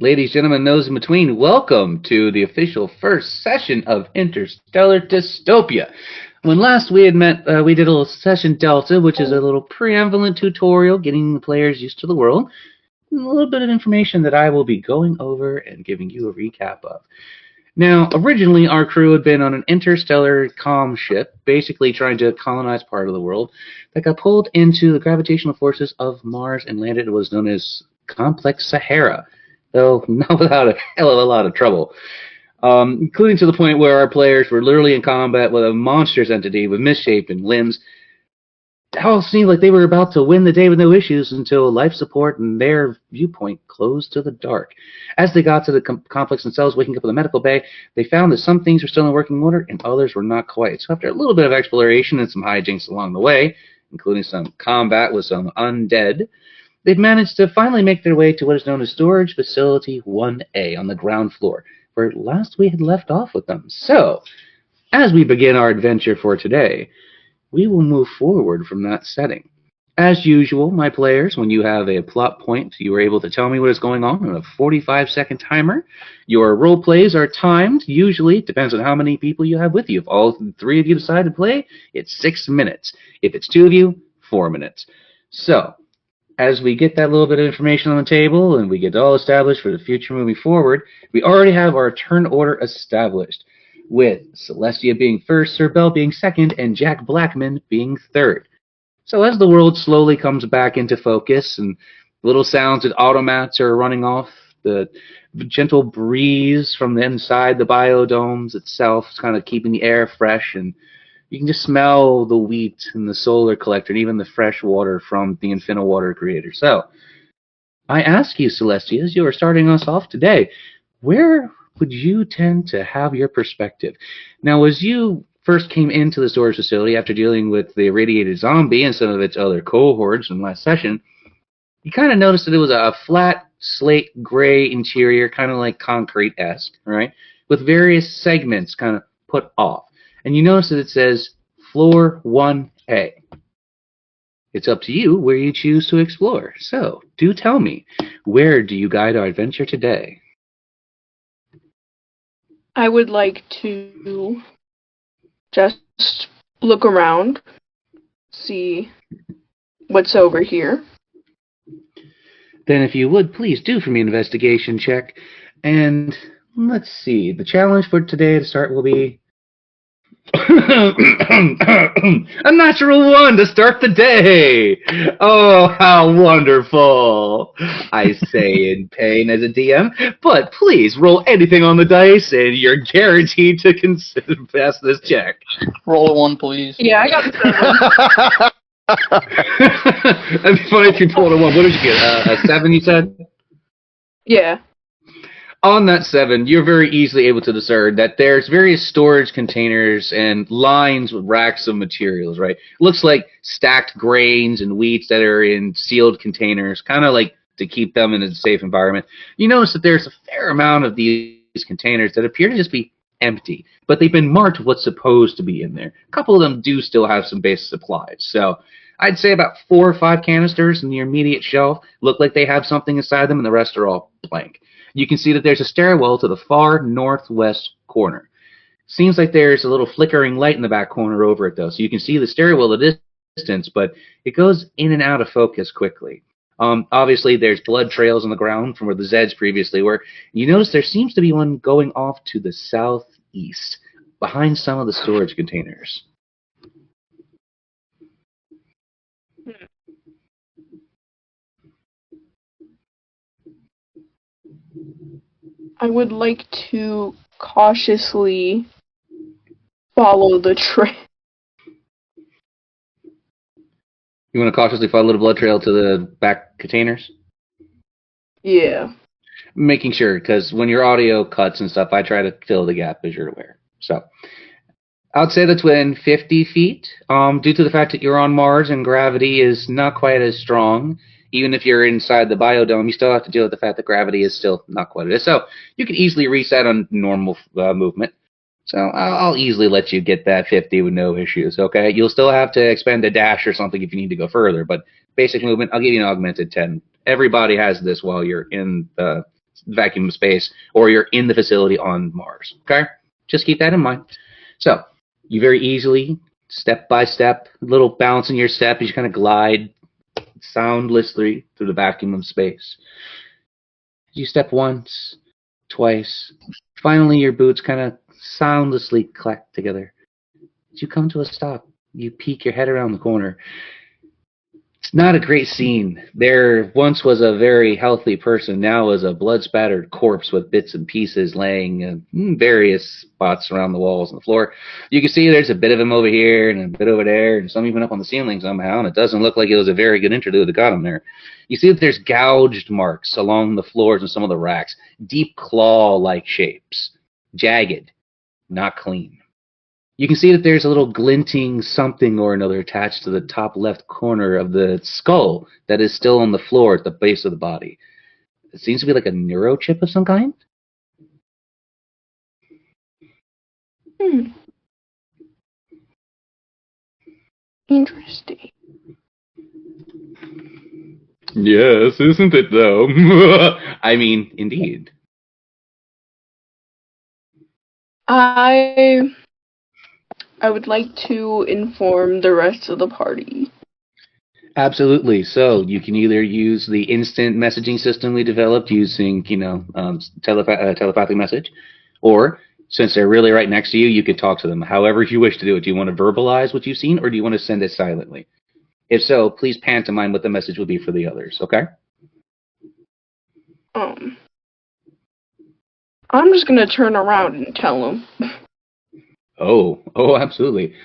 Ladies, gentlemen, those in between, welcome to the official first session of Interstellar Dystopia. When last we had met, we did a little session Delta, which is a little preamblant tutorial getting the players used to the world, and a little bit of information that I will be going over and giving you a recap of. Now, originally our crew had been on an interstellar comm ship, basically trying to colonize part of the world, that got pulled into the gravitational forces of Mars and landed at what was known as Complex Saharah, though not without a hell of a lot of trouble, including to the point where our players were literally in combat with a monstrous entity with misshapen limbs. It all seemed like they were about to win the day with no issues until life support and their viewpoint closed to the dark. As they got to the complex themselves, waking up in the medical bay, they found that some things were still in working order and others were not quite. So after a little bit of exploration and some hijinks along the way, including some combat with some undead, they've managed to finally make their way to what is known as Storage Facility 1A on the ground floor, where last we had left off with them. So, as we begin our adventure for today, we will move forward from that setting. As usual, my players, when you have a plot point, you are able to tell me what is going on a 45-second timer. Your role plays are timed, usually, it depends on how many people you have with you. If all three of you decide to play, it's 6 minutes. If it's 2 of you, 4 minutes. So, as we get that little bit of information on the table and we get all established for the future moving forward, we already have our turn order established, with Celestia being first, Sir Bell being second, and Jack Blackman being third. So as the world slowly comes back into focus and little sounds that automats are running off, the gentle breeze from the inside the biodomes itself is kind of keeping the air fresh, and you can just smell the wheat and the solar collector and even the fresh water from the Infiniwater creator. So, I ask you, Celestia, as you are starting us off today, where would you tend to have your perspective? Now, as you first came into the storage facility after dealing with the irradiated zombie and some of its other cohorts in last session, you kind of noticed that it was a flat, slate gray interior, kind of like concrete-esque, right? With various segments kind of put off. And you notice that it says Floor 1A. It's up to you where you choose to explore. So, do tell me, where do you guide our adventure today? I would like to just look around, see what's over here. Then if you would, please do for me an investigation check. And let's see, the challenge for today to start will be a natural one to start the day. Oh, how wonderful. I say in pain as a DM, but please roll anything on the dice and you're guaranteed to pass this check. Roll a 1, please. Yeah, I got the 7. That'd be funny if you pulled a 1. What did you get? A 7, you said? Yeah. On that 7, you're very easily able to discern that there's various storage containers and lines with racks of materials, right? Looks like stacked grains and wheats that are in sealed containers, kind of like to keep them in a safe environment. You notice that there's a fair amount of these containers that appear to just be empty, but they've been marked with what's supposed to be in there. A couple of them do still have some basic supplies, so I'd say about 4 or 5 canisters in the immediate shelf look like they have something inside them, and the rest are all blank. You can see that there's a stairwell to the far northwest corner. Seems like there's a little flickering light in the back corner over it, though, so you can see the stairwell at a distance, but it goes in and out of focus quickly. Obviously, there's blood trails on the ground from where the Zeds previously were. You notice there seems to be one going off to the southeast, behind some of the storage containers. I would like to cautiously follow the trail. You want to cautiously follow the blood trail to the back containers? Yeah. Making sure, because when your audio cuts and stuff, I try to fill the gap, as you're aware. So, I'd say that's within 50 feet. Due to the fact that you're on Mars and gravity is not quite as strong, even if you're inside the biodome, you still have to deal with the fact that gravity is still not quite it is. So you can easily reset on normal movement. So I'll easily let you get that 50 with no issues, okay? You'll still have to expend a dash or something if you need to go further, but basic movement, I'll give you an augmented 10. Everybody has this while you're in the vacuum of space, or you're in the facility on Mars. Okay? Just keep that in mind. So, you very easily, step by step, a little bounce in your step as you kind of glide soundlessly through the vacuum of space. You step once, twice. Finally, your boots kind of soundlessly clack together. As you come to a stop, you peek your head around the corner. It's not a great scene. There once was a very healthy person, now is a blood-spattered corpse with bits and pieces laying in various spots around the walls and the floor. You can see there's a bit of him over here and a bit over there, and some even up on the ceiling somehow, and it doesn't look like it was a very good interlude that got him there. You see that there's gouged marks along the floors and some of the racks, deep claw-like shapes, jagged, not clean. You can see that there's a little glinting something or another attached to the top left corner of the skull that is still on the floor at the base of the body. It seems to be like a neurochip of some kind. Interesting. Yes, isn't it though? I mean, indeed. I would like to inform the rest of the party. Absolutely. So you can either use the instant messaging system we developed using, telepathic message, or since they're really right next to you, you could talk to them however you wish to do it. Do you want to verbalize what you've seen, or do you want to send it silently? If so, please pantomime what the message will be for the others, okay? I'm just gonna turn around and tell them. Oh, absolutely.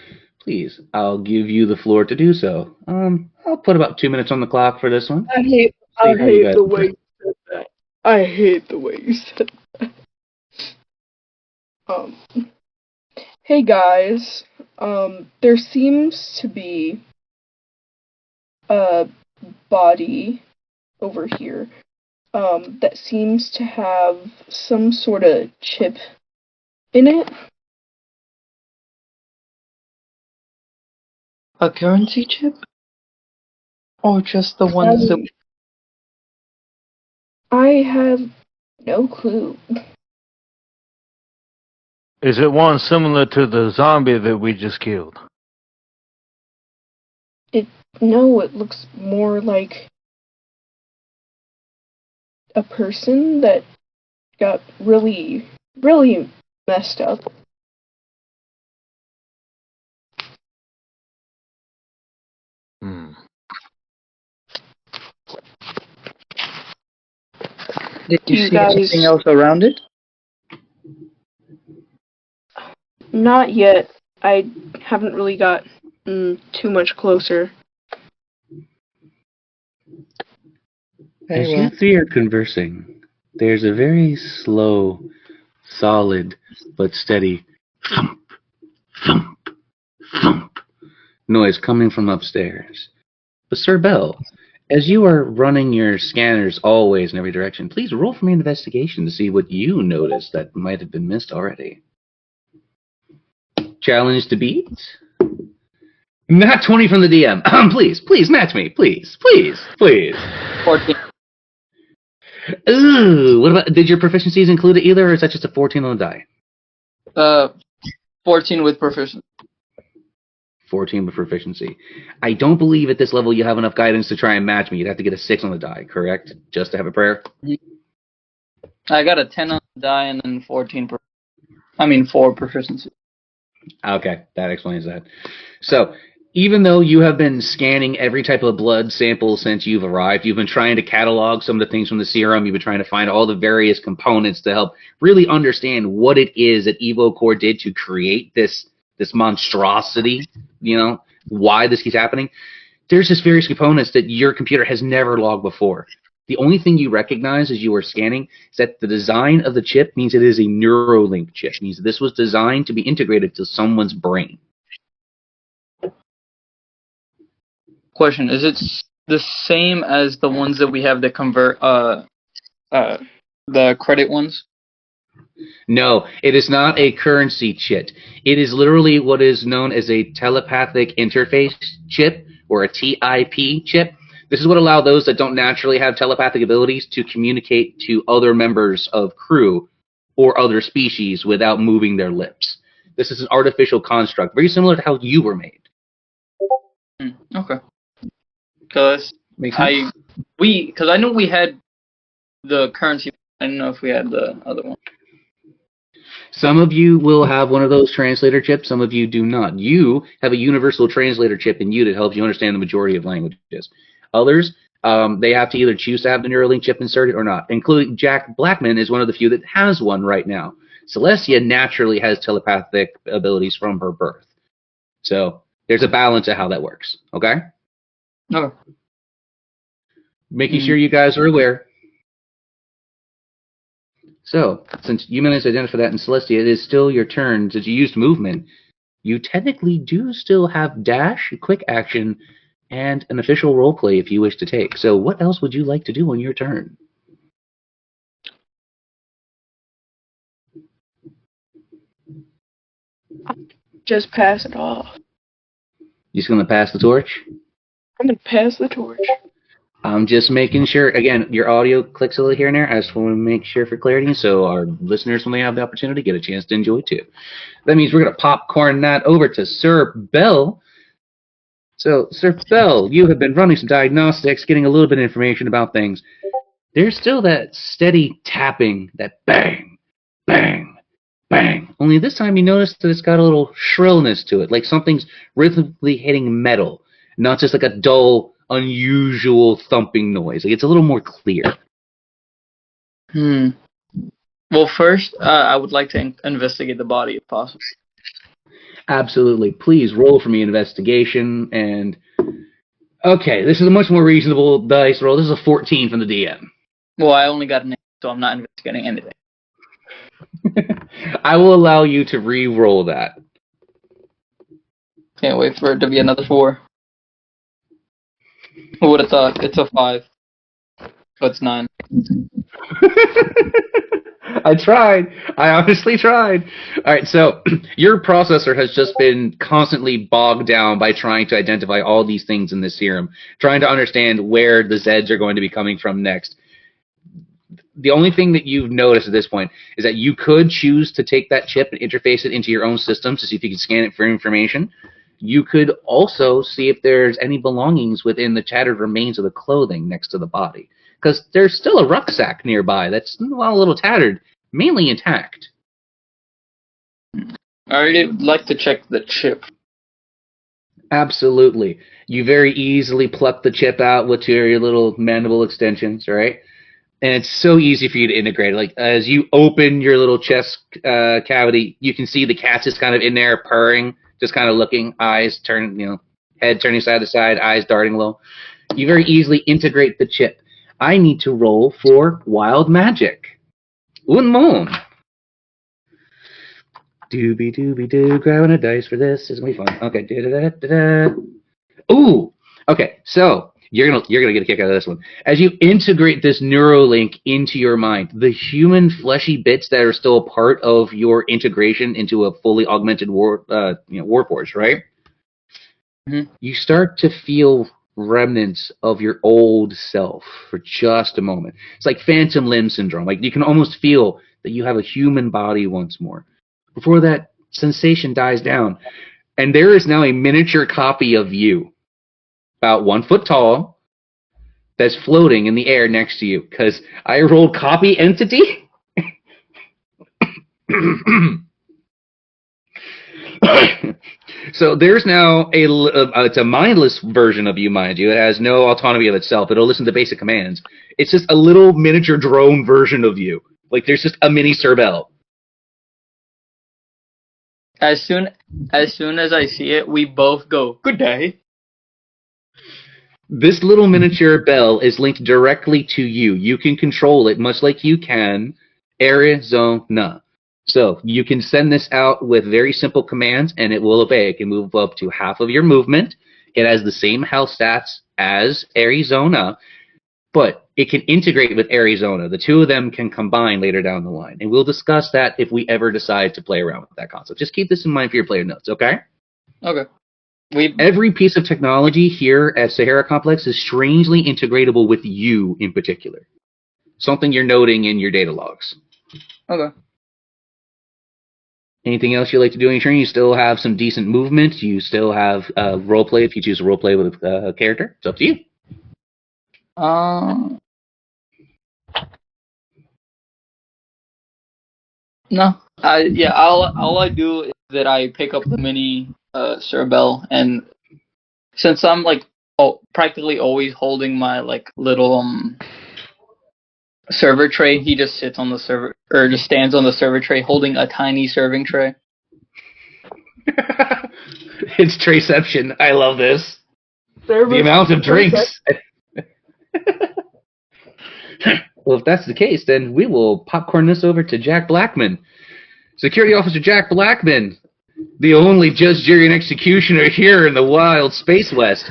Please, I'll give you the floor to do so. I'll put about 2 minutes on the clock for this one. I hate the way you said that. I hate the way you said that. Hey guys, there seems to be a body over here, that seems to have some sort of chip in it. A currency chip? Or just the ones that... I have no clue. Is it one similar to the zombie that we just killed? No, it looks more like a person that got really, really messed up. Did you see guys... anything else around it? Not yet. I haven't really got too much closer. As you three are conversing, there's a very slow, solid, but steady thump, thump, thump noise coming from upstairs. But Sir Bell, as you are running your scanners always in every direction, please roll for me an investigation to see what you noticed that might have been missed already. Challenge to beat? Not 20 from the DM. Please, match me. Please. 14. Ooh, what about, did your proficiencies include it either, or is that just a 14 on the die? 14 with proficiency. 14 with proficiency. I don't believe at this level you have enough guidance to try and match me. You'd have to get a 6 on the die, correct? Just to have a prayer? I got a 10 on the die and then 4 proficiency. Okay, that explains that. So, even though you have been scanning every type of blood sample since you've arrived, you've been trying to catalog some of the things from the serum, you've been trying to find all the various components to help really understand what it is that EvoCore did to create this monstrosity, why this keeps happening. There's just various components that your computer has never logged before. The only thing you recognize as you are scanning is that the design of the chip means it is a Neuralink chip. It means this was designed to be integrated to someone's brain. Question, is it the same as the ones that we have that convert the credit ones? No, it is not a currency chip. It is literally what is known as a telepathic interface chip, or a TIP chip. This is what allows those that don't naturally have telepathic abilities to communicate to other members of crew or other species without moving their lips. This is an artificial construct, very similar to how you were made. Okay. Because Makes sense? I know we had the currency. I didn't know if we had the other one. Some of you will have one of those translator chips, some of you do not. You have a universal translator chip in you that helps you understand the majority of languages. Others, they have to either choose to have the Neuralink chip inserted or not, including Jack Blackman is one of the few that has one right now. Celestia naturally has telepathic abilities from her birth. So there's a balance of how that works, okay? Okay. Making sure you guys are aware. So, since you managed to identify that in Celestia, it is still your turn. Since you used movement, you technically do still have dash, quick action, and an official roleplay if you wish to take. So what else would you like to do on your turn? Just pass it off. You just going to pass the torch? I'm going to pass the torch. I'm just making sure, again, your audio clicks a little here and there. I just want to make sure for clarity so our listeners, when they have the opportunity, get a chance to enjoy too. That means we're going to popcorn that over to Sir Bell. So, Sir Bell, you have been running some diagnostics, getting a little bit of information about things. There's still that steady tapping, that bang, bang, bang. Only this time you notice that it's got a little shrillness to it, like something's rhythmically hitting metal, not just like a dull, unusual thumping noise. Like it's a little more clear. Well, first, I would like to investigate the body if possible. Absolutely. Please roll for me investigation. And okay, this is a much more reasonable dice roll. This is a 14 from the DM. Well, I only got an 8, so I'm not investigating anything. I will allow you to re-roll that. Can't wait for it to be another 4. Who would have thought? It's a 5. So it's 9. I tried. I honestly tried. All right, so your processor has just been constantly bogged down by trying to identify all these things in this serum, trying to understand where the Zeds are going to be coming from next. The only thing that you've noticed at this point is that you could choose to take that chip and interface it into your own system to see if you can scan it for information. You could also see if there's any belongings within the tattered remains of the clothing next to the body. Because there's still a rucksack nearby that's a little tattered, mainly intact. I'd like to check the chip. Absolutely. You very easily pluck the chip out with your little mandible extensions, right? And it's so easy for you to integrate. Like, as you open your little chest cavity, you can see the cat's just kind of in there purring, just kind of looking, eyes turning, head turning side to side, eyes darting low. You very easily integrate the chip. I need to roll for wild magic. Un mon. Doobie-doobie-doo, grabbing a dice for this is gonna be fun. Okay, da-da-da-da-da. Ooh! Okay, so you're gonna get a kick out of this one. As you integrate this Neuralink into your mind, the human fleshy bits that are still a part of your integration into a fully augmented warforge, right? Mm-hmm. You start to feel remnants of your old self for just a moment. It's like phantom limb syndrome. Like you can almost feel that you have a human body once more before that sensation dies down. And there is now a miniature copy of you, about 1 foot tall, that's floating in the air next to you. Because I rolled copy entity. So there's now it's a mindless version of you, mind you. It has no autonomy of itself. It'll listen to basic commands. It's just a little miniature drone version of you. Like there's just a mini Sir Bell. As soon as I see it, we both go, "Good day." This little miniature bell is linked directly to you. You can control it much like you can Arizona. So you can send this out with very simple commands, and it will obey. It can move up to half of your movement. It has the same health stats as Arizona, but it can integrate with Arizona. The two of them can combine later down the line, and we'll discuss that if we ever decide to play around with that concept. Just keep this in mind for your player notes, okay? Okay. Every piece of technology here at Sahara Complex is strangely integratable with you in particular. Something you're noting in your data logs. Okay. Anything else you like to do in your training? You still have some decent movement. You still have roleplay if you choose to roleplay with a character. It's up to you. No. All I do is that I pick up the mini Cerebell, and since I'm like practically always holding my like little server tray, he just sits on the server or just stands on the server tray holding a tiny serving tray. It's Traceception. I love this. The amount of drinks. Well, if that's the case, then we will popcorn this over to Jack Blackman. Security Officer Jack Blackman, the only judge, jury, and executioner here in the wild Space West.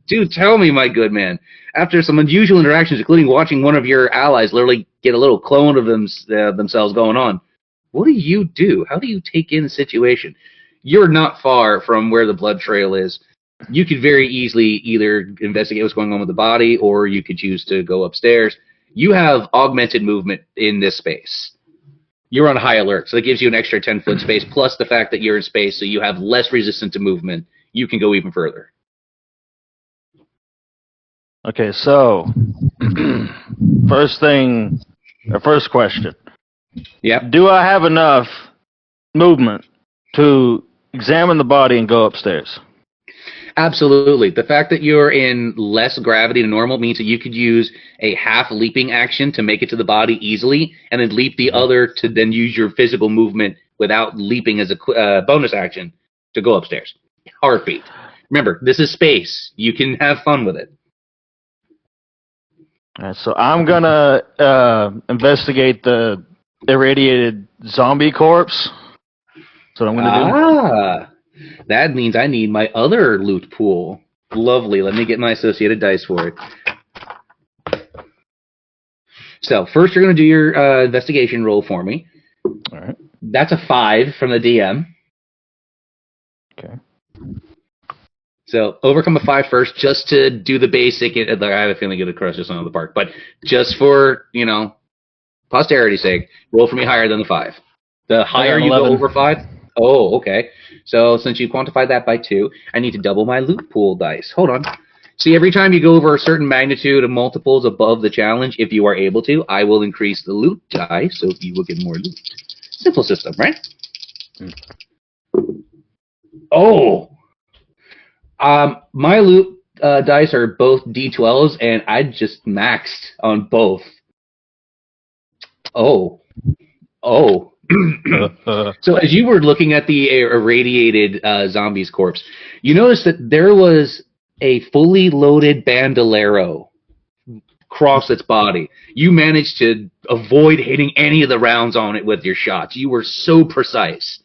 Do tell me, my good man, after some unusual interactions, including watching one of your allies literally get a little clone of themselves going on, what do you do? How do you take in the situation? You're not far from where the blood trail is. You could very easily either investigate what's going on with the body, or you could choose to go upstairs. You have augmented movement in this space. You're on high alert, so that gives you an extra 10-foot space, plus the fact that you're in space, so you have less resistance to movement. You can go even further. Okay, so first question. Yep. Do I have enough movement to examine the body and go upstairs? Absolutely. The fact that you're in less gravity than normal means that you could use a half leaping action to make it to the body easily, and then leap the other to then use your physical movement without leaping as a bonus action to go upstairs. Heartbeat. Remember, this is space. You can have fun with it. All right, so I'm gonna investigate the irradiated zombie corpse. That's what I'm gonna do. That means I need my other loot pool. Lovely. Let me get my associated dice for it. So, first you're going to do your investigation roll for me. All right. That's a 5 from the DM. Okay. So, overcome a 5 first, just to do the basic. I have a feeling it'll crush us on the park. But just for, posterity's sake, roll for me higher than the 5. The higher you go over 5... Oh, okay. So since you quantified that by 2, I need to double my loot pool dice. Hold on. See, every time you go over a certain magnitude of multiples above the challenge, if you are able to, I will increase the loot die, so you will get more loot. Simple system, right? Oh! My loot dice are both D12s, and I just maxed on both. Oh. So as you were looking at the irradiated zombie's corpse, you noticed that there was a fully loaded bandolero across its body. You managed to avoid hitting any of the rounds on it with your shots. You were so precise.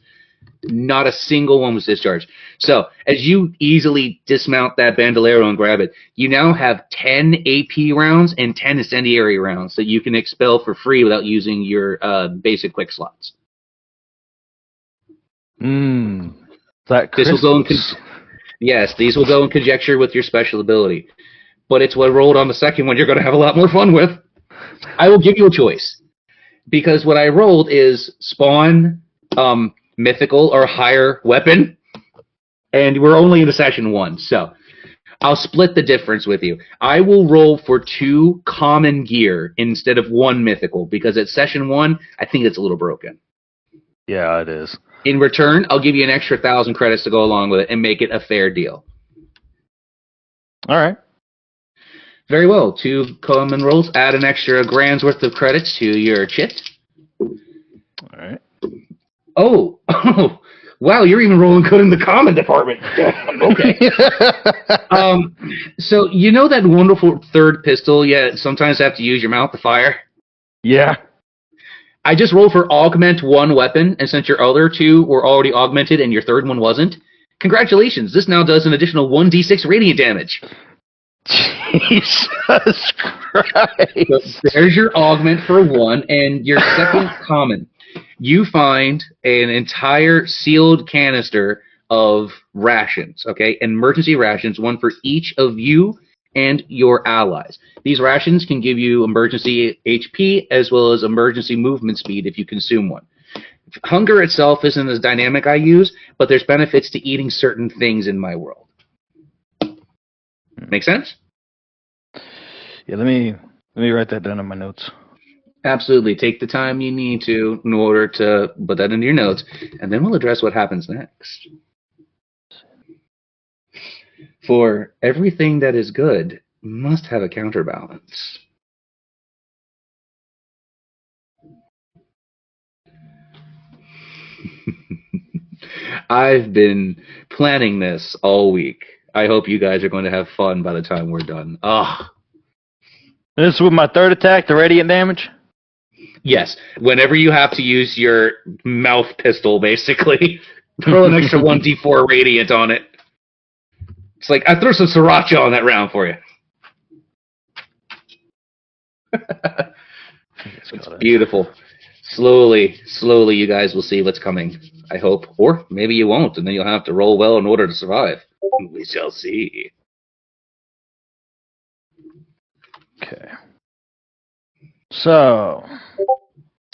Not a single one was discharged. So as you easily dismount that bandolero and grab it, you now have 10 AP rounds and 10 incendiary rounds that you can expel for free without using your basic quick slots. This will go in yes, these will go in conjecture with your special ability. But it's what rolled on the second one you're going to have a lot more fun with. I will give you a choice. Because what I rolled is spawn, mythical or higher weapon. And we're only in the session 1, so I'll split the difference with you. I will roll for 2 common gear instead of 1 mythical, because at session 1, I think it's a little broken. Yeah, it is. In return, I'll give you an extra 1,000 credits to go along with it and make it a fair deal. All right. Very well. 2 common rolls. Add an extra grand's worth of credits to your chit. All right. Oh, wow, you're even rolling good in the common department. Okay. So you know that wonderful third pistol you sometimes have to use your mouth to fire? Yeah. I just rolled for augment 1 weapon, and since your other 2 were already augmented and your third one wasn't, congratulations, this now does an additional 1d6 radiant damage. Jesus Christ. So there's your augment for 1, and your second common. You find an entire sealed canister of rations, okay? Emergency rations, one for each of you and your allies. These rations can give you emergency HP as well as emergency movement speed if you consume one. Hunger itself isn't as dynamic I use, but there's benefits to eating certain things in my world. Make sense? Yeah, let me write that down in my notes. Absolutely. Take the time you need to in order to put that into your notes, and then we'll address what happens next. For everything that is good must have a counterbalance. I've been planning this all week. I hope you guys are going to have fun by the time we're done. This is with my third attack, the radiant damage? Yes, whenever you have to use your mouth pistol, basically, throw an extra 1d4 radiant on it. It's like, I threw some sriracha on that round for you. It's beautiful. Slowly, you guys will see what's coming, I hope. Or maybe you won't, and then you'll have to roll well in order to survive. We shall see. Okay. So,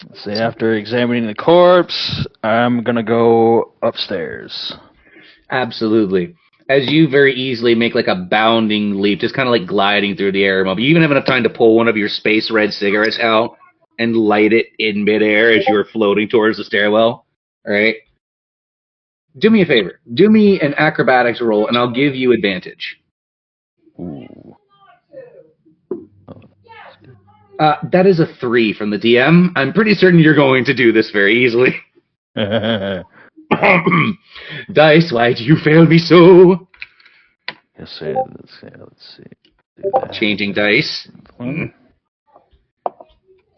let's see, after examining the corpse, I'm going to go upstairs. Absolutely. As you very easily make like a bounding leap, just kind of like gliding through the air. You even have enough time to pull one of your space red cigarettes out and light it in midair as you are floating towards the stairwell. All right? Do me a favor. Do me an acrobatics roll, and I'll give you advantage. Ooh. That is a 3 from the DM. I'm pretty certain you're going to do this very easily. Dice, why do you fail me so? Let's see. Changing dice.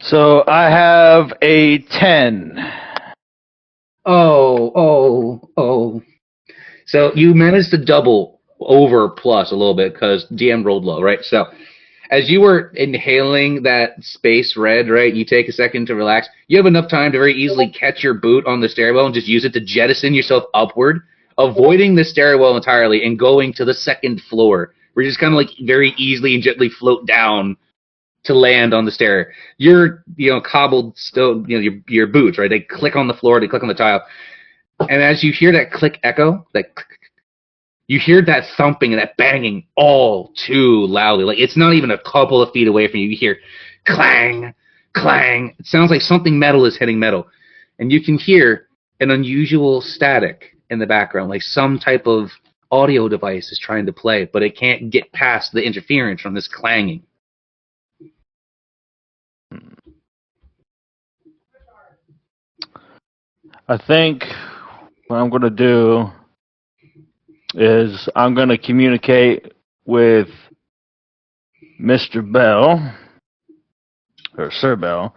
So I have a 10. Oh. So you managed to double over plus a little bit because DM rolled low, right? So as you were inhaling that space red, right, you take a second to relax. You have enough time to very easily catch your boot on the stairwell and just use it to jettison yourself upward, avoiding the stairwell entirely and going to the second floor, where you just kind of like very easily and gently float down to land on the stair. Your, cobbled stone, your boots, right? They click on the floor, they click on the tile. And as you hear that click echo, that click, you hear that thumping and that banging all too loudly. Like, it's not even a couple of feet away from you. You hear clang, clang. It sounds like something metal is hitting metal. And you can hear an unusual static in the background, like some type of audio device is trying to play, but it can't get past the interference from this clanging. I think what I'm going to do is I'm going to communicate with Mr. Bell, or Sir Bell,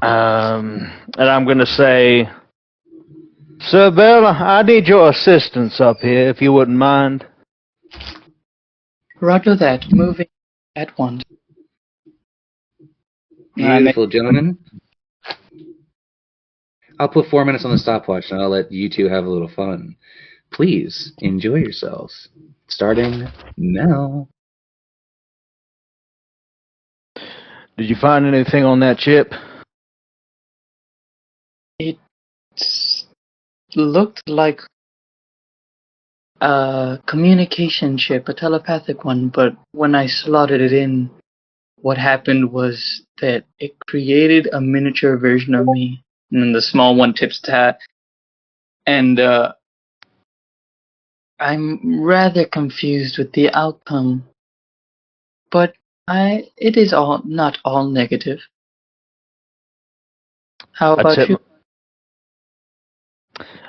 and I'm going to say, Sir Bell, I need your assistance up here, if you wouldn't mind. Roger that. Moving at once. Beautiful, gentlemen. I'll put 4 minutes on the stopwatch, and I'll let you two have a little fun. Please enjoy yourselves. Starting now. Did you find anything on that chip? It looked like a communication chip, a telepathic one, but when I slotted it in, what happened was that it created a miniature version of me, and then the small one tips to hat. And I'm rather confused with the outcome, but it is not all negative. How about you?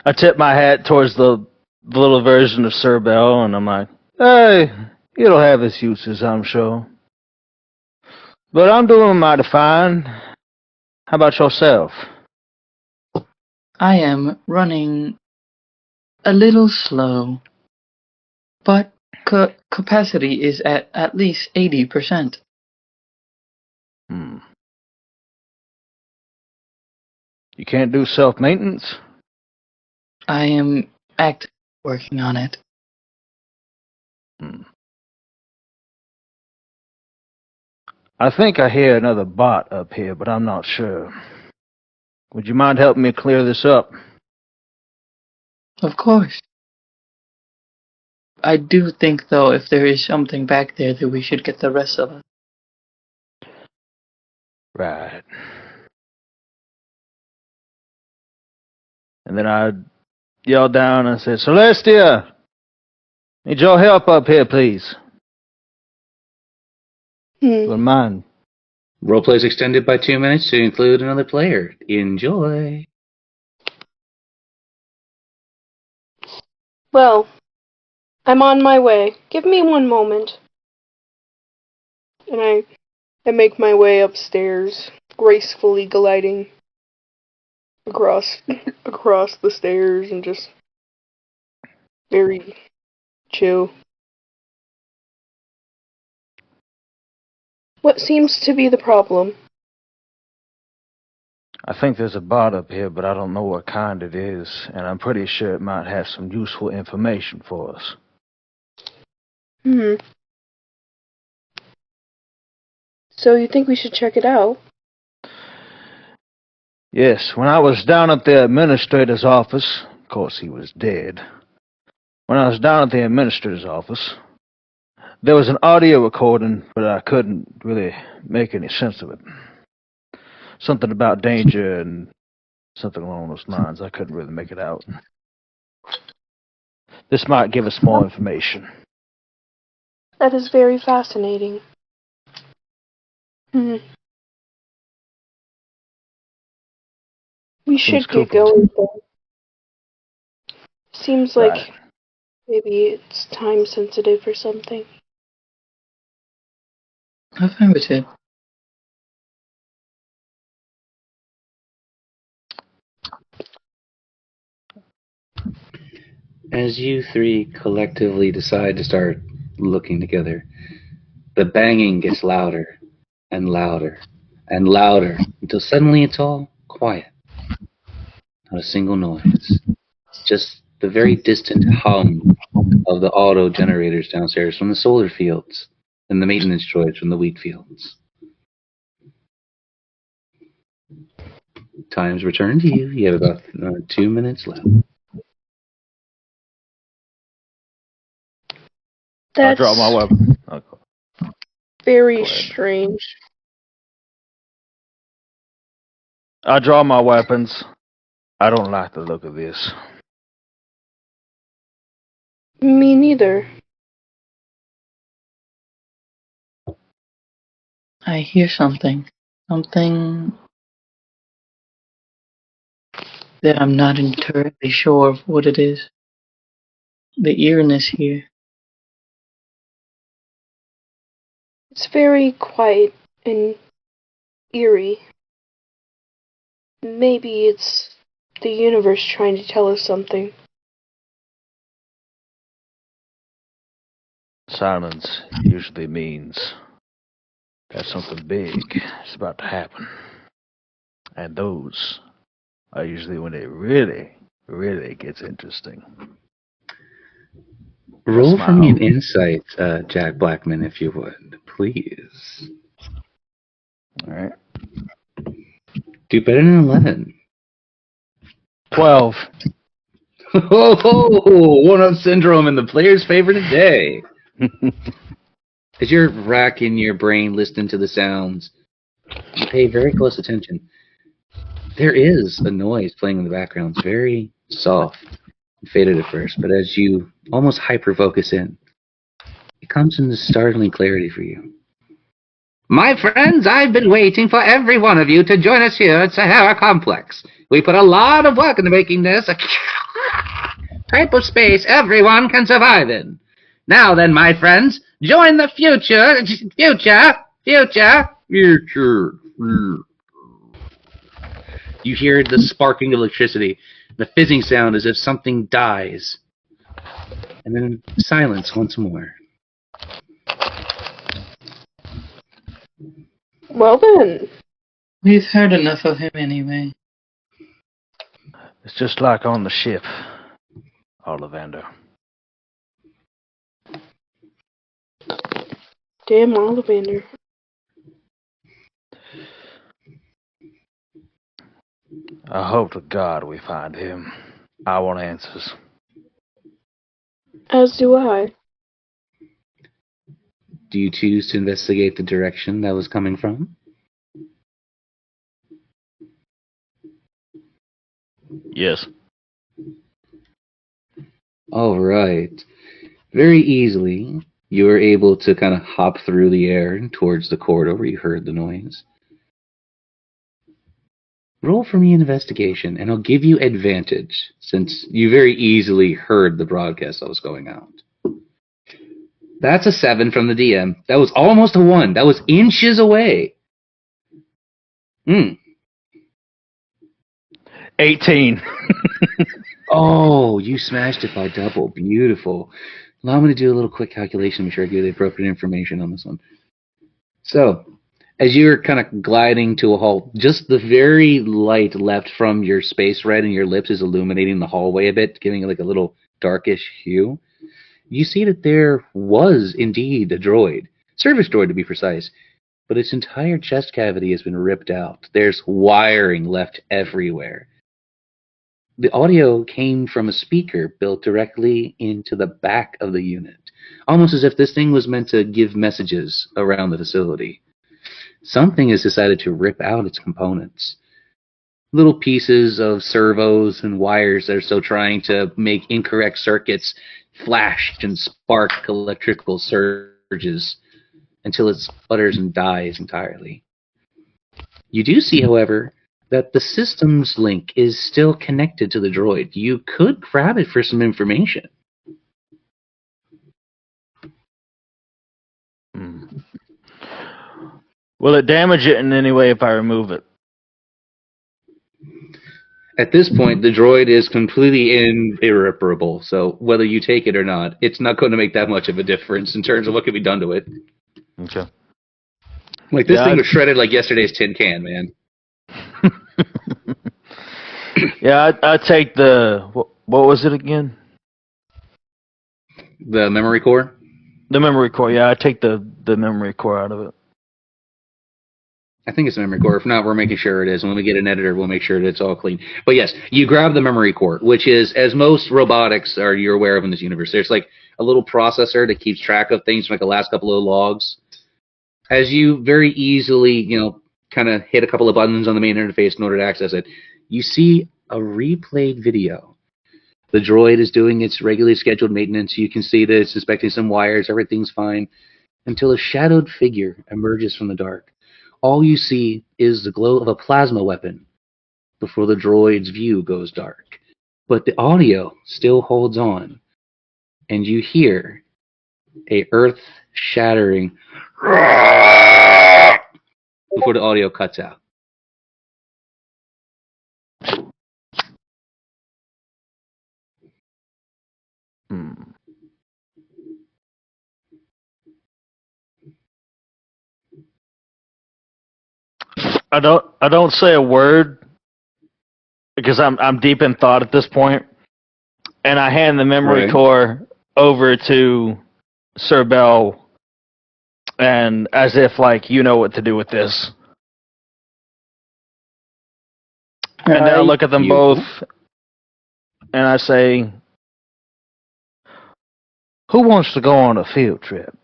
I tip my hat towards the little version of Sir Bell, and I'm like, hey, it'll have its uses, I'm sure. But I'm doing mighty fine. How about yourself? I am running a little slow, but capacity is at least 80%. You can't do self-maintenance? I am actively working on it. I think I hear another bot up here, but I'm not sure. Would you mind helping me clear this up? Of course. I do think, though, if there is something back there, that we should get the rest of it. Right. And then I yelled down and said, Celestia! Need your help up here, please. Wouldn't mind. Roleplay is extended by 2 minutes to include another player. Enjoy. Well, I'm on my way. Give me one moment. And I make my way upstairs, gracefully gliding across the stairs and just very chill. What seems to be the problem? I think there's a bot up here, but I don't know what kind it is, and I'm pretty sure it might have some useful information for us. So you think we should check it out? Yes, when I was down at the administrator's office, of course he was dead. When I was down at the administrator's office, there was an audio recording, but I couldn't really make any sense of it. Something about danger and something along those lines. I couldn't really make it out. This might give us more information. That is very fascinating. We should get going, though. Seems like maybe it's time sensitive or something. Affirmative. As you three collectively decide to start looking together, the banging gets louder and louder and louder until suddenly it's all quiet. Not a single noise. Just the very distant hum of the auto generators downstairs from the solar fields and the maintenance droids from the wheat fields. Time's returned to you. You have about 2 minutes left. I drop my weapon. Okay. Very strange. I draw my weapons. I don't like the look of this. Me neither. I hear something. Something that I'm not entirely sure of what it is. The eeriness here. It's very quiet and eerie. Maybe it's the universe trying to tell us something. Silence usually means that something big is about to happen. And those are usually when it really, really gets interesting. Roll for me an insight, Jack Blackman, if you would, please. All right. Do better than 11. 12. Oh, one-up syndrome in the player's favor today. As you're racking your brain listening to the sounds, you pay very close attention. There is a noise playing in the background. It's very soft and faded at first, but as you almost hyper-focus in, it comes into startling clarity for you. My friends, I've been waiting for every one of you to join us here at Saharah Complex. We put a lot of work into making this a type of space everyone can survive in. Now then, my friends, join the future. You hear the sparking of electricity, the fizzing sound as if something dies. And then silence once more. Well then. We've heard enough of him anyway. It's just like on the ship. Ollivander. Damn Ollivander. I hope to God we find him. I want answers. As do I. Do you choose to investigate the direction that was coming from? Yes. All right. Very easily, you were able to kind of hop through the air towards the corridor where you heard the noise. Roll for me an investigation, and I'll give you advantage, since you very easily heard the broadcast that was going out. That's a 7 from the DM. That was almost a 1. That was inches away. 18. Oh, you smashed it by double. Beautiful. Allow me to do a little quick calculation, make sure I give you the appropriate information on this one. So, as you're kind of gliding to a halt, just the very light left from your space red and your lips is illuminating the hallway a bit, giving it like a little darkish hue. You see that there was indeed a droid, service droid to be precise, but its entire chest cavity has been ripped out. There's wiring left everywhere. The audio came from a speaker built directly into the back of the unit, almost as if this thing was meant to give messages around the facility. Something has decided to rip out its components. Little pieces of servos and wires that are still trying to make incorrect circuits flash and spark electrical surges until it sputters and dies entirely. You do see, however, that the systems link is still connected to the droid. You could grab it for some information. Will it damage it in any way if I remove it? At this point, the droid is completely irreparable, so whether you take it or not, it's not going to make that much of a difference in terms of what can be done to it. Okay. Like, this thing was shredded like yesterday's tin can, man. Yeah, I take the... What was it again? The memory core? The memory core, yeah. I take the memory core out of it. I think it's the memory core. If not, we're making sure it is. When we get an editor, we'll make sure that it's all clean. But yes, you grab the memory core, which is, as most robotics are you're aware of in this universe, there's like a little processor that keeps track of things from like the last couple of logs. As you very easily, kind of hit a couple of buttons on the main interface in order to access it, you see a replayed video. The droid is doing its regularly scheduled maintenance. You can see that it's inspecting some wires. Everything's fine. Until a shadowed figure emerges from the dark. All you see is the glow of a plasma weapon before the droid's view goes dark. But the audio still holds on. And you hear a earth-shattering before the audio cuts out. I don't say a word because I'm deep in thought at this point, and I hand the memory core over to Sir Bell, and as if like you know what to do with this. And then I look at them both, and I say, "Who wants to go on a field trip?"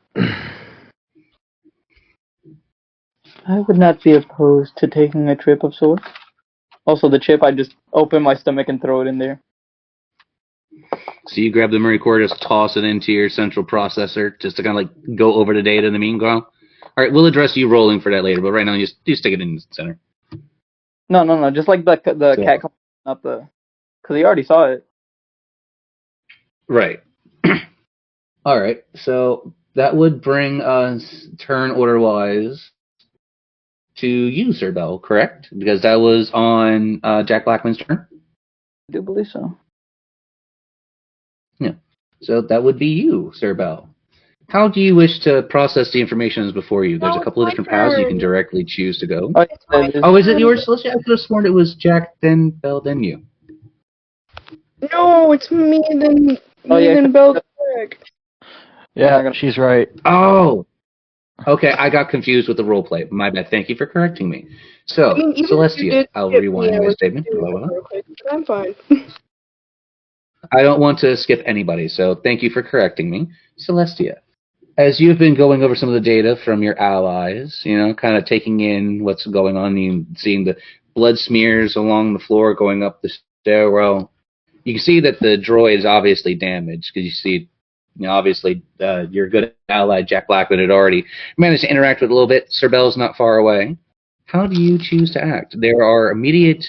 I would not be opposed to taking a trip of sorts. Also, the chip, I just open my stomach and throw it in there. So you grab the memory core, just toss it into your central processor, just to kind of like go over the data in the meanwhile. All right, we'll address you rolling for that later, but right now you stick it in the center. No. Just like the cat, not the, because he already saw it. Right. All right. So that would bring us turn order wise to you, Sir Bell, correct? Because that was on Jack Blackman's turn. I do believe so. Yeah. So that would be you, Sir Bell. How do you wish to process the information that's before you? There's a couple of different paths you can directly choose to go. Oh, is it yours? I could have sworn it was Jack, then Bell, then you. No, it's me then Beltrek. Yeah, she's right. Oh, okay. I got confused with the role play. My bad. Thank you for correcting me. So, I mean, even if you Celestia, did I'll skip me, rewind I my was statement. doing Blah, blah, blah. it real quick. I'm fine. I don't want to skip anybody, so thank you for correcting me. Celestia, as you've been going over some of the data from your allies, kind of taking in what's going on, you seeing the blood smears along the floor going up the stairwell, you can see that the droid is obviously damaged because you see, obviously your good ally Jack Blackwood had already managed to interact with it a little bit. Sir Bell's not far away. How do you choose to act? There are immediate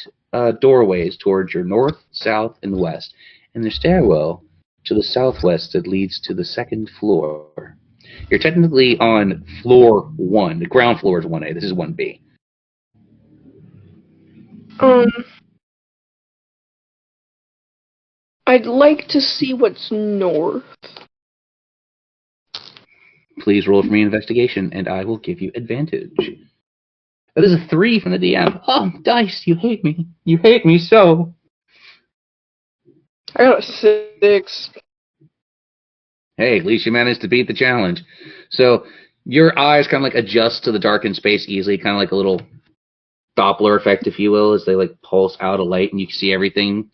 doorways towards your north, south, and west, and the stairwell to the southwest that leads to the second floor. You're technically on floor 1. The ground floor is 1A. This is 1B. I'd like to see what's north. Please roll for me investigation, and I will give you advantage. That is a 3 from the DM. Oh, dice, you hate me. You hate me so. I got a 6. Hey, at least you managed to beat the challenge. So your eyes kind of like adjust to the darkened space easily, kind of like a little Doppler effect, if you will, as they like pulse out a light and you can see everything.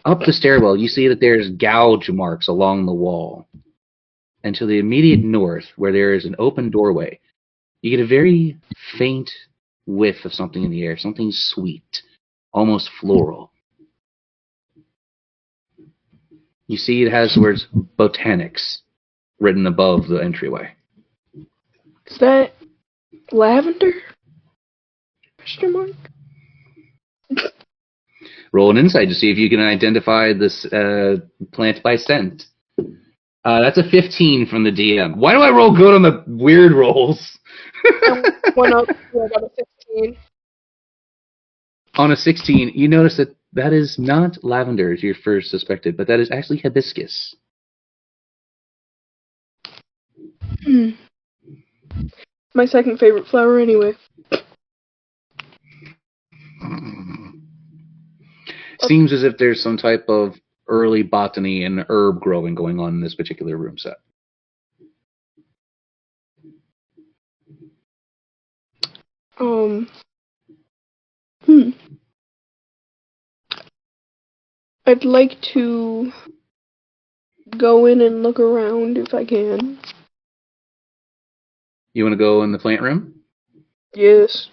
Up the stairwell, you see that there's gouge marks along the wall. And to the immediate north, where there is an open doorway, you get a very faint whiff of something in the air, something sweet, almost floral. You see it has the words botanics written above the entryway. Is that lavender? Question mark? Roll an insight to see if you can identify this plant by scent. That's a 15 from the DM. Why do I roll good on the weird rolls? I went up. I got a 16. On a 16, you notice that is not lavender as you first suspected, but that is actually hibiscus. My second favorite flower anyway. Seems as if there's some type of early botany and herb growing going on in this particular room set. I'd like to go in and look around if I can. You want to go in the plant room? Yes.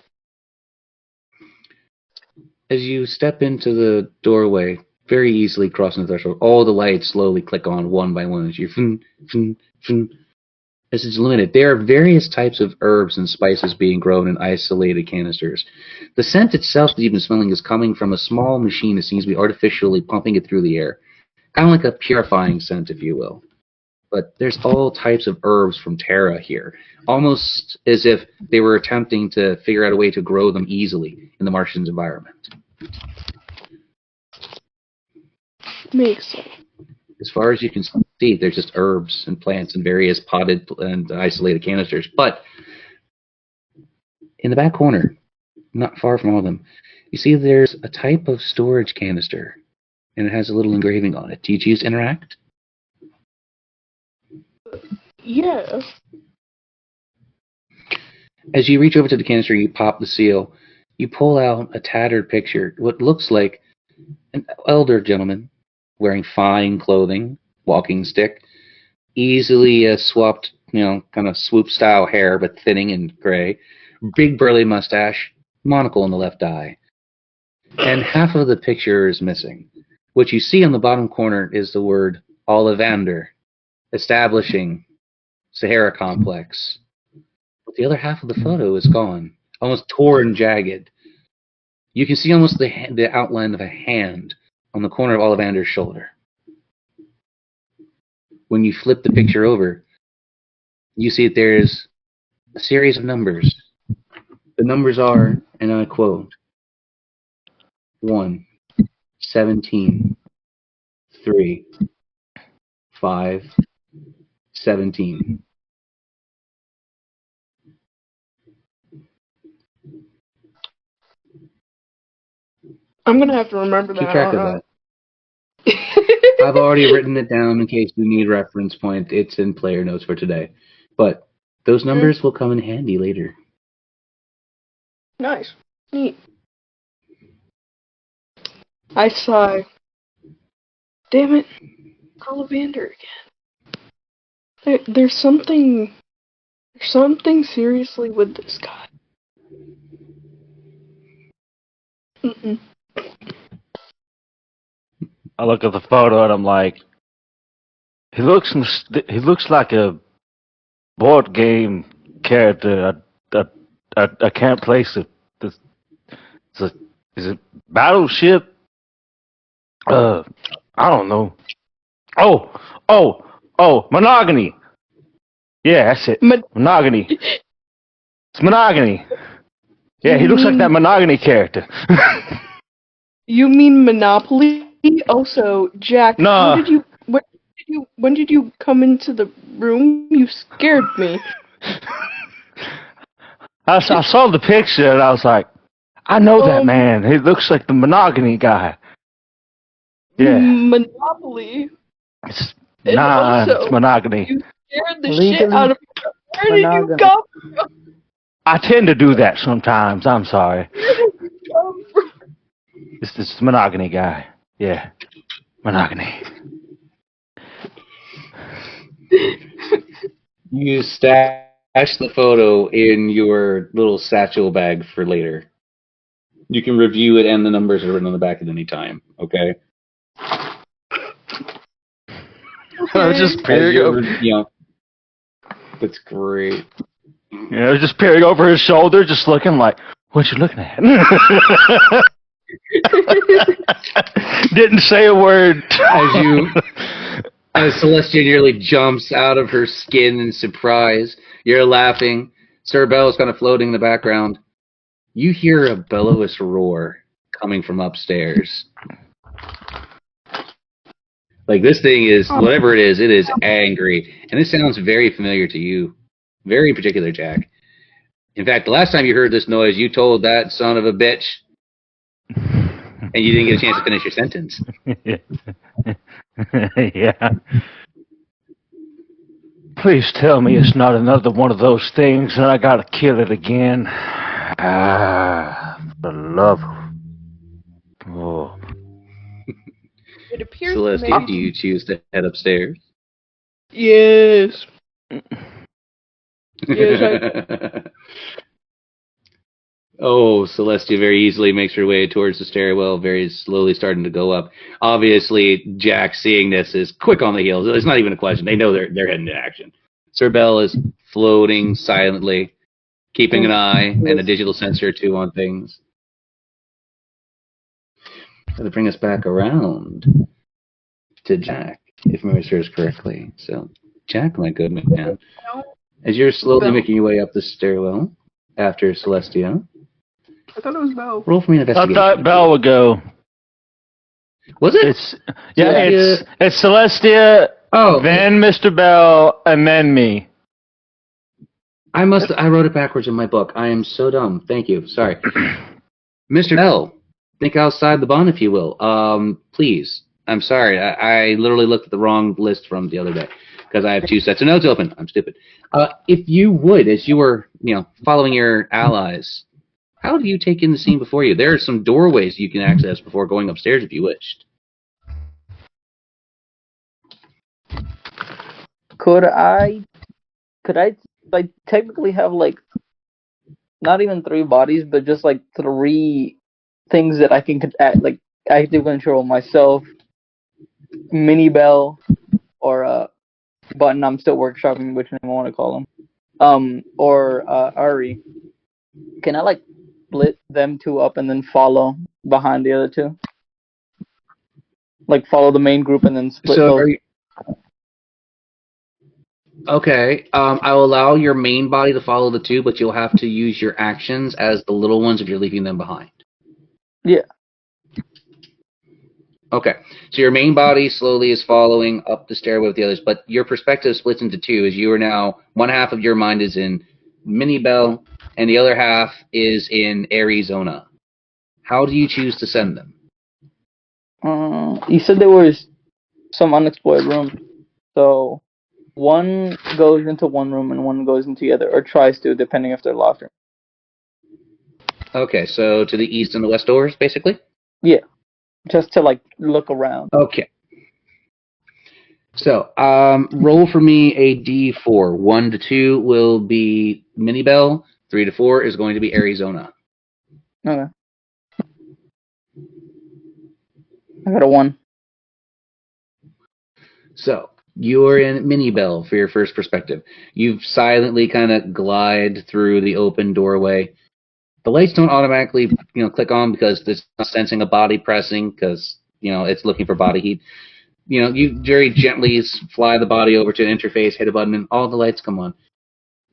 As you step into the doorway, very easily crossing the threshold, all the lights slowly click on one by one as you as it's limited. There are various types of herbs and spices being grown in isolated canisters. The scent itself that you've been smelling is coming from a small machine that seems to be artificially pumping it through the air. Kind of like a purifying scent, if you will. But there's all types of herbs from Terra here, almost as if they were attempting to figure out a way to grow them easily in the Martian's environment. Makes sense. As far as you can see, there's just herbs and plants in various potted and isolated canisters. But in the back corner, not far from all of them, you see there's a type of storage canister, and it has a little engraving on it. Do you choose to interact? Yeah. As you reach over to the canister, you pop the seal. You pull out a tattered picture, what looks like an elder gentleman wearing fine clothing, walking stick, easily swapped, kind of swoop-style hair, but thinning and gray, big burly mustache, monocle in the left eye. And half of the picture is missing. What you see on the bottom corner is the word Ollivander, establishing Sahara Complex. But the other half of the photo is gone, almost torn and jagged. You can see almost the outline of a hand on the corner of Ollivander's shoulder. When you flip the picture over, you see that there's a series of numbers. The numbers are, and I quote, 1, 17, 3, 5, 17. I'm gonna have to remember that. Keep track of that. I've already written it down in case we need reference point. It's in player notes for today. But those numbers will come in handy later. Nice. Neat. I sigh. Damn it. Ollivander again. There's something seriously with this guy. Mm-mm. I look at the photo and I'm like, he looks like a board game character. I can't place it. Is it Battleship? I don't know. Oh, Monogamy. Yeah, that's it. Monogamy. It's Monogamy. Yeah, he looks like that Monogamy character. You mean Monopoly? Also, Jack, No. when did you come into the room? You scared me. I saw the picture and I was like, I know that man. He looks like the Monogamy guy. Yeah. Monopoly. It's also, Monogamy. You scared the shit out of me. Where did you come from? I tend to do that sometimes. I'm sorry. Where did you come from? It's this Monogamy guy. Yeah. Monogamy. You stash the photo in your little satchel bag for later. You can review it, and the numbers are written on the back at any time. Okay. I was just peering over. Yeah. That's great. Yeah, I was just peering over his shoulder, just looking like, what you looking at? Didn't say a word. As Celestia nearly jumps out of her skin in surprise, you're laughing. Sir Bell is kind of floating in the background. You hear a bellowous roar coming from upstairs. Like, this thing is, whatever it is angry. And it sounds very familiar to you. Very particular, Jack. In fact, the last time you heard this noise, you told that son of a bitch, and you didn't get a chance to finish your sentence. Yeah. Please tell me it's not another one of those things and I gotta kill it again. For love. Oh. It appears Celestia, do you choose to head upstairs? Yes. Yes, Oh, Celestia very easily makes her way towards the stairwell, very slowly starting to go up. Obviously, Jack, seeing this, is quick on the heels. It's not even a question. They know they're heading to action. Sir Bell is floating silently, keeping an eye and a digital sensor or two on things. That'll bring us back around to Jack, if memory serves correctly. So, Jack, my good man, as you're slowly making your way up the stairwell after Celestia, I thought it was Bell. roll for me an investigation. I thought Bell would go. Was it? It's Celestia, then Mr. Bell, and then me. I wrote it backwards in my book. I am so dumb. Thank you. Sorry. Mr. Bell, think outside the bun, if you will. Please. I'm sorry. I literally looked at the wrong list from the other day because I have two sets of notes open. I'm stupid. If you would, as you were, following your allies, how do you take in the scene before you? There are some doorways you can access before going upstairs if you wished. Could I like technically have like not even 3 bodies, but just like 3 things that I can like active control myself, Mini Bell, or Button. I'm still workshopping which name I want to call him. Or Ari. Can I like split them 2 up and then follow behind the other 2? Like follow the main group and then split those. Okay, I'll allow your main body to follow the 2, but you'll have to use your actions as the little ones if you're leaving them behind. Yeah. Okay, so your main body slowly is following up the stairway with the others, but your perspective splits into 2, as you are now, one half of your mind is in Mini Bell, and the other half is in Arizona. How do you choose to send them? You said there was some unexplored rooms. So one goes into one room and one goes into the other, or tries to, depending if they're locked or. Okay, so to the east and the west doors, basically? Yeah, just to like look around. Okay. So, roll for me a d4. 1 to 2 will be Minibel. 3 to 4 is going to be Arizona. Okay. I got a 1. So, you're in Minibel for your first perspective. You've silently kind of glide through the open doorway. The lights don't automatically, click on because it's not sensing a body pressing because, it's looking for body heat. You very gently fly the body over to an interface, hit a button, and all the lights come on.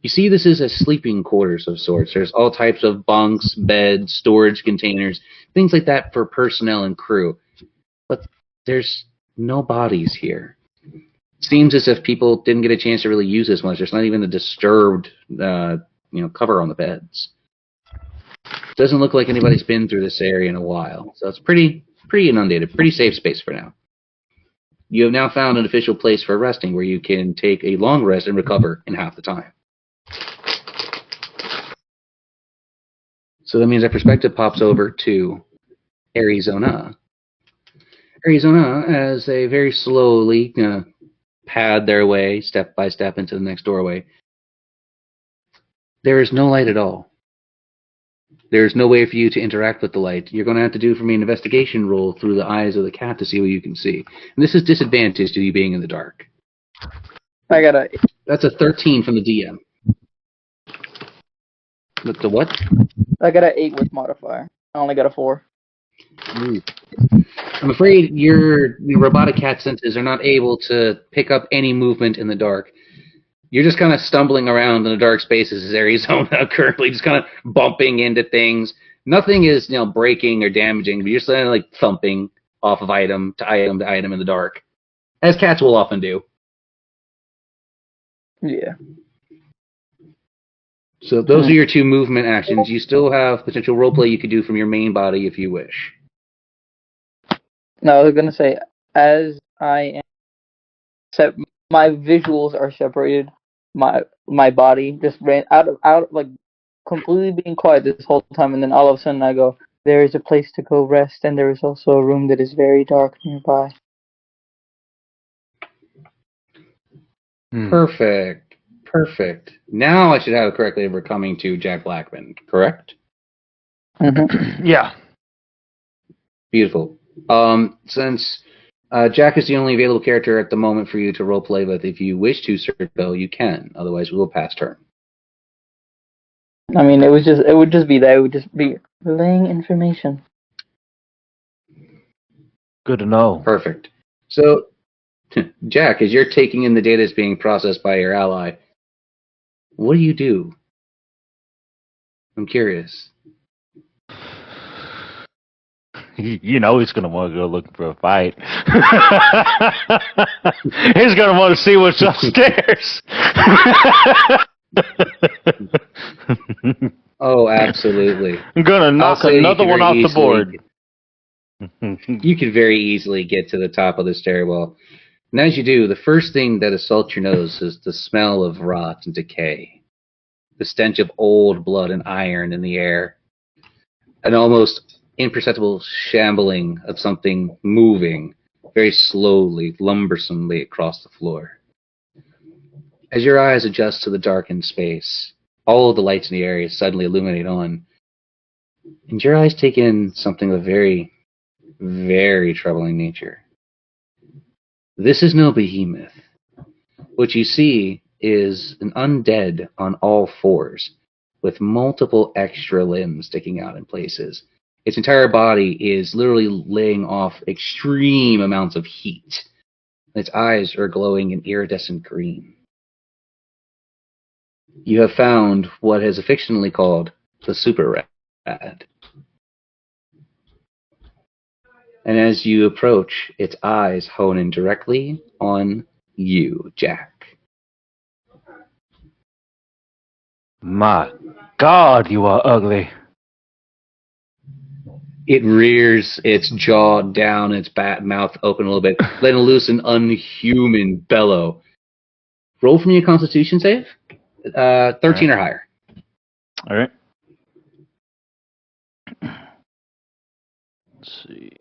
You see this is a sleeping quarters of sorts. There's all types of bunks, beds, storage containers, things like that for personnel and crew. But there's no bodies here. Seems as if people didn't get a chance to really use this much. There's not even a disturbed, cover on the beds. Doesn't look like anybody's been through this area in a while. So it's pretty inundated, pretty safe space for now. You have now found an official place for resting where you can take a long rest and recover in half the time. So that means our perspective pops over to Arizona. Arizona, as they very slowly pad their way step by step into the next doorway, there is no light at all. There is no way for you to interact with the light. You're going to have to do for me an investigation roll through the eyes of the cat to see what you can see. And this is disadvantage to you being in the dark. I got a. That's a 13 from the DM. Look, the what? I got an 8 with modifier. I only got a 4. Ooh. I'm afraid your robotic cat senses are not able to pick up any movement in the dark. You're just kind of stumbling around in the dark spaces as Arizona currently, just kind of bumping into things. Nothing is, breaking or damaging, but you're just kind of like thumping off of item to item to item in the dark, as cats will often do. Yeah. So those are your 2 movement actions. You still have potential roleplay you could do from your main body if you wish. No, I was gonna say, as I am, my visuals are separated. My body just ran out of like completely being quiet this whole time, and then all of a sudden I go, there is a place to go rest, and there is also a room that is very dark nearby. Perfect. Now I should have it correctly. We're coming to Jack Blackman, correct? Mm-hmm. Yeah. Beautiful. Since Jack is the only available character at the moment for you to roleplay with, if you wish to, Sir Bill, you can. Otherwise, we will pass turn. I mean, it would just be that. It would just be relaying information. Good to know. Perfect. So, Jack, as you're taking in the data that's being processed by your ally, what do? I'm curious. You know he's gonna want to go looking for a fight. He's gonna want to see what's upstairs. Oh, absolutely. I'm gonna knock another one off the board. You could very easily get to the top of the stairwell. And as you do, the first thing that assaults your nose is the smell of rot and decay. The stench of old blood and iron in the air. An almost imperceptible shambling of something moving very slowly, lumbersomely across the floor. As your eyes adjust to the darkened space, all of the lights in the area suddenly illuminate on, and your eyes take in something of very, very troubling nature. This is no behemoth. What you see is an undead on all fours, with multiple extra limbs sticking out in places. Its entire body is literally laying off extreme amounts of heat. Its eyes are glowing an iridescent green. You have found what is affectionately called the super rat. And as you approach, its eyes hone in directly on you, Jack. My God, you are ugly. It rears its jaw down, its mouth open a little bit, letting loose an unhuman bellow. Roll for me a Constitution save. 13 or higher. All right. Let's see.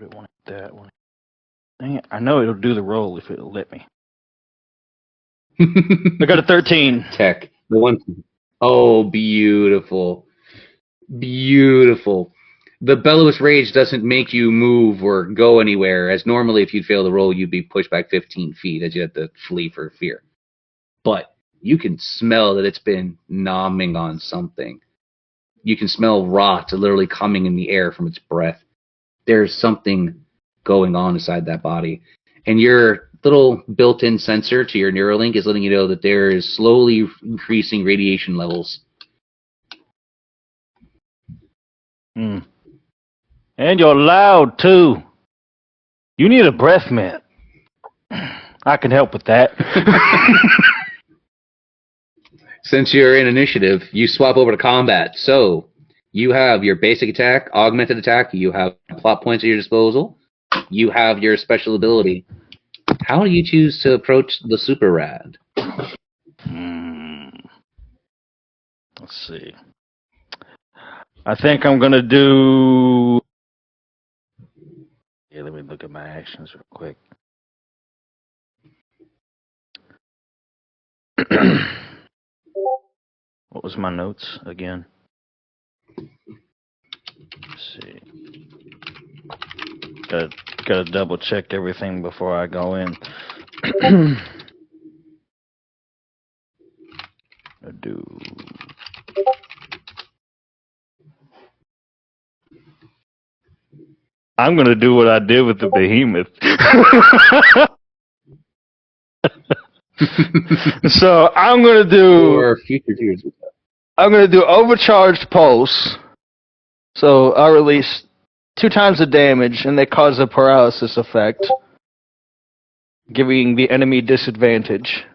I want that one. Dang it. I know it'll do the roll if it'll let me. I got a 13. Tech. The one. Oh, beautiful. Beautiful. The bellowous rage doesn't make you move or go anywhere, as normally if you'd fail the roll, you'd be pushed back 15 feet as you have to flee for fear. But you can smell that it's been nomming on something. You can smell rot literally coming in the air from its breath. There's something going on inside that body. And your little built-in sensor to your Neuralink is letting you know that there is slowly increasing radiation levels. Mm. And you're loud, too. You need a breath mint. I can help with that. Since you're in initiative, you swap over to combat. So you have your basic attack, augmented attack, you have plot points at your disposal, you have your special ability. How do you choose to approach the super rad? Let's see. I think I'm going to do... Yeah, let me look at my actions real quick. What was my notes again? Let's see. Gotta double check everything before I go in. I do. I'm gonna do what I did with the behemoth. So I'm gonna do. Or future tears. I'm gonna do overcharged pulse. So I'll release 2 times the damage, and they cause a paralysis effect, giving the enemy disadvantage.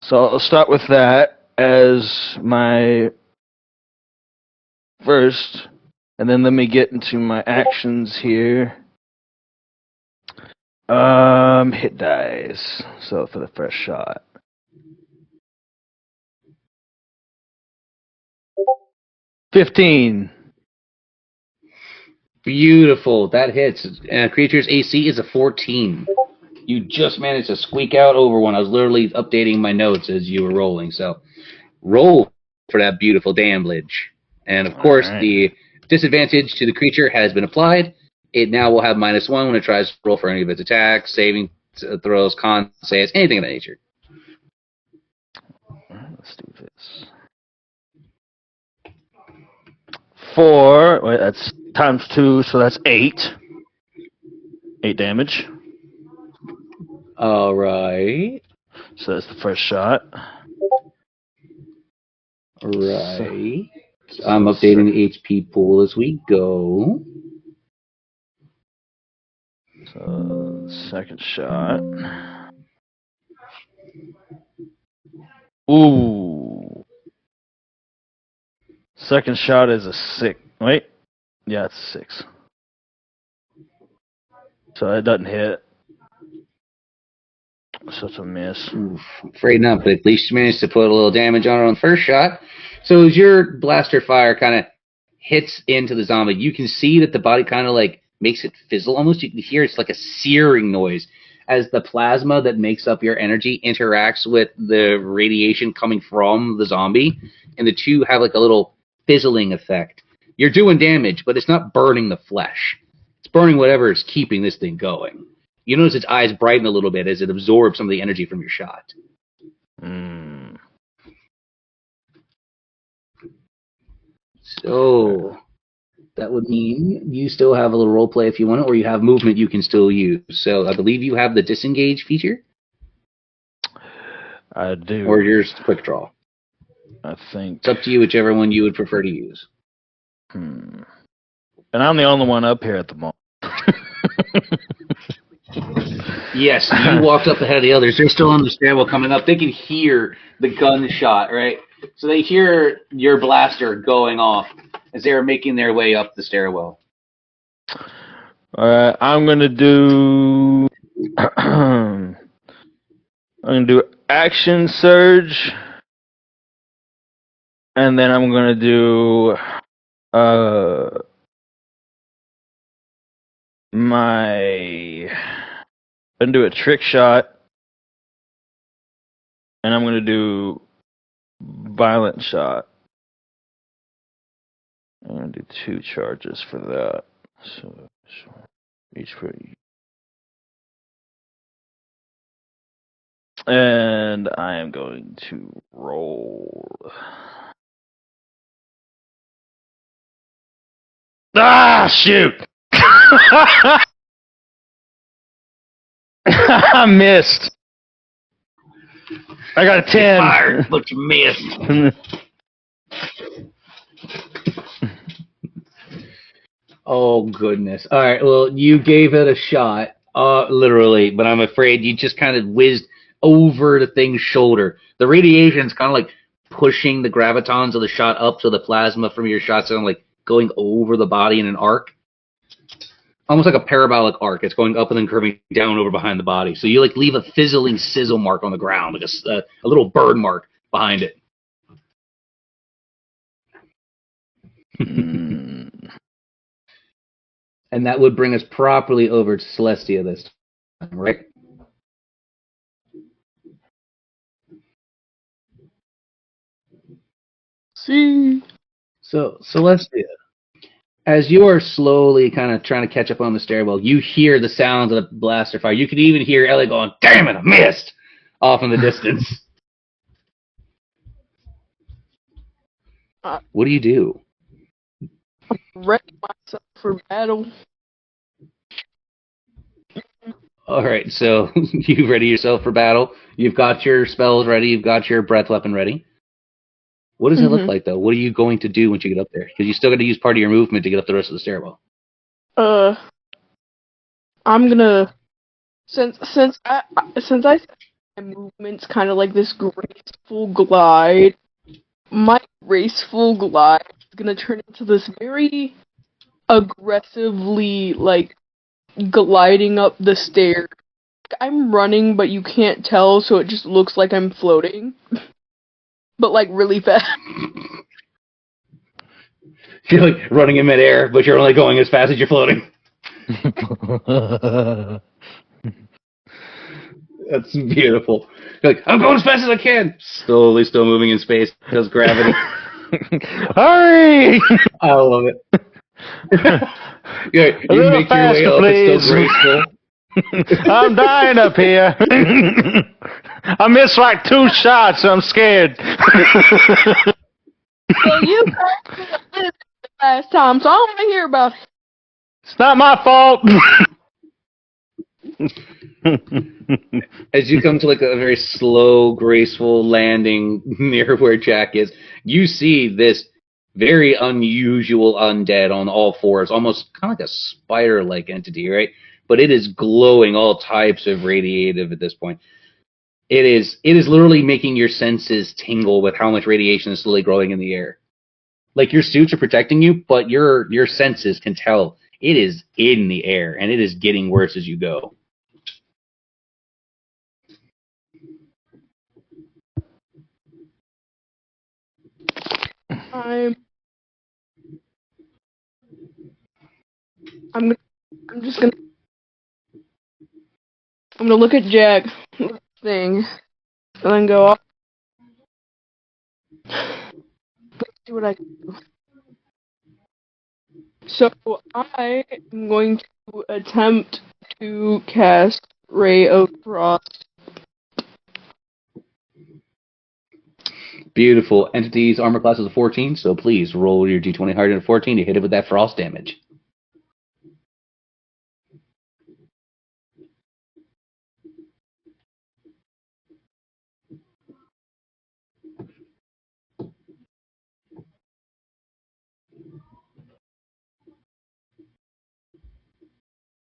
So I'll start with that as my first, and then let me get into my actions here. Hit dice. So for the first shot. 15. Beautiful. That hits. Creature's AC is a 14. You just managed to squeak out over one. I was literally updating my notes as you were rolling. So roll for that beautiful damage. And of course, the disadvantage to the creature has been applied. It now will have -1 when it tries to roll for any of its attacks, saving throws, con saves, anything of that nature. Let's do this. 4. Wait, that's times 2, so that's 8. 8 damage. All right. So that's the first shot. Right. I'm updating the HP pool as we go. So, second shot. Ooh. Second shot is a 6. Wait. Yeah, it's a 6. So it doesn't hit. So it's a miss. Oof, afraid not, but at least you managed to put a little damage on it on the first shot. So as your blaster fire kind of hits into the zombie, you can see that the body kind of like makes it fizzle almost. You can hear it's like a searing noise as the plasma that makes up your energy interacts with the radiation coming from the zombie, and the two have like a little fizzling effect. You're doing damage, but it's not burning the flesh. It's burning whatever is keeping this thing going. You notice its eyes brighten a little bit as it absorbs some of the energy from your shot. So that would mean you still have a little role play if you want it, or you have movement you can still use. So I believe you have the disengage feature. I do. Or yours quick draw. I think. It's up to you, whichever one you would prefer to use. And I'm the only one up here at the moment. Yes, you walked up ahead of the others. They're still understandable coming up. They can hear the gunshot, right? So they hear your blaster going off as they're making their way up the stairwell. Alright, I'm gonna do I'm gonna do action surge, and then I'm gonna do I'm gonna do a trick shot, and I'm gonna do violent shot. I'm gonna do 2 charges for that. So each for each. And I am going to roll. Ah, shoot! I missed. I got a 10. Fired, but you missed. Oh, goodness. All right, well, you gave it a shot, literally, but I'm afraid you just kind of whizzed over the thing's shoulder. The radiation's kind of like pushing the gravitons of the shot up, so the plasma from your shot's kind of like going over the body in an arc. Almost like a parabolic arc. It's going up and then curving down over behind the body. So you like leave a fizzling sizzle mark on the ground, like a little bird mark behind it. And that would bring us properly over to Celestia this time, right? See? So, Celestia, as you are slowly kind of trying to catch up on the stairwell, you hear the sounds of the blaster fire. You can even hear Ellie going, "Damn it, I missed!" off in the distance. What do you do? Ready myself for battle. All right, so you ready yourself for battle. You've got your spells ready. You've got your breath weapon ready. What does it look like, though? What are you going to do once you get up there? Because you still got to use part of your movement to get up the rest of the stairwell. I'm gonna since I my movement's kind of like this graceful glide. My graceful glide is gonna turn into this very aggressively like gliding up the stairs. I'm running, but you can't tell, so it just looks like I'm floating, but like really fast. You're like running in midair, but you're only going as fast as you're floating. That's beautiful. You're like, I'm going as fast as I can. Slowly, still moving in space because gravity. Hurry! I love it. You make your way up. It's still graceful. I'm dying up here. I missed like 2 shots. I'm scared. Well, you guys did the last time, so I don't want to hear about it. It's not my fault. As you come to like a very slow, graceful landing near where Jack is, you see this very unusual undead on all fours, almost kind of like a spider-like entity, right? But it is glowing all types of radiative at this point. It is literally making your senses tingle with how much radiation is slowly growing in the air. Like your suits are protecting you, but your senses can tell it is in the air, and it is getting worse as you go. I'm gonna look at Jack thing and then go off. Let's see what I can do. So I am going to attempt to cast Ray of Frost. Beautiful. Entity's armor class is a 14, so please roll your d20 higher than a 14 to hit it with that frost damage.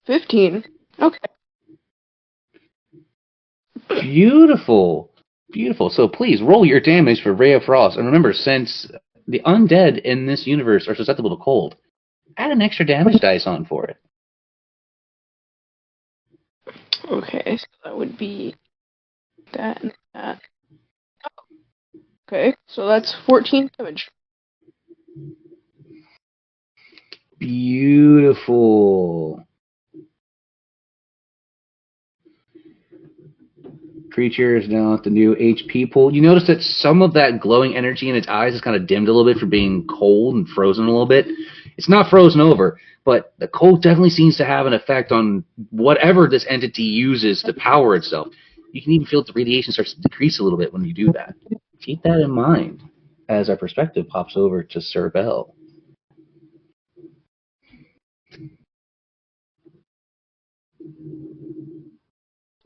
$15. Okay. Beautiful. Beautiful. So please roll your damage for Ray of Frost. And remember, since the undead in this universe are susceptible to cold, add an extra damage dice on for it. Okay, so that would be that and that. Okay, so that's 14 damage. Beautiful. Creature is now at the new HP pool. You notice that some of that glowing energy in its eyes is kind of dimmed a little bit for being cold and frozen a little bit. It's not frozen over, but the cold definitely seems to have an effect on whatever this entity uses to power itself. You can even feel that the radiation starts to decrease a little bit when you do that. Keep that in mind as our perspective pops over to Sir Bell.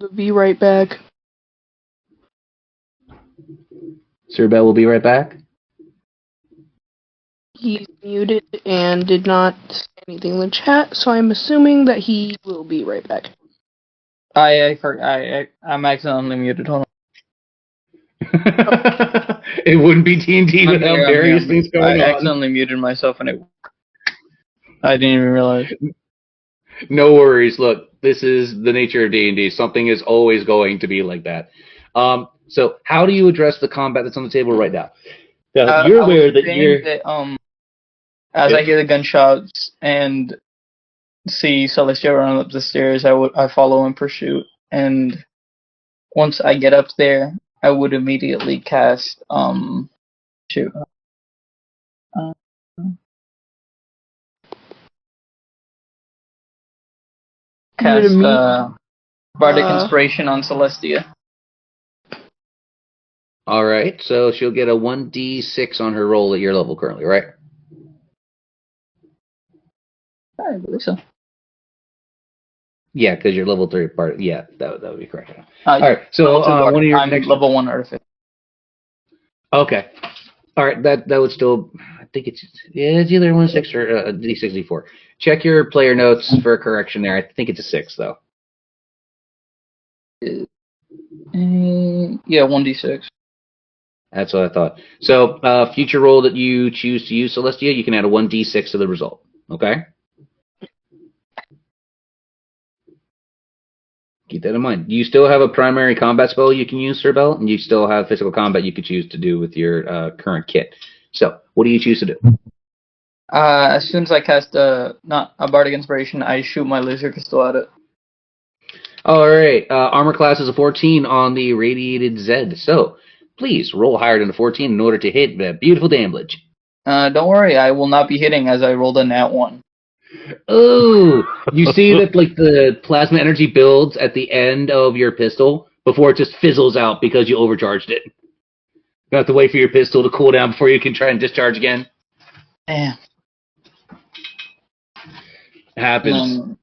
We'll be right back. Sir Bell will be right back. He's muted and did not say anything in the chat, so I'm assuming that he will be right back. I'm accidentally muted. Hold on. It wouldn't be D&D without various things going on. I accidentally muted myself and I didn't even realize. No worries. Look, this is the nature of D&D. Something is always going to be like that. So how do you address the combat that's on the table right now? You're aware that you're... As I hear the gunshots and see Celestia run up the stairs, I follow in pursuit. And once I get up there, I would immediately cast Bardic Inspiration on Celestia. Alright, so she'll get a 1d6 on her roll at your level currently, right? I believe so. Yeah, because you're level 3 part. Yeah, that would be correct. Alright, so one of your I'm next... level 1 artificer. Okay. Alright, that would still... I think it's either 1/6 or d6, d4. Check your player notes for a correction there. I think it's a 6, though. Yeah, 1d6. That's what I thought. So, future roll that you choose to use, Celestia, you can add a 1d6 to the result. Okay? Keep that in mind. You still have a primary combat spell you can use, Sir Bell, and you still have physical combat you could choose to do with your current kit. So, what do you choose to do? As soon as I cast not a Bardic Inspiration, I shoot my laser pistol at it. Alright, armor class is a 14 on the Radiated Zed. So, please roll higher than a 14 in order to hit that beautiful damage. Don't worry, I will not be hitting as I rolled a nat 1. Oh, you see that like the plasma energy builds at the end of your pistol before it just fizzles out because you overcharged it. You have to wait for your pistol to cool down before you can try and discharge again. Damn. It happens.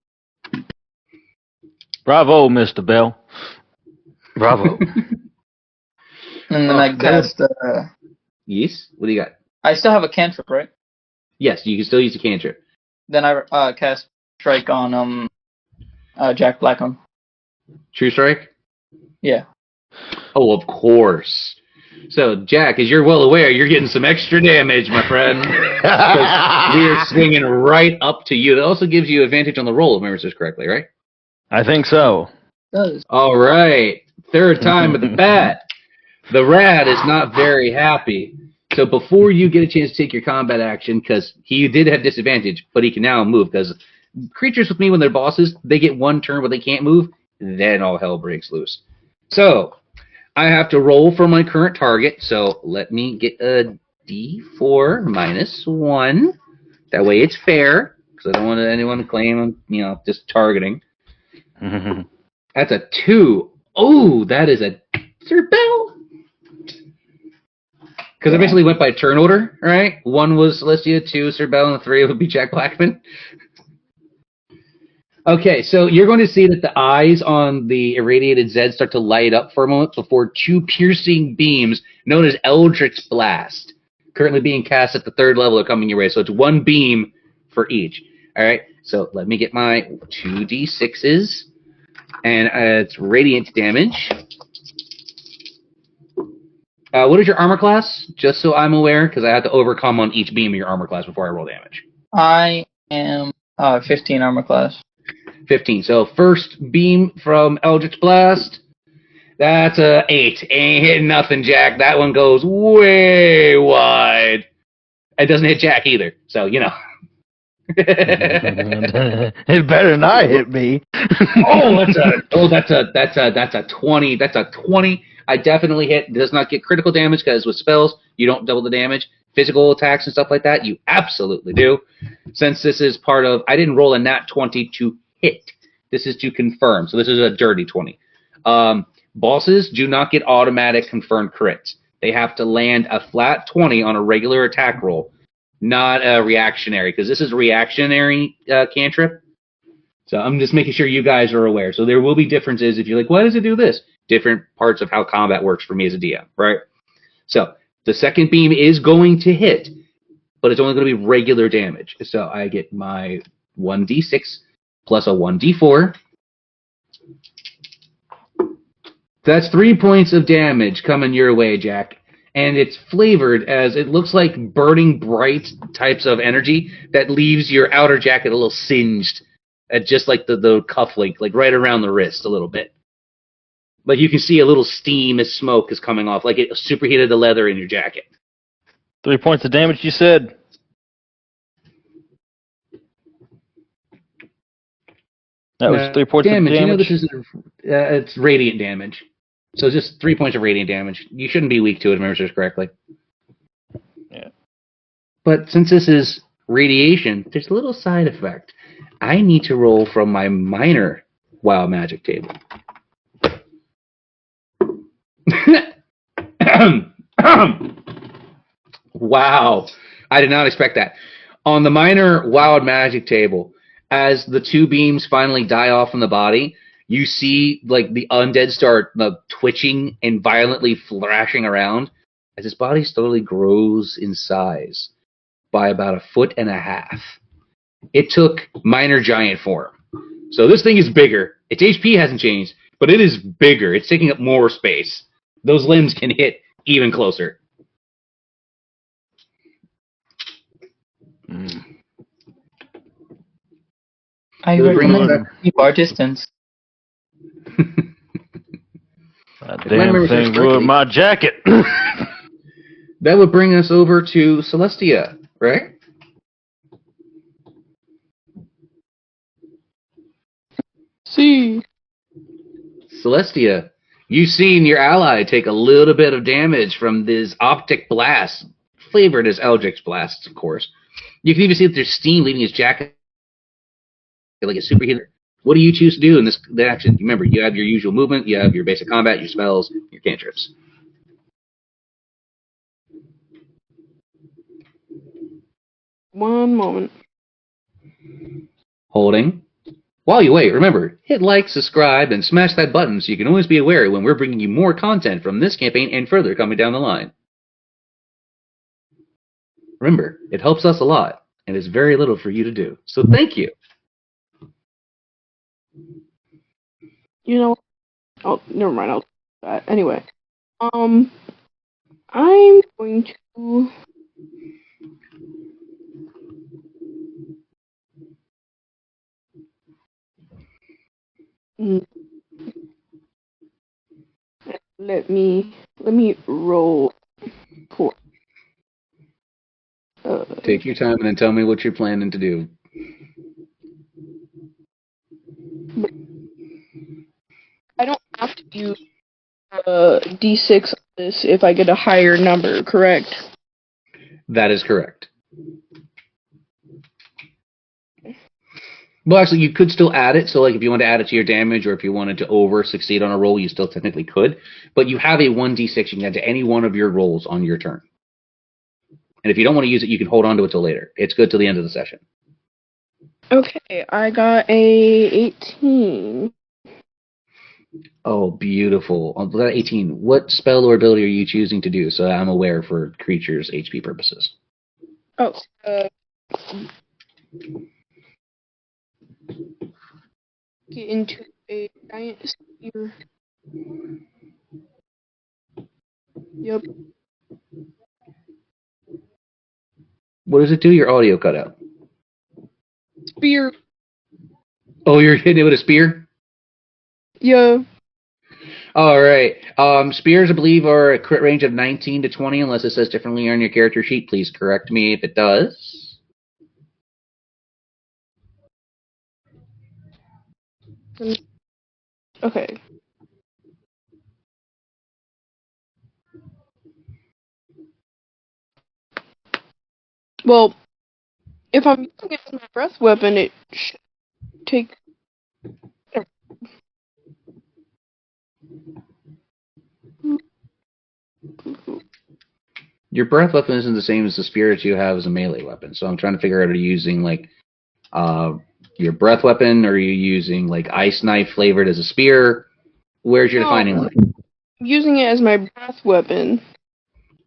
Bravo, Mr. Bell. Bravo. And then I cast... Yes? What do you got? I still have a cantrip, right? Yes, you can still use a cantrip. Then I cast Strike on Jack Blackham. True Strike? Yeah. Oh, of course. So, Jack, as you're well aware, you're getting some extra damage, my friend. We are swinging right up to you. That also gives you advantage on the roll, if I remember this correctly, right? I think so. It does. All right. Third time at the bat. The Rad is not very happy. So before you get a chance to take your combat action, because he did have disadvantage, but he can now move, because creatures with me, when they're bosses, they get one turn where they can't move, then all hell breaks loose. So, I have to roll for my current target, so let me get a d4 minus 1. That way it's fair, because I don't want anyone to claim I'm, just targeting. That's a 2. Oh, that is a... Sir Bell? Because I basically went by turn order, right? 1 was Celestia, 2 Sir Bell, and 3 would be Jack Blackman. Okay, so you're going to see that the eyes on the irradiated Zed start to light up for a moment before 2 piercing beams known as Eldritch Blast, currently being cast at the 3rd level, are coming your way. So it's 1 beam for each. All right, so let me get my 2d6s, and it's radiant damage. What is your armor class? Just so I'm aware, because I have to overcome on each beam of your armor class before I roll damage. I am 15 armor class. 15. So first beam from Eldritch Blast. That's a 8. Ain't hitting nothing, Jack. That one goes way wide. It doesn't hit Jack either, so you know. It better not hit me. That's a 20. That's a 20. I definitely hit. Does not get critical damage because with spells you don't double the damage. Physical attacks and stuff like that you absolutely do. Since this is part of, I didn't roll a nat 20 to hit. This is to confirm. So this is a dirty 20. Bosses do not get automatic confirmed crits. They have to land a flat 20 on a regular attack roll, not a reactionary, because this is a reactionary cantrip. So I'm just making sure you guys are aware. So there will be differences if you're like, why does it do this? Different parts of how combat works for me as a DM, right? So the second beam is going to hit, but it's only going to be regular damage. So I get my 1d6 plus a 1d4. That's 3 points of damage coming your way, Jack. And it's flavored as it looks like burning bright types of energy that leaves your outer jacket a little singed at just like the cufflink, like right around the wrist a little bit. Like you can see a little steam as smoke is coming off, like it superheated the leather in your jacket. 3 points of damage, you said? That was 3 points of damage. You know this is it's radiant damage. So just 3 points of radiant damage. You shouldn't be weak to it, if I remember this correctly. Yeah. But since this is radiation, there's a little side effect. I need to roll from my minor wild magic table. Wow. I did not expect that. On the minor wild magic table, as the two beams finally die off from the body, you see like the undead start twitching and violently thrashing around as his body slowly grows in size by about 1.5 feet. It took minor giant form. So this thing is bigger. Its HP hasn't changed, but it is bigger. It's taking up more space. Those limbs can hit even closer. I recommend keep our distance. That damn thing ruined my jacket. That would bring us over to Celestia, right? See. Celestia, you've seen your ally take a little bit of damage from this optic blast, flavored as Eldritch blasts, of course. You can even see that there's steam leaving his jacket like a superheater. What do you choose to do in this action? Remember, you have your usual movement, you have your basic combat, your spells, your cantrips. One moment. Holding. While you wait, remember, hit like, subscribe, and smash that button so you can always be aware when we're bringing you more content from this campaign and further coming down the line. Remember, it helps us a lot, and it's very little for you to do. So thank you. You know, oh, never mind. I'll do that anyway. I'm going to. Let me roll for. Take your time and then tell me what you're planning to do. I don't have to use D6 on this if I get a higher number, correct? That is correct. Well, actually, you could still add it. So, like, if you want to add it to your damage or if you wanted to over-succeed on a roll, you still technically could. But you have a 1d6 you can add to any one of your rolls on your turn. And if you don't want to use it, you can hold on to it till later. It's good till the end of the session. Okay, I got a 18. Oh, beautiful. On that 18, what spell or ability are you choosing to do so I'm aware for creatures' HP purposes? Oh, get into a giant sphere. Yep. What does it do? Your audio cut out. Spear. Oh, you're hitting it with a spear? Yeah. All right. Spears, I believe, are a crit range of 19 to 20, unless it says differently on your character sheet. Please correct me if it does. Okay. Well, if I'm using it as my breath weapon, it should take. Your breath weapon isn't the same as the spear that you have as a melee weapon, so I'm trying to figure out, are you using, like, your breath weapon, or are you using, like, ice knife flavored as a spear? Where's your defining line? Using it as my breath weapon.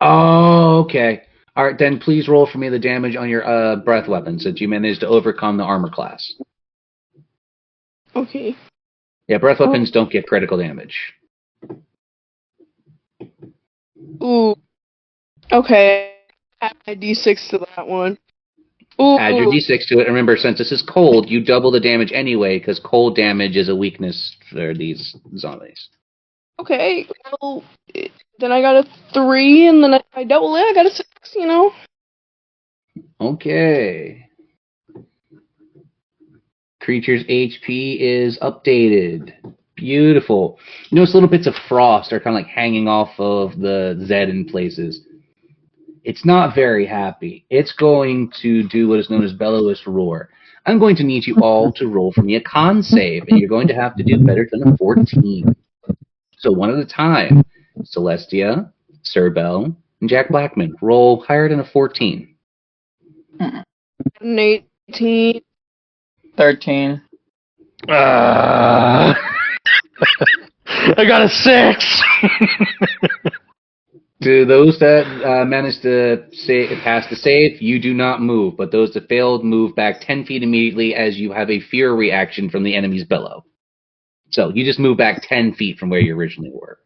Oh, okay. All right, then please roll for me the damage on your breath weapon, since you managed to overcome the armor class. Okay. Yeah, breath weapons don't get critical damage. Ooh. Okay. Add my d6 to that one. Ooh. Add your d6 to it. Remember, since this is cold, you double the damage anyway, because cold damage is a weakness for these zombies. Okay. Well, then I got a 3, and then I double it. I got a 6. You know. Okay. Creature's HP is updated. Beautiful. You notice little bits of frost are kind of like hanging off of the Z in places. It's not very happy. It's going to do what is known as Bellowous Roar. I'm going to need you all to roll for me a con save, and you're going to have to do better than a 14. So one at a time. Celestia, Sir Bell, and Jack Blackman. Roll higher than a 14. An 18. 13. I got a 6. To those that managed to pass the save, you do not move, but those that failed move back 10 feet immediately as you have a fear reaction from the enemy's bellow. So you just move back 10 feet from where you originally were.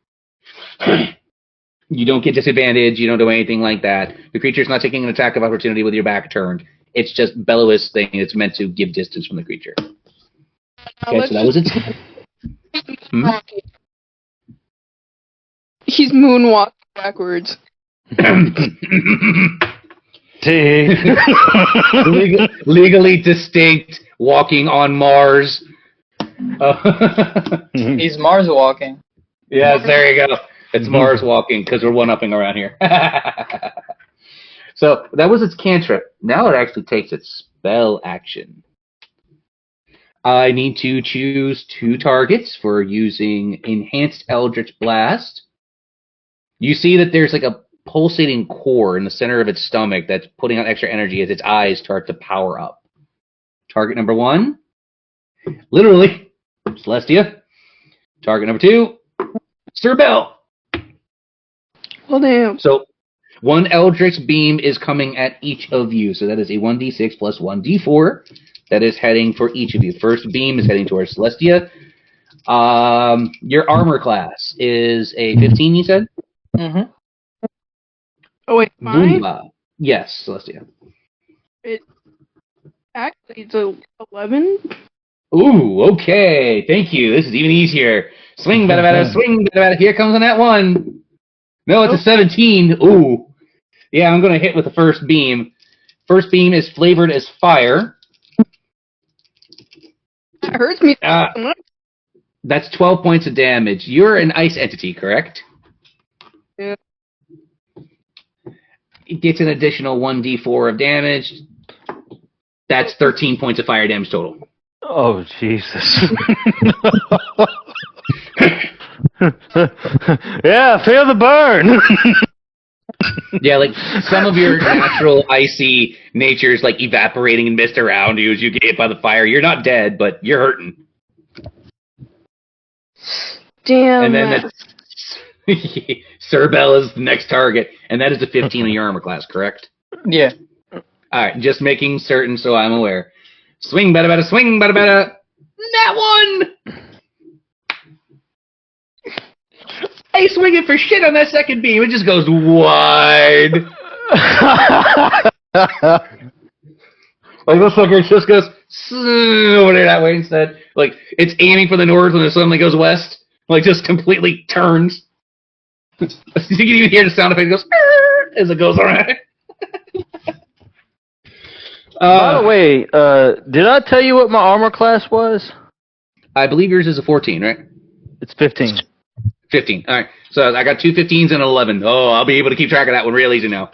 You don't get disadvantage, you don't do anything like that. The creature's not taking an attack of opportunity with your back turned. It's just Bellowous thing that's meant to give distance from the creature. Okay, so that was its... He's moonwalking backwards. Legally distinct, walking on Mars. He's Mars walking. Yes, there you go. It's Mars walking, because we're one-upping around here. So that was its cantrip. Now it actually takes its spell action. I need to choose 2 targets for using Enhanced Eldritch Blast. You see that there's like a pulsating core in the center of its stomach that's putting out extra energy as its eyes start to power up. Target number 1, literally, Celestia. Target number 2, Sir Bell. Well, damn. So 1 Eldritch Beam is coming at each of you. So that is a 1d6 plus 1d4. That is heading for each of you. First beam is heading towards Celestia. Your armor class is a 15, you said? Mm-hmm. Oh, wait, mine? Yes, Celestia. Actually, it's a 11. Ooh, okay. Thank you. This is even easier. Swing, bada, bada, swing, bada, bada. Here comes on that 1. No, it's a 17. Ooh. Yeah, I'm going to hit with the first beam. First beam is flavored as fire. That hurts me so much. That's 12 points of damage. You're an ice entity, correct? Yeah. It gets an additional 1d4 of damage. That's 13 points of fire damage total. Oh, Jesus. Yeah, feel the burn. Yeah, like some of your natural icy nature is like evaporating in mist around you as you get hit by the fire. You're not dead, but you're hurting. Damn. And then that's Sir Bell is the next target, and that is a 15 on your armor class, correct? Yeah. All right, just making certain so I'm aware. Swing, bada, bada, swing, bada, bada. That one! ain't swinging for shit on that second beam. It just goes wide. Like this fucker just goes over there that way instead. Like it's aiming for the north when it suddenly goes west. Like just completely turns. You can even hear the sound effect. It goes as it goes around. By the way, did I tell you what my armor class was? I believe yours is a 14, right? It's 15. 15. All right. So I got two 15s and an 11. Oh, I'll be able to keep track of that one real easy now.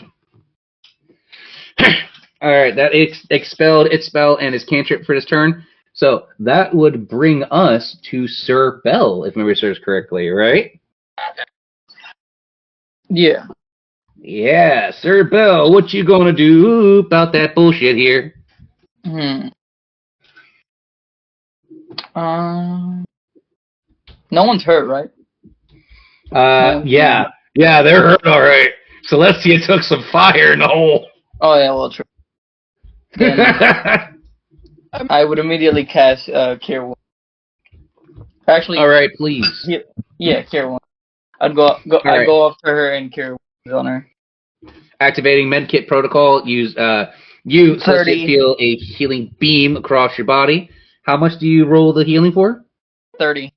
All right. That expelled its spell and its cantrip for this turn. So that would bring us to Sir Bell, if memory serves correctly, right? Yeah. Yeah, Sir Bell, what you gonna do about that bullshit here? No one's hurt, right? Yeah, they're hurt all right. Celestia took some fire in the hole. Oh yeah, well true. Then I would immediately cast Cure Wounds. Actually, all right, please. Yeah, Cure Wounds. I'd go after her and Cure Wounds on her. Activating Medkit protocol. Use you Celestia feel a healing beam across your body. How much do you roll the healing for? 30.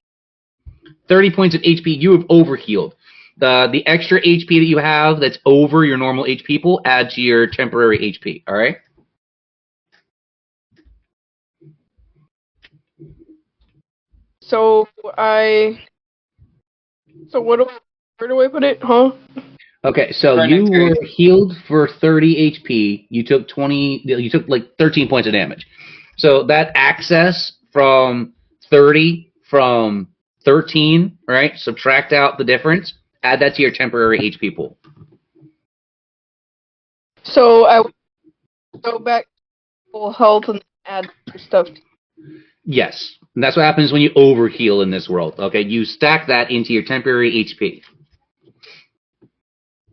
30 points of HP. You have overhealed. The extra HP that you have that's over your normal HP pool, add to your temporary HP. All right. So where do I put it, huh? Okay, so you were healed for 30 HP. You took 20. You took like 13 points of damage. So that access from 30 from 13, right? Subtract out the difference. Add that to your temporary HP pool. So I would go back to full health and add stuff. Yes, and that's what happens when you overheal in this world. Okay, you stack that into your temporary HP.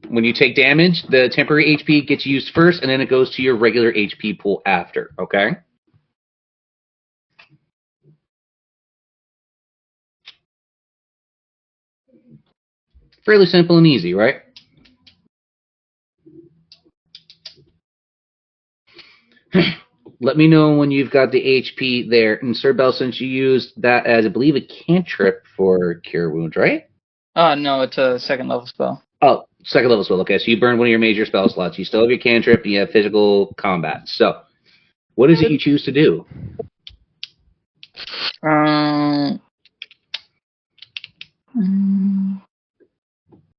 When you take damage, the temporary HP gets used first, and then it goes to your regular HP pool after. Okay. Fairly simple and easy, right? Let me know when you've got the HP there. And Sir Bell, since you used that as, I believe, a cantrip for Cure Wounds, right? No, it's a second level spell. Oh, second level spell. Okay, so you burned one of your major spell slots. You still have your cantrip, and you have physical combat. So, what is it you choose to do?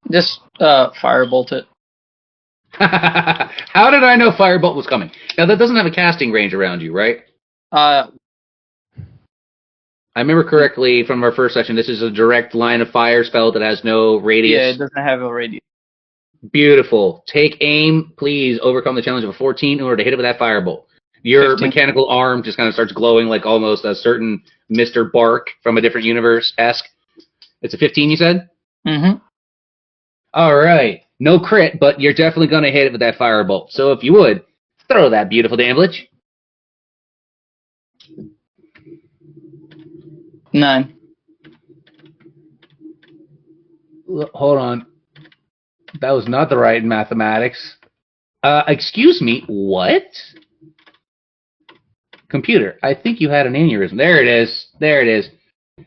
Just firebolt it. How did I know Firebolt was coming? Now, that doesn't have a casting range around you, right? I remember correctly from our first session, this is a direct line of fire spell that has no radius. Yeah, it doesn't have a radius. Beautiful. Take aim. Please overcome the challenge of a 14 in order to hit it with that firebolt. Your 15. Mechanical arm just kind of starts glowing like almost a certain Mr. Bark from a different universe-esque. It's a 15, you said? Mm-hmm. All right. No crit, but you're definitely going to hit it with that firebolt. So if you would, throw that beautiful damage. 9. Hold on. That was not the right mathematics. Excuse me, what? Computer, I think you had an aneurysm. There it is. There it is.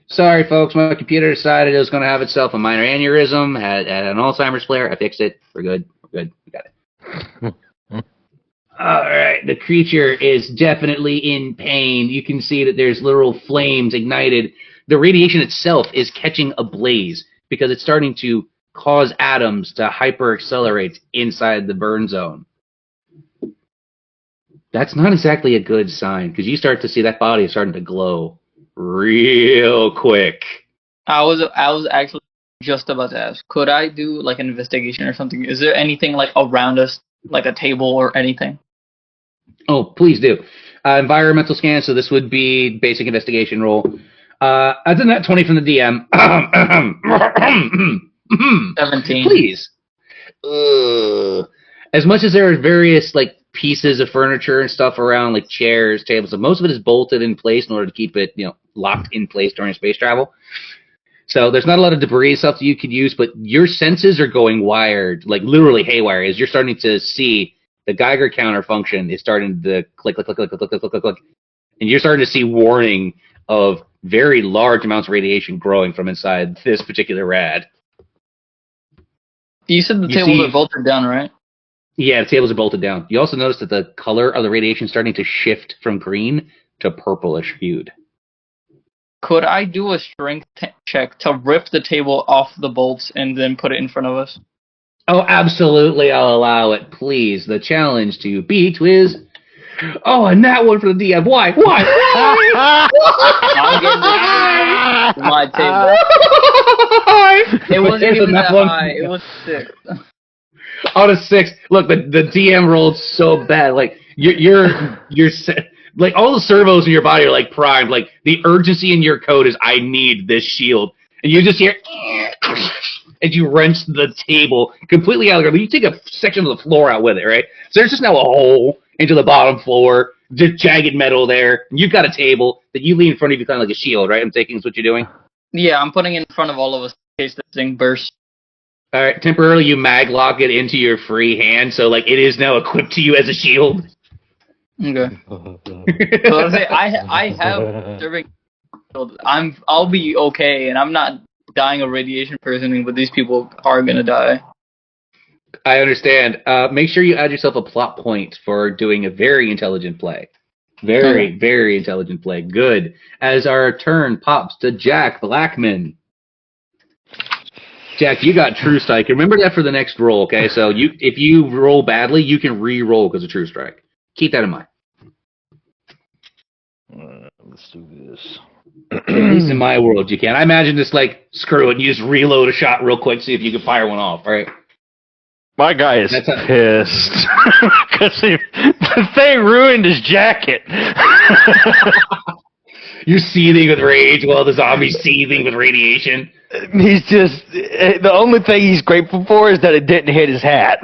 Sorry, folks. My computer decided it was going to have itself a minor aneurysm. Had an Alzheimer's flare. I fixed it. We're good. We're good. We got it. All right. The creature is definitely in pain. You can see that there's literal flames ignited. The radiation itself is catching ablaze because it's starting to cause atoms to hyper-accelerate inside the burn zone. That's not exactly a good sign because you start to see that body is starting to glow real quick. I was actually just about to ask, could I do like an investigation or something? Is there anything like around us, like a table or anything? Oh, please do. Environmental scan, so this would be basic investigation roll. I did that 20 from the DM. 17. Please. As much as there are various like pieces of furniture and stuff around, like chairs, tables, so most of it is bolted in place in order to keep it, locked in place during space travel. So there's not a lot of debris stuff that you could use, but your senses are going wired, like literally haywire, as you're starting to see the Geiger counter function is starting to click, click, click, click, click, click, click, click, click, and you're starting to see warning of very large amounts of radiation growing from inside this particular rad. You said the tables are bolted down, right? Yeah, the tables are bolted down. You also notice that the color of the radiation is starting to shift from green to purplish hued. Could I do a strength check to rip the table off the bolts and then put it in front of us? Oh, absolutely, I'll allow it. Please, the challenge to beat is... Oh, and that one for the DM. Why? Why? I'm getting my table. It wasn't even that high. It was 6. Out of 6. Look, the DM rolled so bad. Like you're like all the servos in your body are like primed. Like the urgency in your code is I need this shield, and you just hear as you wrench the table completely out of the ground. You take a section of the floor out with it, right? So there's just now a hole into the bottom floor, just jagged metal there. And you've got a table that you lean in front of you kind of like a shield, right? I'm taking is what you're doing? Yeah, I'm putting it in front of all of us in case this thing bursts. All right, temporarily you maglock it into your free hand, so like it is now equipped to you as a shield. Okay. So I have serving. I'll be okay, and I'm not dying of radiation poisoning, but these people are gonna die. I understand. Make sure you add yourself a plot point for doing a very intelligent play. Very intelligent play. Good. As our turn pops to Jack Blackman. Jack, you got True Strike. Remember that for the next roll, okay? So if you roll badly, you can re-roll because of True Strike. Keep that in mind. Let's do this. At least in my world, you can. I imagine just like, screw it, you just reload a shot real quick, see if you can fire one off, right? My guy is pissed because the thing ruined his jacket. You're seething with rage while the zombie's seething with radiation. He's just... The only thing he's grateful for is that it didn't hit his hat.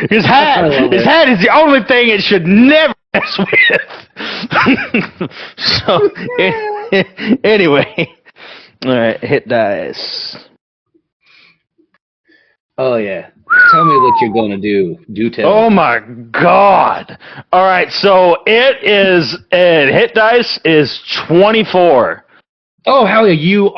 His hat is the only thing it should never mess with. So, anyway. Alright, hit dice. Oh, yeah. Tell me what you're going to do. Do tell. Oh, my God. All right, so hit dice is 24. Oh, hell yeah. You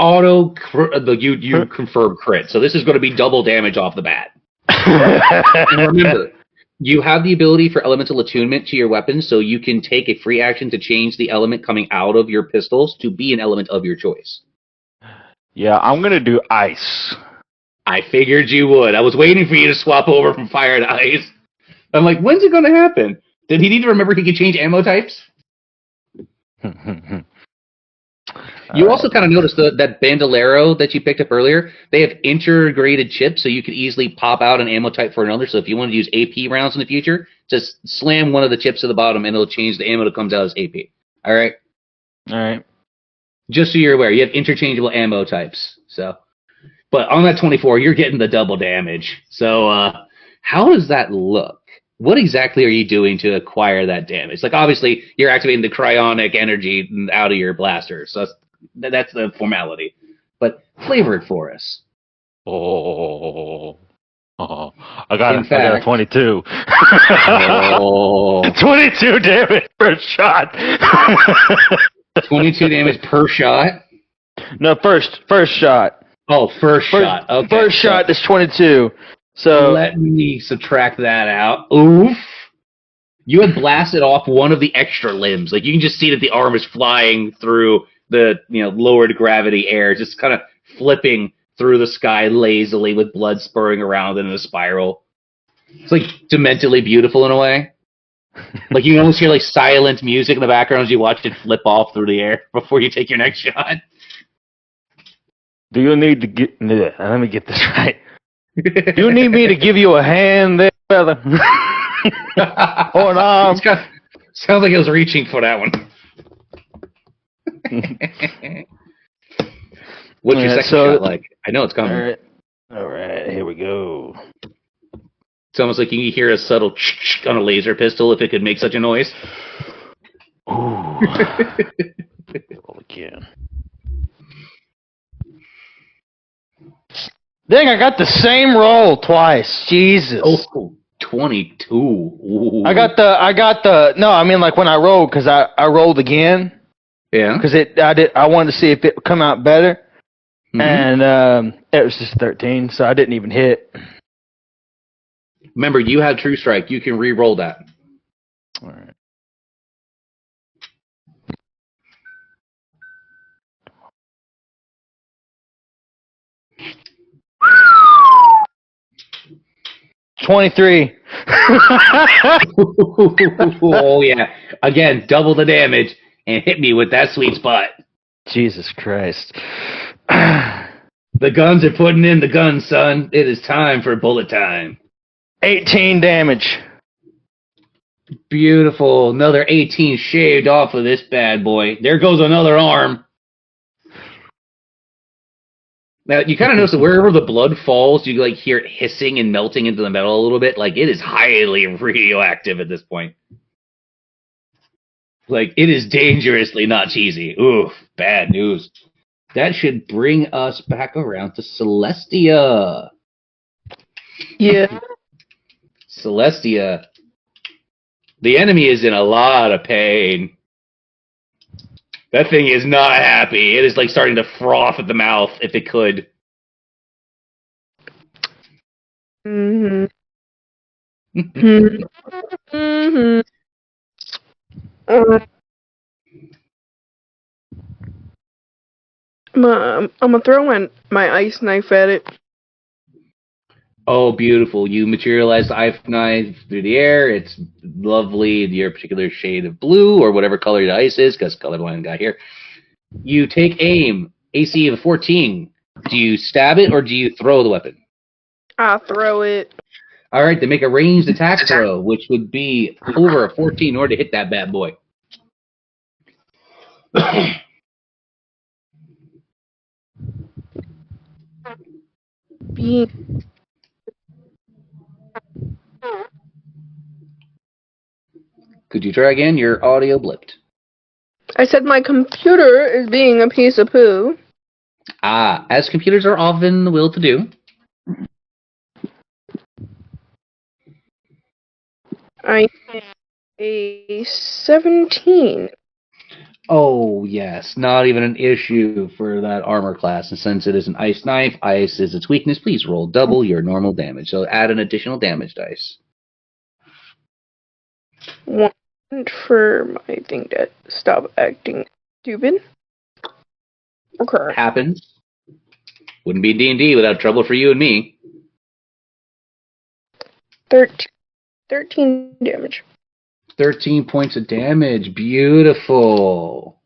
you confirm crit. So this is going to be double damage off the bat. And remember, you have the ability for elemental attunement to your weapons, so you can take a free action to change the element coming out of your pistols to be an element of your choice. Yeah, I'm going to do ice. I figured you would. I was waiting for you to swap over from fire to ice. I'm like, when's it going to happen? Did he need to remember he could change ammo types? You also kind of noticed that bandolero that you picked up earlier, they have integrated chips, so you can easily pop out an ammo type for another. So if you want to use AP rounds in the future, just slam one of the chips to the bottom, and it'll change the ammo that comes out as AP. All right? All right. Just so you're aware, you have interchangeable ammo types. So, but on that 24, you're getting the double damage. So how does that look? What exactly are you doing to acquire that damage? Like, obviously, you're activating the cryonic energy out of your blaster. So that's the formality. But flavor it for us. I got a 22. 22 damage per shot. 22 damage per shot? No, first shot. Oh, first shot. Okay. First shot is 22. So let me subtract that out. Oof. You had blasted off one of the extra limbs. Like, you can just see that the arm is flying through the lowered gravity air, just kind of flipping through the sky lazily with blood spurring around in a spiral. It's like dementally beautiful in a way. Like, you can almost hear like silent music in the background as you watch it flip off through the air before you take your next shot. Do you need to get... Let me get this right. Do you need me to give you a hand there, fella? Or an arm? Sounds like I was reaching for that one. What's your second shot like? I know it's coming. All right, here we go. It's almost like you can hear a subtle on a laser pistol if it could make such a noise. Ooh. Roll again. Dang, I got the same roll twice. Jesus. Oh, 22. Ooh. I got the. No, I mean like when I rolled, because I rolled again. Yeah. Because I wanted to see if it would come out better, and it was just 13, so I didn't even hit. Remember, you have True Strike. You can re-roll that. All right. $23. Oh yeah! Again, double the damage and hit me with that sweet spot. Jesus Christ. The guns are putting in the guns, son. It is time for bullet time. 18 damage. Beautiful. Another 18 shaved off of this bad boy. There goes another arm. Now, you kind of notice that wherever the blood falls, you like hear it hissing and melting into the metal a little bit. Like, it is highly radioactive at this point. Like, it is dangerously not cheesy. Oof, bad news. That should bring us back around to Celestia. Yeah. Celestia. The enemy is in a lot of pain. That thing is not happy. It is like starting to froth at the mouth if it could. Mhm. Mhm. I'm gonna throw my ice knife at it. Oh, beautiful. You materialize the ice knife through the air. It's lovely. Your particular shade of blue or whatever color the ice is, because colorblind guy here. You take aim. AC of 14. Do you stab it or do you throw the weapon? I throw it. All right, then make a ranged attack throw, which would be over a 14 in order to hit that bad boy. Could you try again? Your audio blipped. I said my computer is being a piece of poo. Ah, as computers are often the will to do. I have a 17. Oh, yes. Not even an issue for that armor class. And since it is an ice knife, ice is its weakness, please roll double your normal damage. So add an additional damage dice. 1 for my thing to stop acting stupid. Okay. Happens. Wouldn't be D&D without trouble for you and me. 13 damage. 13 points of damage. Beautiful.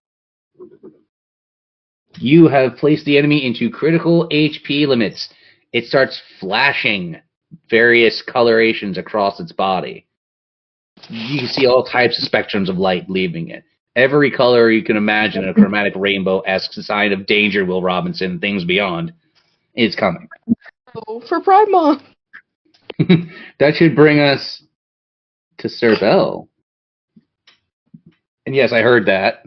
You have placed the enemy into critical HP limits. It starts flashing various colorations across its body. You can see all types of spectrums of light leaving it. Every color you can imagine a chromatic rainbow-esque sign of danger, Will Robinson, and things beyond, is coming. Oh, for Pride Month. That should bring us to Sir Bell. And yes, I heard that.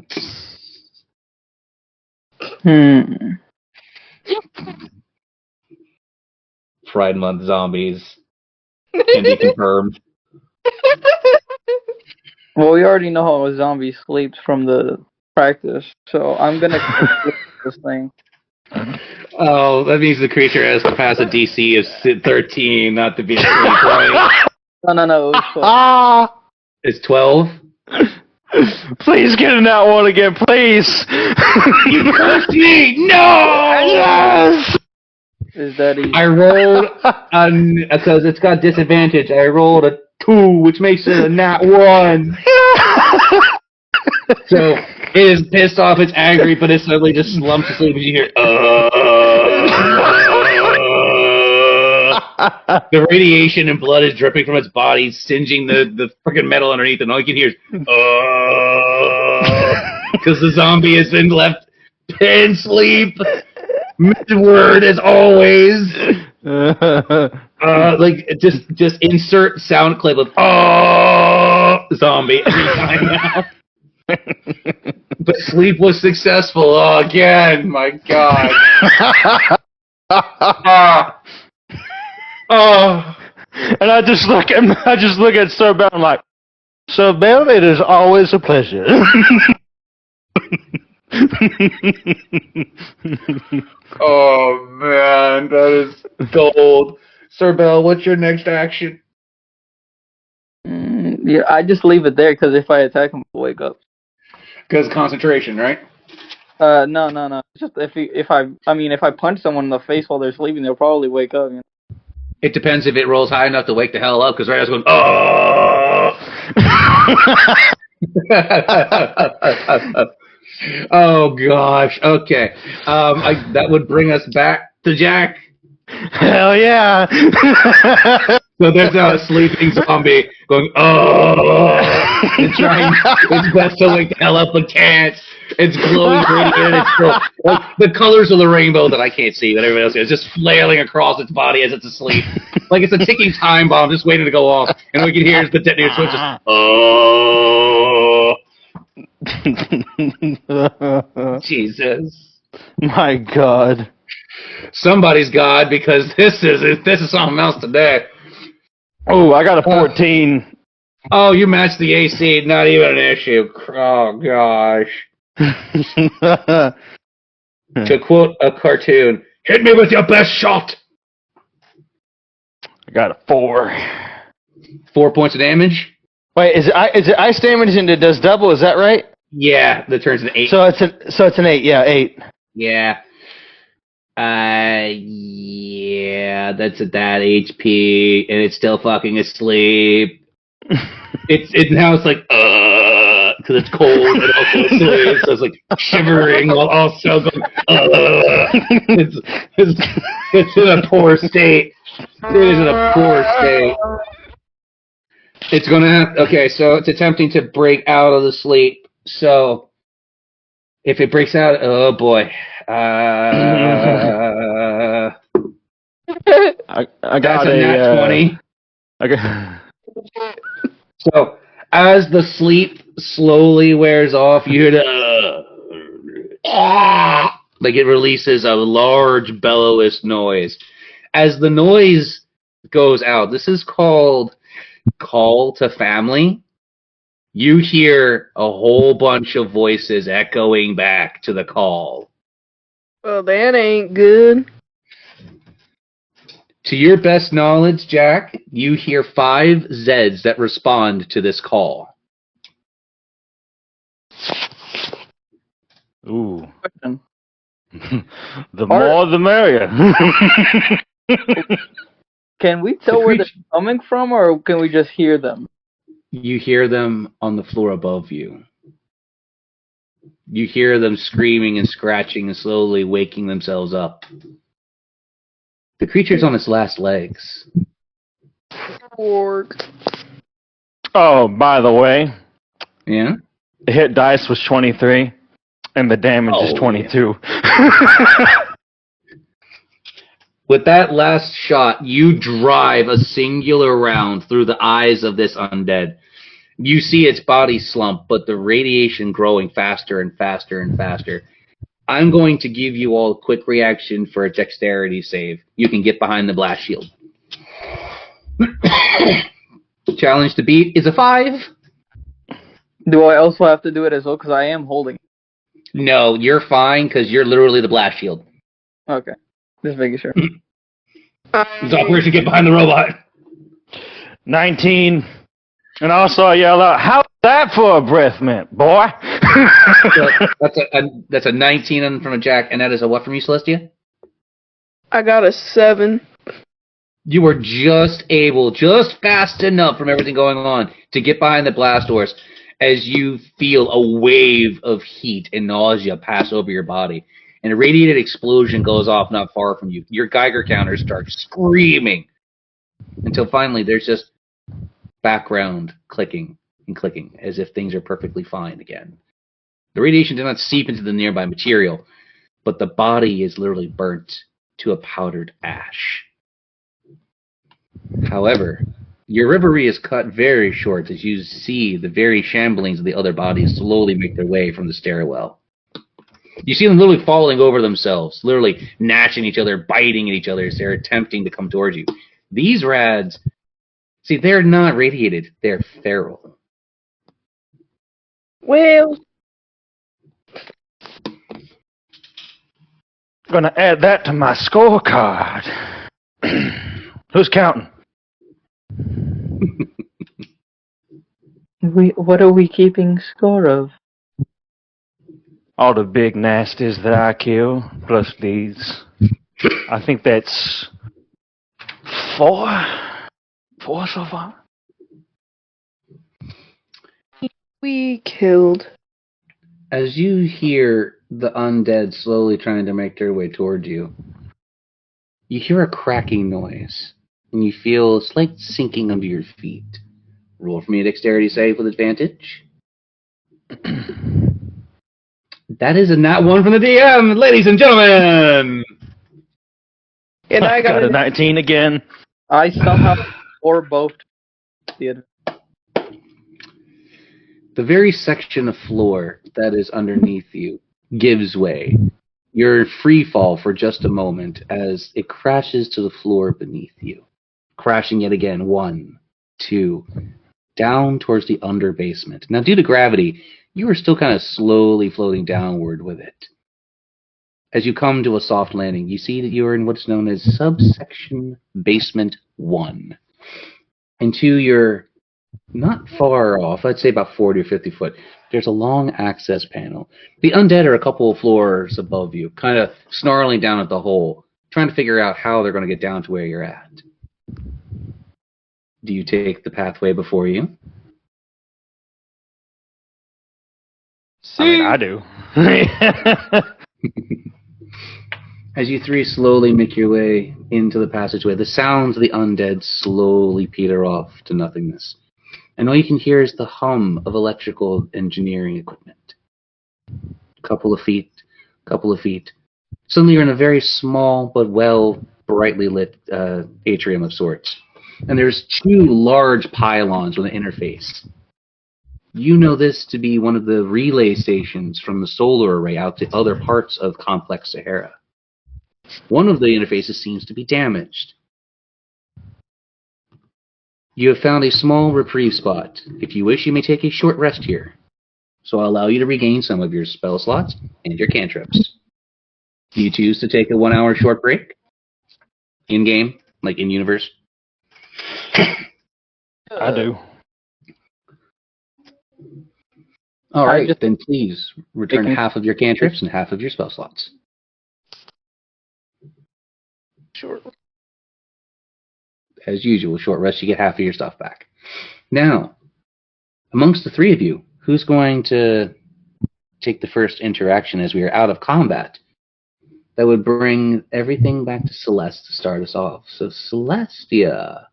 Pride Month zombies can be confirmed. Well, we already know how a zombie sleeps from the practice, so I'm gonna flip this thing. Oh, that means the creature has to pass a DC of 13, not to be asleep, right? No, it was 12. It's 12? Please get in that one again, please. You cursed me! No! Yes! Is that easy? I rolled because it's got disadvantage. I rolled a 2, which makes it a nat 1. So it is pissed off, it's angry, but it suddenly just slumps asleep as you hear, The radiation and blood is dripping from its body, singeing the freaking metal underneath, and all you can hear is, because the zombie has been left in sleep, mid-word as always. Like, just insert sound clip of, zombie every time now. But sleep was successful again, my God. Oh. And I just look at Sir Bell. I'm like, Sir Bell, it is always a pleasure. Oh man, that is gold. Sir Bell, what's your next action? Yeah, I just leave it there because if I attack him, he'll wake up. Because concentration, right? No. Just if I punch someone in the face while they're sleeping, they'll probably wake up. You know? It depends if it rolls high enough to wake the hell up, because right now it's going, oh! Oh, gosh. Okay. That would bring us back to Jack. Hell yeah. So there's a sleeping zombie going, oh! And trying its best to wake the hell up, but can't. It's glowing radiant. It's still, like, the colors of the rainbow that I can't see, that everybody else sees. It's just flailing across its body as it's asleep. Like it's a ticking time bomb just waiting to go off. And all we can hear is the detonator switch just, oh. Jesus. My God. Somebody's God, because this is something else today. Oh, I got a 14. Oh, you matched the AC. Not even an issue. Oh, gosh. To quote a cartoon, hit me with your best shot. I got a 4. 4 points of damage? Wait, is it ice damage and it does double? Is that right? Yeah, that turns into 8. So it's an 8. Yeah, 8. Yeah. Yeah, that's at that HP, and it's still fucking asleep. It's like, because it's cold and also asleep, so it's like shivering while also going, It's in a poor state. It is in a poor state. It's gonna have, okay, so it's attempting to break out of the sleep, so if it breaks out, oh boy. I got that's a nat 20. Okay. So, as the sleep slowly wears off, you hear the like it releases a large bellowous noise. As the noise goes out, this is called Call to Family. You hear a whole bunch of voices echoing back to the call. Well, that ain't good. To your best knowledge, Jack, you hear 5 Zeds that respond to this call. Ooh. The more the merrier. Can we tell where they're coming from, or can we just hear them? You hear them on the floor above you. You hear them screaming and scratching and slowly waking themselves up. The creature's on its last legs. Org. Oh, by the way, Yeah? the hit dice was 23, and the damage is 22. With that last shot, you drive a singular round through the eyes of this undead. You see its body slump, but the radiation growing faster and faster and faster. I'm going to give you all a quick reaction for a dexterity save. You can get behind the blast shield. Challenge to beat is a 5. Do I also have to do it as well? Because I am holding it. No, you're fine because you're literally the blast shield. Okay. Just making sure. Where'd you get behind the robot? 19. And also I yell out, how's that for a breath mint, boy? So that's a 19 from a Jack, and that is a what from you, Celestia? I got a 7. You were just fast enough from everything going on to get behind the blast doors as you feel a wave of heat and nausea pass over your body. And a radiated explosion goes off not far from you. Your Geiger counter starts screaming until finally there's just background clicking and clicking as if things are perfectly fine again. The radiation did not seep into the nearby material, but the body is literally burnt to a powdered ash. However, your reverie is cut very short as you see the very shamblings of the other bodies slowly make their way from the stairwell. You see them literally falling over themselves, literally gnashing each other, biting at each other as they're attempting to come towards you. These rads, see, they're not radiated, they're feral. Well, Gonna add that to my scorecard. Who's counting? What are we keeping score of? All the big nasties that I kill, plus these. I think that's 4. 4 so far. we killed. As you hear the undead slowly trying to make their way towards you, you hear a cracking noise, and you feel a slight sinking under your feet. Roll for me a dexterity save with advantage. That is a nat 1 from the DM, ladies and gentlemen! And I got a 19 again. I somehow or both did. The very section of floor that is underneath you gives way. You're in free fall for just a moment as it crashes to the floor beneath you. Crashing yet again, 1, 2, down towards the under basement. Now, due to gravity, you are still kind of slowly floating downward with it. As you come to a soft landing, you see that you are in what's known as subsection basement 1. And to your not far off, I'd say about 40 or 50 foot, there's a long access panel. The undead are a couple of floors above you, kind of snarling down at the hole, trying to figure out how they're going to get down to where you're at. Do you take the pathway before you? I mean, I do. As you three slowly make your way into the passageway, the sounds of the undead slowly peter off to nothingness. And all you can hear is the hum of electrical engineering equipment. Couple of feet. Suddenly you're in a very small but brightly lit atrium of sorts. And there's 2 large pylons with an interface. You know this to be one of the relay stations from the solar array out to other parts of Complex Saharah. One of the interfaces seems to be damaged. You have found a small reprieve spot. If you wish, you may take a short rest here. So I'll allow you to regain some of your spell slots and your cantrips. Do you choose to take a 1-hour short break? In-game? Like in-universe? I do. Alright, then please return half of your cantrips and half of your spell slots. Short. As usual, short rest, you get half of your stuff back. Now, amongst the 3 of you, who's going to take the first interaction as we are out of combat? That would bring everything back to Celeste to start us off. So, Celestia,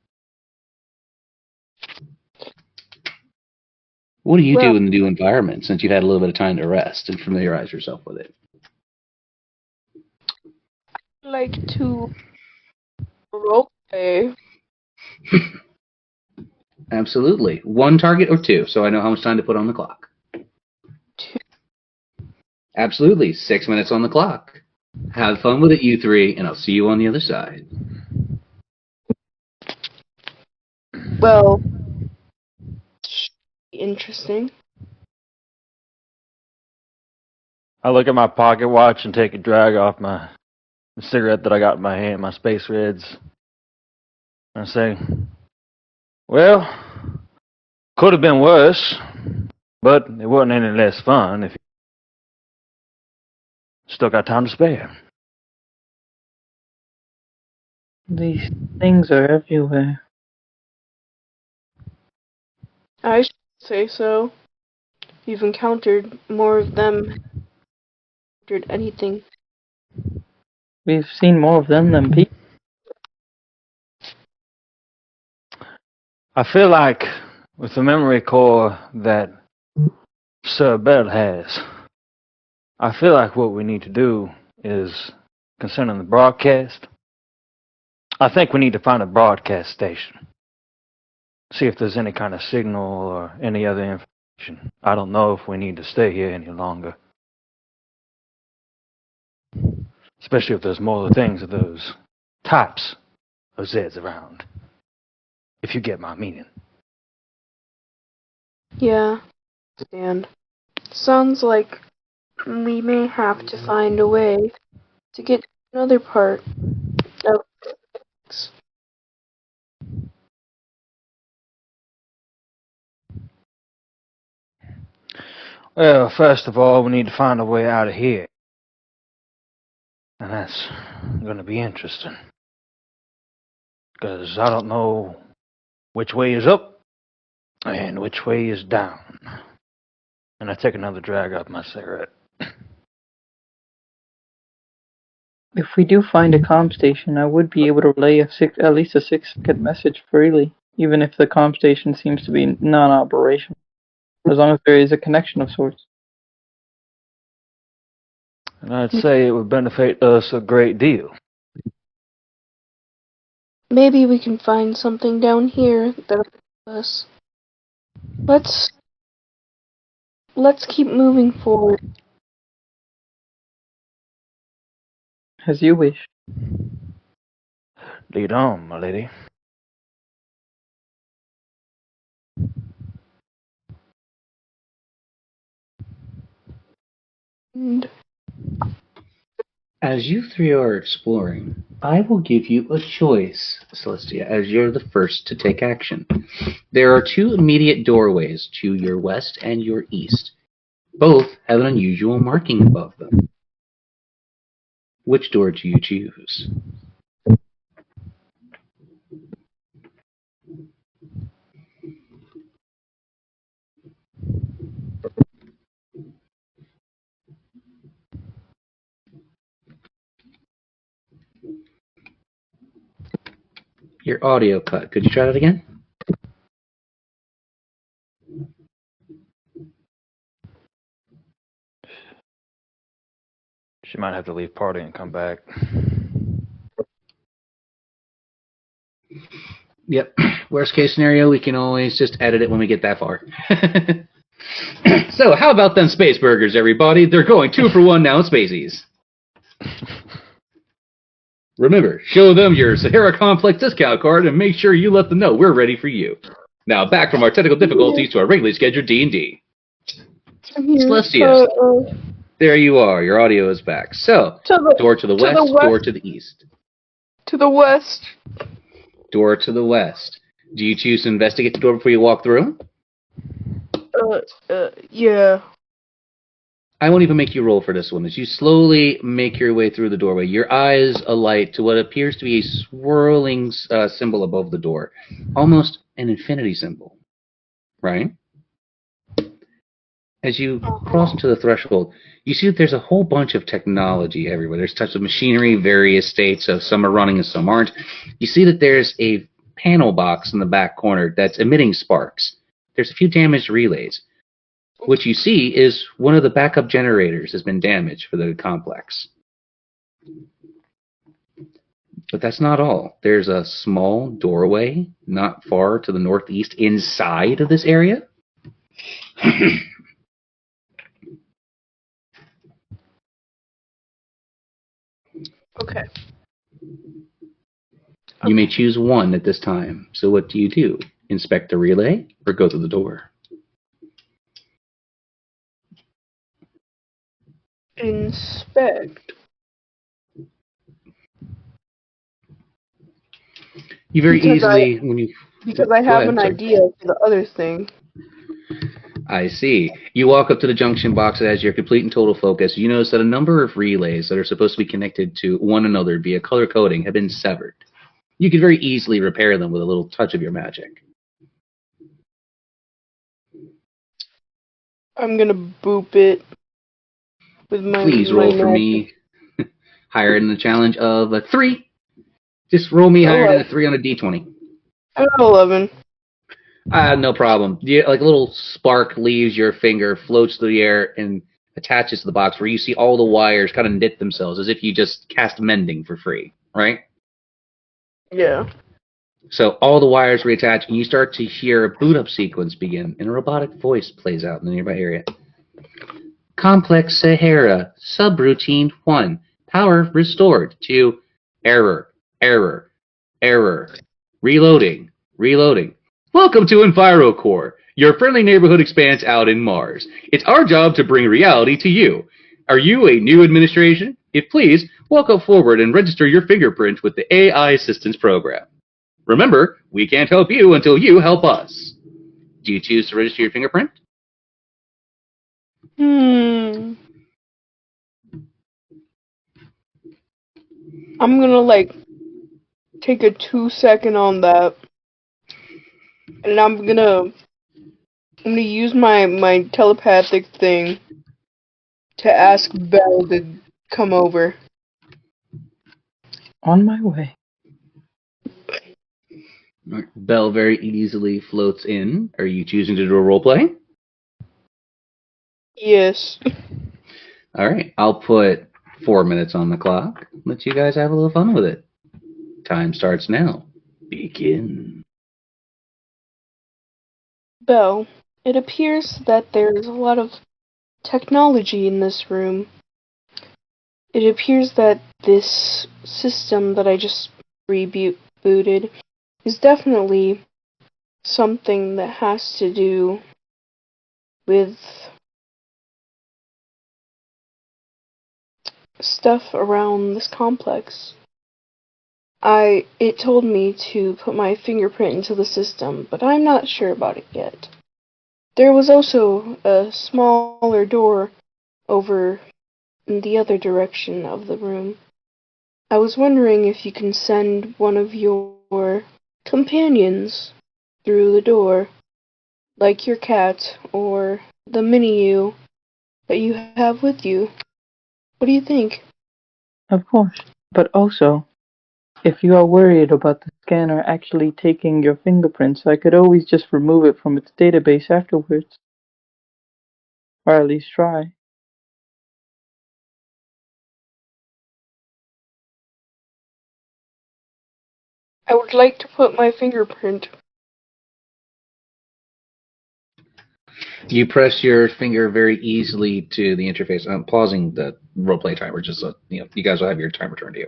what do you do in the new environment since you've had a little bit of time to rest and familiarize yourself with it? I like to roleplay. Absolutely. 1 target or 2, so I know how much time to put on the clock. 2. Absolutely. 6 minutes on the clock. Have fun with it, you 3, and I'll see you on the other side. Well, interesting. I look at my pocket watch and take a drag off the cigarette that I got in my hand, my Space Reds. I say, well, could have been worse, but it wasn't any less fun if you still got time to spare. These things are everywhere. I should say so. You've encountered more of them. Encountered anything. We've seen more of them than people. I feel like with the memory core that Sir Bell has, I feel like what we need to do is, concerning the broadcast, I think we need to find a broadcast station. See if there's any kind of signal or any other information. I don't know if we need to stay here any longer. Especially if there's more things of those types of Zeds around. If you get my meaning. Yeah, and sounds like we may have to find a way to get to another part of this. Well, first of all, we need to find a way out of here. And that's going to be interesting. Because I don't know which way is up and which way is down. And I take another drag off my cigarette. If we do find a comm station, I would be able to relay at least a 6-second message freely, even if the comm station seems to be non-operational, as long as there is a connection of sorts. And I'd say it would benefit us a great deal. Maybe we can find something down here that'll help us. Let's keep moving forward. As you wish. Lead on, my lady. And As you three are exploring, I will give you a choice, Celestia, as you're the first to take action. There are two immediate doorways to your west and your east. Both have an unusual marking above them. Which door do you choose? Your audio cut. Could you try that again? She might have to leave party and come back. Yep. Worst case scenario, we can always just edit it when we get that far. So, how about them space burgers, everybody? They're going 2 for 1 now at Spaceys. Remember, show them your Sahara Complex discount card and make sure you let them know we're ready for you. Now, back from our technical difficulties to our regularly scheduled D&D. Celestia, there you are. Your audio is back. So, door to the west, door to the east. To the west. Door to the west. Do you choose to investigate the door before you walk through? Yeah. I won't even make you roll for this one. As you slowly make your way through the doorway, your eyes alight to what appears to be a swirling symbol above the door. Almost an infinity symbol. Right? As you cross into the threshold, you see that there's a whole bunch of technology everywhere. There's types of machinery, various states, of some are running and some aren't. You see that there's a panel box in the back corner that's emitting sparks. There's a few damaged relays. What you see is one of the backup generators has been damaged for the complex. But that's not all. There's a small doorway not far to the northeast inside of this area. Okay. You may choose one at this time. So what do you do? Inspect the relay or go through the door? Inspect. You very easily, when you... Because I have an idea for the other thing. I see. You walk up to the junction box that has your complete and total focus. You notice that a number of relays that are supposed to be connected to one another via color coding have been severed. You could very easily repair them with a little touch of your magic. I'm gonna boop it with my. Please roll for me higher than the challenge of a 3. Just roll me higher than a 3 on a d20. I got 11. No problem. Like a little spark leaves your finger, floats through the air, and attaches to the box where you see all the wires kind of knit themselves as if you just cast mending for free, right? Yeah. So all the wires reattach, and you start to hear a boot-up sequence begin, and a robotic voice plays out in the nearby area. Complex Saharah, subroutine 1. Power restored to error, error, error. Reloading, reloading. Welcome to EnviroCore, your friendly neighborhood expanse out in Mars. It's our job to bring reality to you. Are you a new administration? If please, walk up forward and register your fingerprint with the AI Assistance Program. Remember, we can't help you until you help us. Do you choose to register your fingerprint? I'm gonna, take a 2-second on that. And I'm gonna use my telepathic thing to ask Belle to come over. On my way. Belle very easily floats in. Are you choosing to do a role play? Yes. Alright, I'll put 4 minutes on the clock. Let you guys have a little fun with it. Time starts now. Begin. Belle, it appears that there's a lot of technology in this room. It appears that this system that I just rebooted is definitely something that has to do with stuff around this complex. It told me to put my fingerprint into the system, but I'm not sure about it yet. There was also a smaller door over in the other direction of the room. I was wondering if you can send one of your companions through the door, like your cat or the mini-you that you have with you. What do you think? Of course. But also, if you are worried about the scanner actually taking your fingerprints, I could always just remove it from its database afterwards. Or at least try. I would like to put my fingerprint. You press your finger very easily to the interface. I'm pausing the roleplay timer just so you guys will have your time returned to you.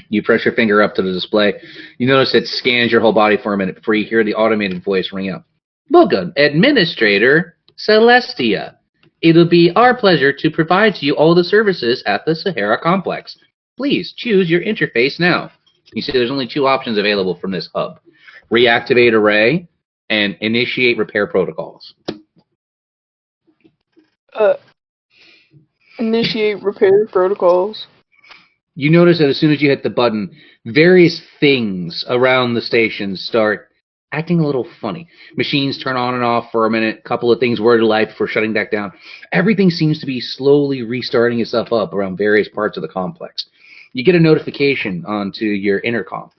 You press your finger up to the display. You notice it scans your whole body for a minute before you hear the automated voice ring out. Welcome, Administrator Celestia. It'll be our pleasure to provide to you all the services at the Sahara complex. Please choose your interface now. You see there's only 2 options available from this hub. Reactivate array and initiate repair protocols. Initiate repair protocols. You notice that as soon as you hit the button, various things around the station start acting a little funny. Machines turn on and off for a minute, a couple of things were to life before shutting back down. Everything seems to be slowly restarting itself up around various parts of the complex. You get a notification onto your intercom.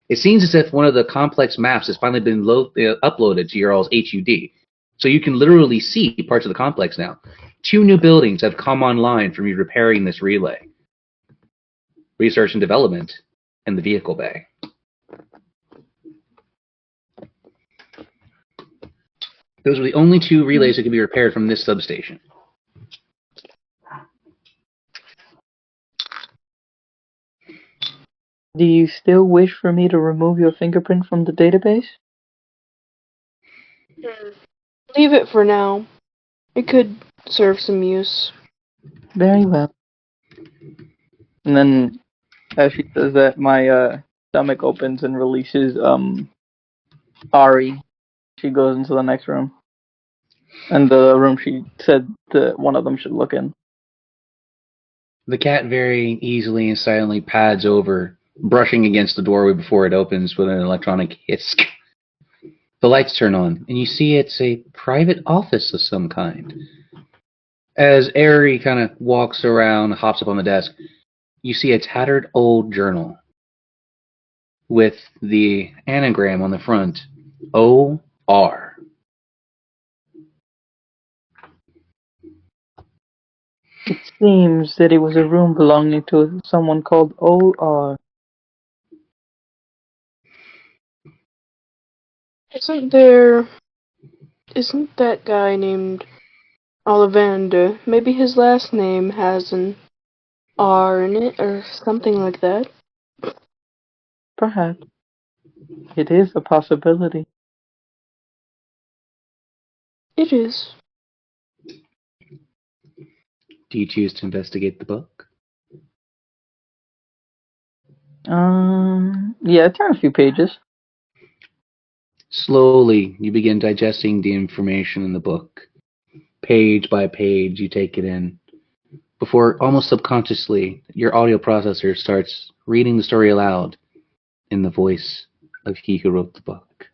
It seems as if one of the complex maps has finally been uploaded to your all's HUD. So you can literally see parts of the complex now. 2 new buildings have come online from you repairing this relay. Research and development, and the vehicle bay. Those are the only 2 relays that can be repaired from this substation. Do you still wish for me to remove your fingerprint from the database? Leave it for now. It could serve some use. Very well. And then, as she says that, my stomach opens and releases Ari. She goes into the next room. And the room she said that one of them should look in. The cat very easily and silently pads over, brushing against the doorway before it opens with an electronic hiss. The lights turn on, and you see it's a private office of some kind. As Ari kind of walks around, hops up on the desk, you see a tattered old journal with the anagram on the front, O.R. It seems that it was a room belonging to someone called O.R. Isn't that guy named Ollivander? Maybe his last name has an R in it, or something like that. Perhaps. It is a possibility. It is. Do you choose to investigate the book? Yeah, turn a few pages. Slowly, you begin digesting the information in the book. Page by page, you take it in. Before, almost subconsciously, your audio processor starts reading the story aloud in the voice of he who wrote the book.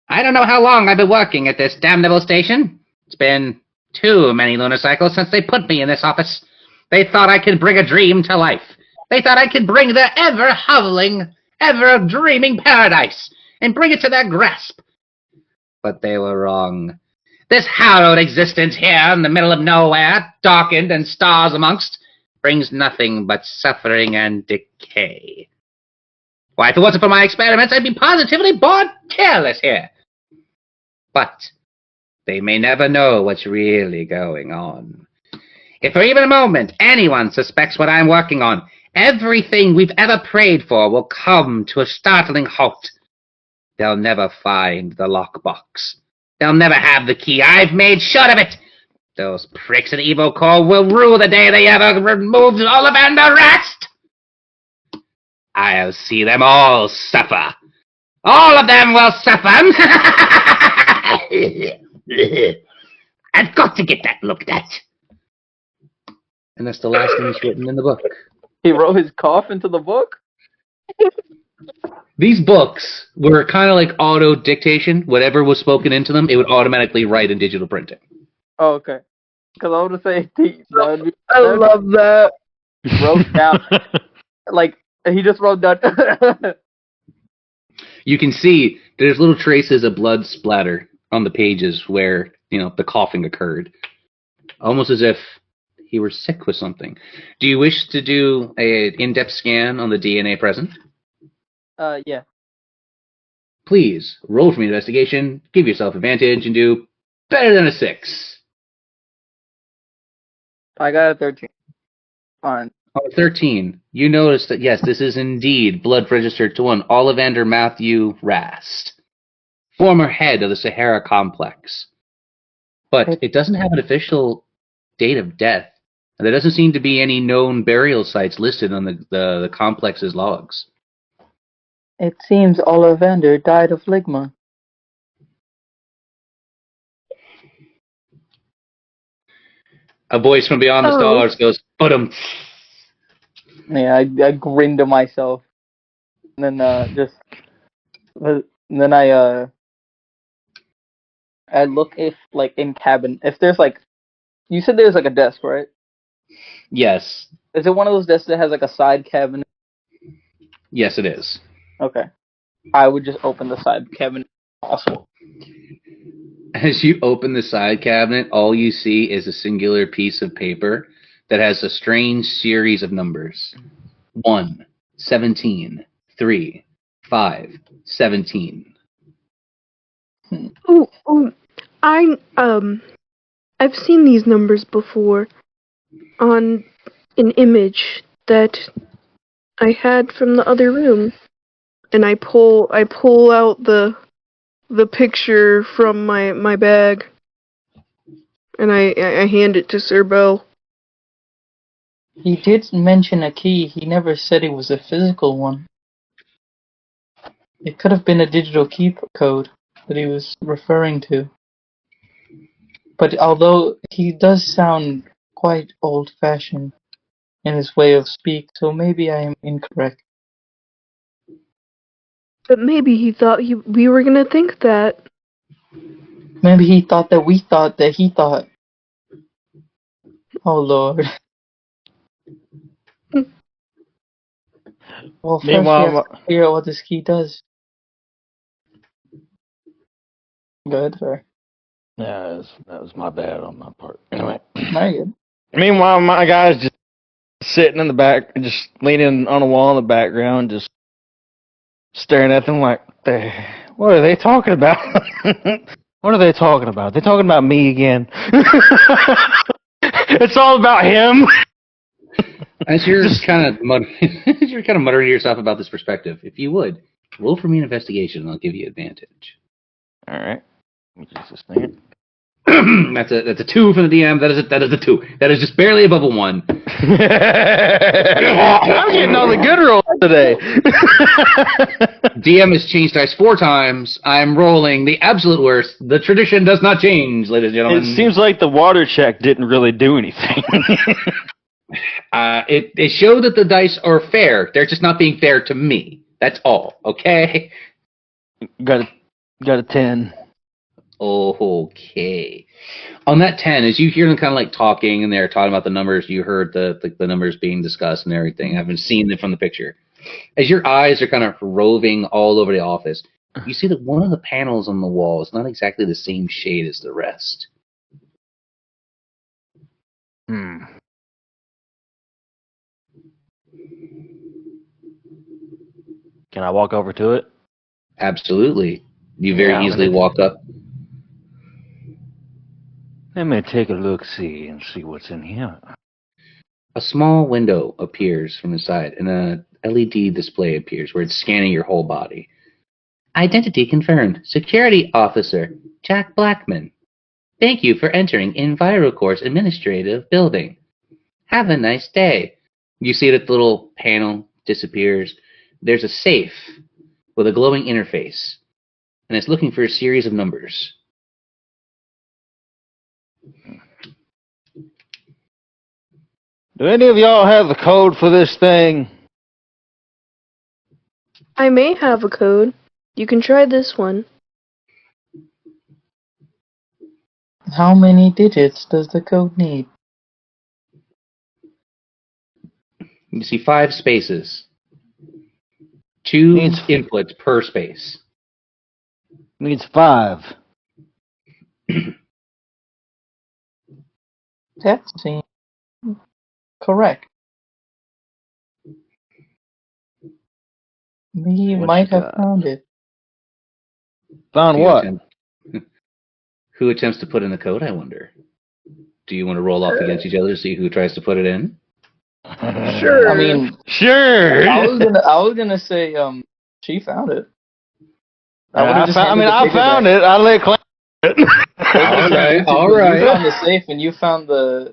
I don't know how long I've been working at this damnable station. It's been too many lunar cycles since they put me in this office. They thought I could bring a dream to life. They thought I could bring their ever-hovering, ever-dreaming paradise and bring it to their grasp. But they were wrong. This hallowed existence here in the middle of nowhere, darkened and stars amongst, brings nothing but suffering and decay. Why, if it wasn't for my experiments, I'd be positively bored careless here. But they may never know what's really going on. If for even a moment anyone suspects what I'm working on, everything we've ever prayed for will come to a startling halt. They'll never find the lockbox. They'll never have the key. I've made sure of it. Those pricks at Evil Core will rue the day they ever removed Ollivander Rest. I'll see them all suffer. All of them will suffer. I've got to get that looked at. And that's the last thing that's written in the book. He wrote his cough into the book? These books were kind of like auto dictation. Whatever was spoken into them, it would automatically write in digital printing. Oh, okay. Because I would say, I love that. He wrote down, like, he just wrote down. You can see there's little traces of blood splatter on the pages where, the coughing occurred. Almost as if he were sick with something. Do you wish to do an in-depth scan on the DNA present? Yeah. Please, roll for me investigation, give yourself advantage, and do better than a 6. I got a 13. Fine. On 13, you notice that, yes, this is indeed blood registered to one Ollivander Matthew Rast, former head of the Saharah Complex. But it doesn't have an official date of death, and there doesn't seem to be any known burial sites listed on the complex's logs. It seems Ollivander died of ligma. A voice from beyond the stars goes, "But Yeah, I grinned to myself. And then I look if, like, in cabin, if there's, like, you said there's, like, a desk, right? Yes. Is it one of those desks that has, like, a side cabinet? Yes, it is. Okay. I would just open the side cabinet if possible. As you open the side cabinet, all you see is a singular piece of paper that has a strange series of numbers. 1, 17, 3, 5, 17. I've seen these numbers before on an image that I had from the other room, and I pull out the picture from my bag, and I hand it to Sir Bell. He did mention a key. He never said it was a physical one. It could have been a digital key code that he was referring to. But although he does sound quite old-fashioned in his way of speak, so maybe I am incorrect. But maybe he thought we were gonna think that. Maybe he thought that we thought that he thought. Oh, Lord. Well, first we have to figure out what this key does. Go ahead, sorry. Yeah, that was my bad on my part. Anyway. Very good. Meanwhile, my guy's just sitting in the back, just leaning on a wall in the background, just staring at them like, what are they talking about? What are they talking about? They're talking about me again. It's all about him. As you're kind of you're kind of muttering to yourself about this perspective, if you would roll for me an investigation, I'll give you advantage. All right. Let me just this thing. That's a 2 for the DM. That is a 2. That is just barely above a 1. I'm getting all the good rolls today. DM has changed dice 4 times. I'm rolling the absolute worst. The tradition does not change, ladies and gentlemen. It seems like the water check didn't really do anything. It showed that the dice are fair. They're just not being fair to me. That's all. Okay. Got a 10. Okay. On that 10, as you hear them kind of like talking and they're talking about the numbers, you heard the numbers being discussed and everything. I haven't seen them from the picture. As your eyes are kind of roving all over the office, you see that one of the panels on the wall is not exactly the same shade as the rest. Can I walk over to it? Absolutely. You very easily walk up. Let me take a look-see and see what's in here. A small window appears from the side, and a LED display appears where it's scanning your whole body. Identity confirmed. Security Officer Jack Blackman. Thank you for entering EnviroCore's administrative building. Have a nice day. You see that the little panel disappears. There's a safe with a glowing interface, and it's looking for a series of numbers. Do any of y'all have the code for this thing? I may have a code. You can try this one. How many digits does the code need? You see 5 spaces. 2 inputs per space. Needs 5. That seems correct. We might have found it. Found what? Who attempts to put in the code, I wonder? Do you want to roll off against each other to see who tries to put it in? Sure. I mean, sure. I was gonna say, she found it. I found it. I lay claim to it. All You right. found the safe and you found the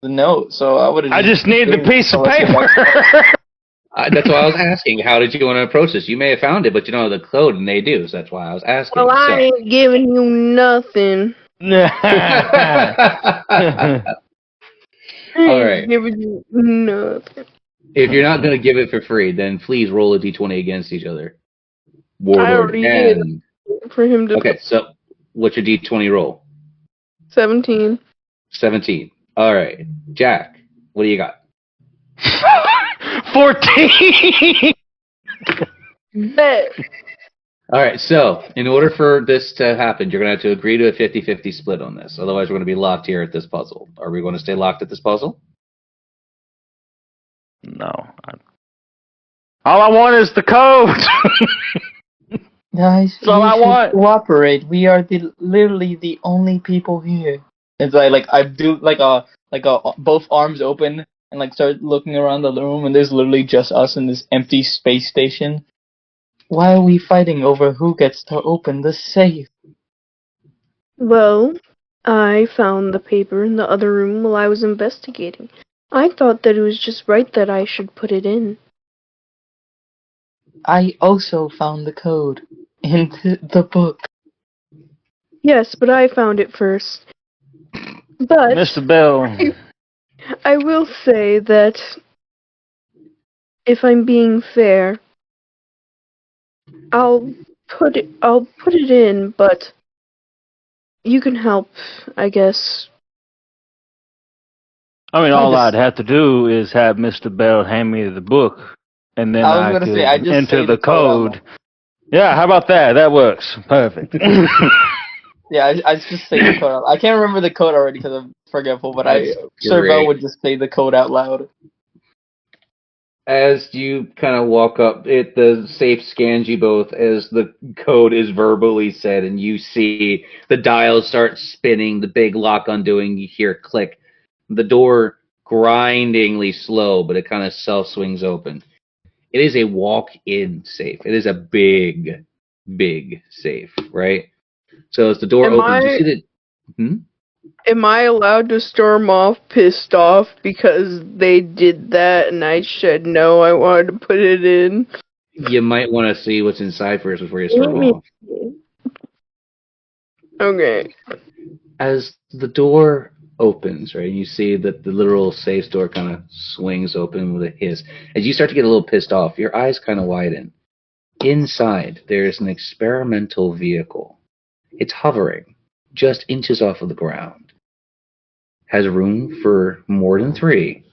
note, so I would have. I just need the piece of paper. That's why I was asking. How did you want to approach this? You may have found it, but you don't have the code, and they do. So that's why I was asking. Well, I ain't giving you nothing. All right. Giving you nothing. If you're not going to give it for free, then please roll a d20 against each other. Warlord I already and... did for him to. Okay, so what's your d20 roll? 17. 17. All right. Jack, what do you got? 14. Bet. All right, so in order for this to happen, you're going to have to agree to a 50-50 split on this. Otherwise, we're going to be locked here at this puzzle. Are we going to stay locked at this puzzle? No. All I want is the code. Guys, That's all I want. Cooperate. We are literally the only people here. It's like I do like a both arms open and like start looking around the room, and there's literally just us in this empty space station. Why are we fighting over who gets to open the safe? Well, I found the paper in the other room while I was investigating. I thought that it was just right that I should put it in. I also found the code in the book. Yes, but I found it first. But Mr. Bell. I will say that if I'm being fair, I'll put it in, but you can help, I guess. I mean, all I'd have to do is have Mr. Bell hand me the book, and then I could enter the code. Yeah, how about that? That works. Perfect. Yeah, I just say the code. I can't remember the code already because I'm forgetful, but Sir Bell would just say the code out loud. As you kind of walk up, the safe scans you both as the code is verbally said, and you see the dials start spinning, the big lock undoing, you hear a click. The door grindingly slow, but it kind of self-swings open. It is a walk-in safe. It is a big, big safe, right? So as the door opens, you see that... Am I allowed to storm off pissed off because they did that and I said no, I wanted to put it in? You might want to see what's inside first before you storm off. Okay. As the door opens, right, you see that the literal safe door kind of swings open with a hiss. As you start to get a little pissed off, your eyes kind of widen. Inside, there's an experimental vehicle. It's hovering just inches off of the ground. Has room for more than 3.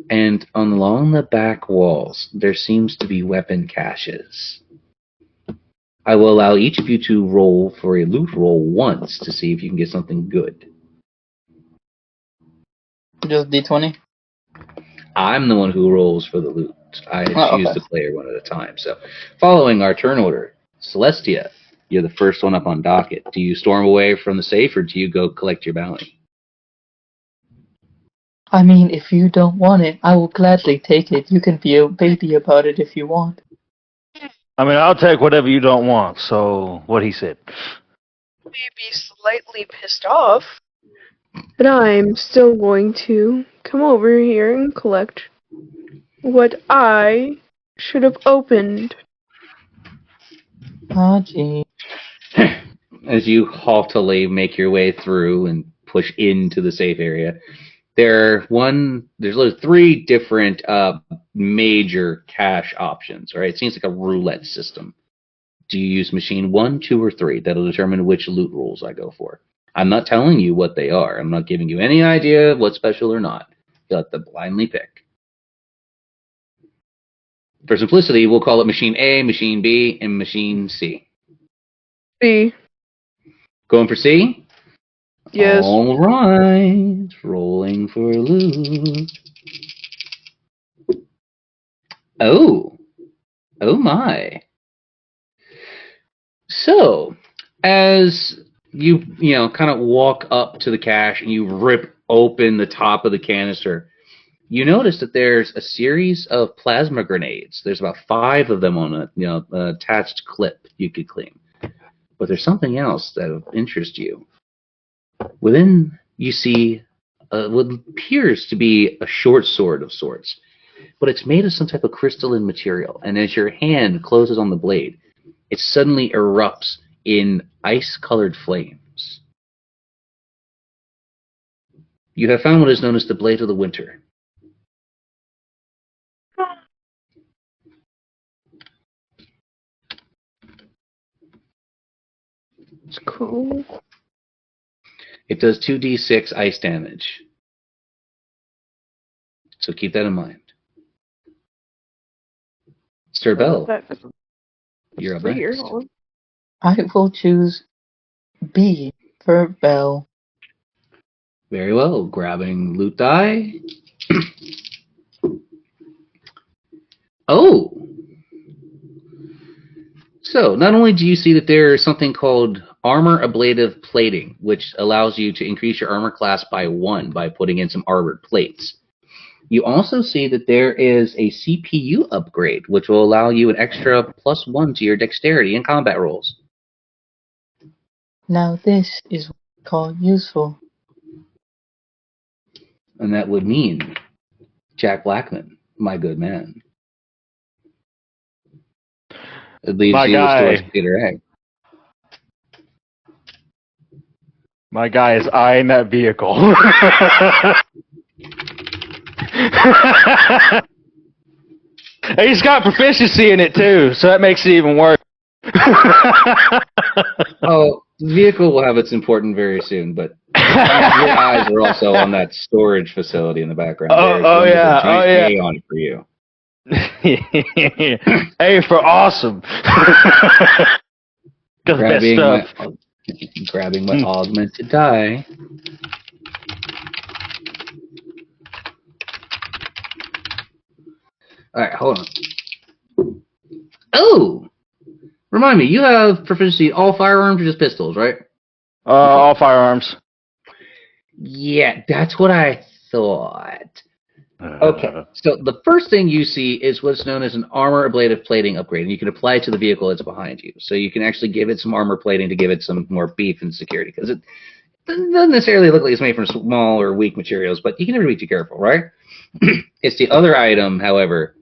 And along the back walls, there seems to be weapon caches. I will allow each of you to roll for a loot roll once to see if you can get something good. Just D20? I'm the one who rolls for the loot. I choose the player one at a time. So, following our turn order, Celestia, you're the first one up on docket. Do you storm away from the safe, or do you go collect your bounty? I mean, if you don't want it, I will gladly take it. You can be a baby about it if you want. I mean, I'll take whatever you don't want, so what he said. Maybe slightly pissed off, but I'm still going to come over here and collect what I should have opened. Ah, gee. As you haughtily make your way through and push into the safe area, there's 3 different major cache options, right? It seems like a roulette system. Do you use machine 1, 2, or 3? That'll determine which loot rules I go for. I'm not telling you what they are. I'm not giving you any idea of what's special or not. You'll have to blindly pick. For simplicity, we'll call it machine A, machine B, and machine C. C. Going for C? Yes. All right. Rolling for loot. Oh. Oh my. So, as you kind of walk up to the cache and you rip open the top of the canister, you notice that there's a series of plasma grenades. There's about 5 of them on a attached clip you could claim. But there's something else that would interest you. Within, you see what appears to be a short sword of sorts, but it's made of some type of crystalline material. And as your hand closes on the blade, it suddenly erupts in ice-colored flames. You have found what is known as the Blade of the Winter. It's cool. It does 2d6 ice damage. So keep that in mind. Sir Bell, you're up next. I will choose B for Bell. Very well. Grabbing loot die. Oh! So, not only do you see that there is something called armor ablative plating, which allows you to increase your armor class by 1 by putting in some armored plates. You also see that there is a CPU upgrade, which will allow you an extra +1 to your dexterity in combat rolls. Now this is what I call useful. And that would mean Jack Blackman, my good man. It leaves My you guy. with George Peter Egg. My guy is eyeing that vehicle. He's got proficiency in it too, so that makes it even worse. Oh, the vehicle will have its important very soon, but your eyes are also on that storage facility in the background. There's a giant A on it for you. A for awesome. Grabbing my augmented die. Alright, hold on. Oh! Remind me, you have proficiency in all firearms or just pistols, right? All firearms. Yeah, that's what I thought. Okay, so the first thing you see is what's known as an armor ablative plating upgrade, and you can apply it to the vehicle that's behind you. So you can actually give it some armor plating to give it some more beef and security, because it doesn't necessarily look like it's made from small or weak materials, but you can never be too careful, right? It's the other item, however,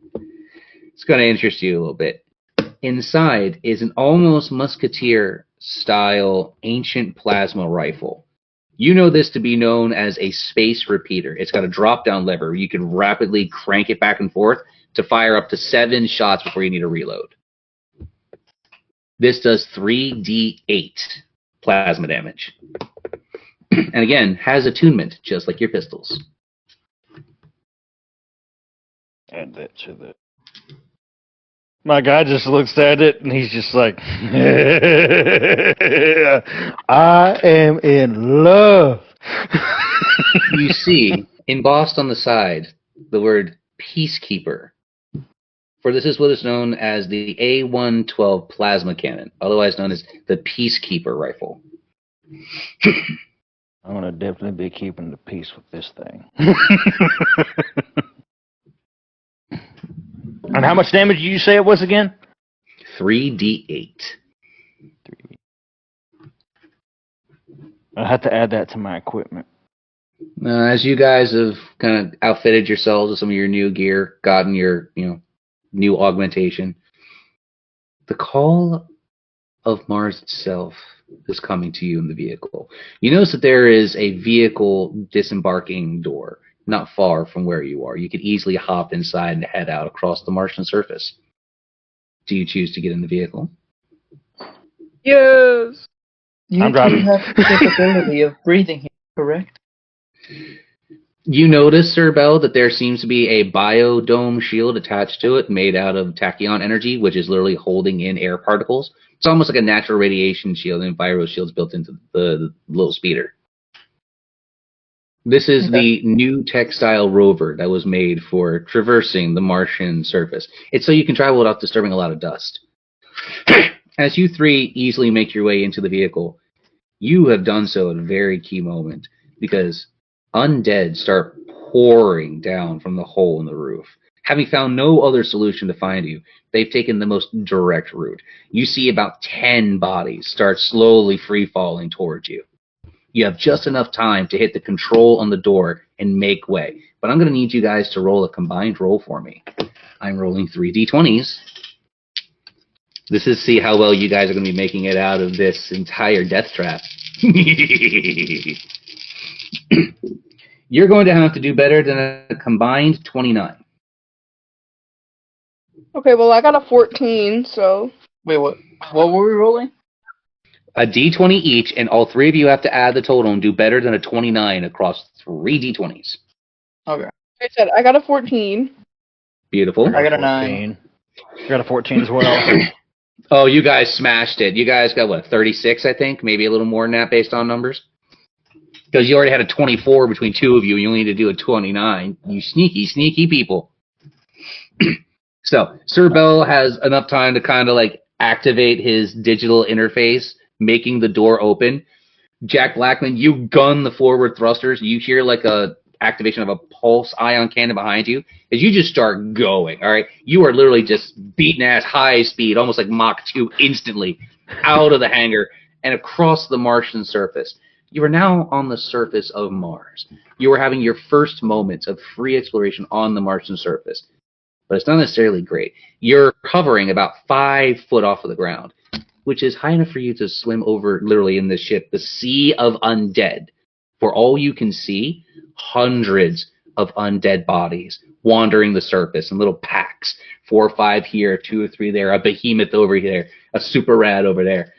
it's going to interest you a little bit. Inside is an almost musketeer-style ancient plasma rifle. You know this to be known as a space repeater. It's got a drop-down lever. You can rapidly crank it back and forth to fire up to 7 shots before you need to reload. This does 3d8 plasma damage. And again, has attunement, just like your pistols. Add that to the... My guy just looks at it and he's just like, I am in love. You see, embossed on the side, the word Peacekeeper. For this is what is known as the A112 plasma cannon, otherwise known as the Peacekeeper rifle. I'm going to definitely be keeping the peace with this thing. And how much damage did you say it was again? 3d8. I'll have to add that to my equipment. As you guys have kind of outfitted yourselves with some of your new gear, gotten your new augmentation, the call of Mars itself is coming to you in the vehicle. You notice that there is a vehicle disembarking door not far from where you are. You could easily hop inside and head out across the Martian surface. Do you choose to get in the vehicle? Yes. You I'm do driving. have the capability of breathing here, correct? You notice, Sir Bell, that there seems to be a biodome shield attached to it made out of tachyon energy, which is literally holding in air particles. It's almost like a natural radiation shield, and viro shield's built into the little speeder. This is the new textile rover that was made for traversing the Martian surface. It's so you can travel without disturbing a lot of dust. As you three easily make your way into the vehicle, you have done so at a very key moment, because undead start pouring down from the hole in the roof. Having found no other solution to find you, they've taken the most direct route. You see about 10 bodies start slowly free-falling towards you. You have just enough time to hit the control on the door and make way. But I'm going to need you guys to roll a combined roll for me. I'm rolling 3d20s. This is see how well you guys are going to be making it out of this entire death trap. You're going to have to do better than a combined 29. Okay, well, I got a 14, so... Wait, what? What were we rolling? A d20 each, and all three of you have to add the total and do better than a 29 across 3 d20s. Okay. Like I said, I got a 14. Beautiful. I got a 9. I got a 14 as well. Oh, you guys smashed it. You guys got, what, 36, I think? Maybe a little more than that based on numbers? Because you already had a 24 between two of you, and you only need to do a 29. You sneaky, sneaky people. So, Sir Bell has enough time to kind of, like, activate his digital interface, making the door open. Jack Blackman, you gun the forward thrusters. You hear, like, a activation of a pulse ion cannon behind you, as you just start going, all right? You are literally just beating ass high speed, almost like Mach 2, instantly out of the hangar and across the Martian surface. You are now on the surface of Mars. You are having your first moments of free exploration on the Martian surface. But it's not necessarily great. You're hovering about 5 foot off of the ground, which is high enough for you to swim over, literally in this ship, the sea of undead. For all you can see, hundreds of undead bodies wandering the surface in little packs. 4 or 5 here, 2 or 3 there, a behemoth over here, a super rad over there.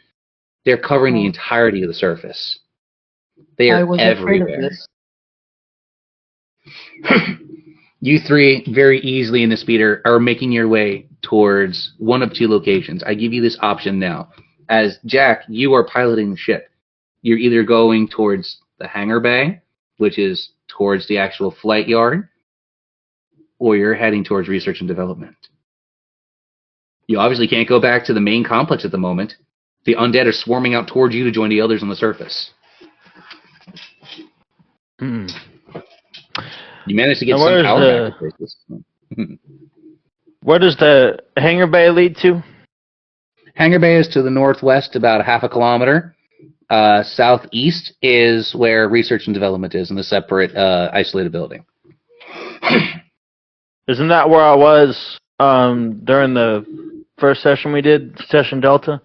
They're covering the entirety of the surface. They are I was everywhere. afraid of this. You three, very easily in the speeder, are making your way towards one of 2 locations. I give you this option now. As Jack, you are piloting the ship. You're either going towards the hangar bay, which is towards the actual flight yard, or you're heading towards research and development. You obviously can't go back to the main complex at the moment. The undead are swarming out towards you to join the others on the surface. You managed to get And some where's power back to places. where does the hangar bay lead to? Hangar Bay is to the northwest, about a half a kilometer. Southeast is where research and development is, in a separate, isolated building. Isn't that where I was during the first session we did, Session Delta?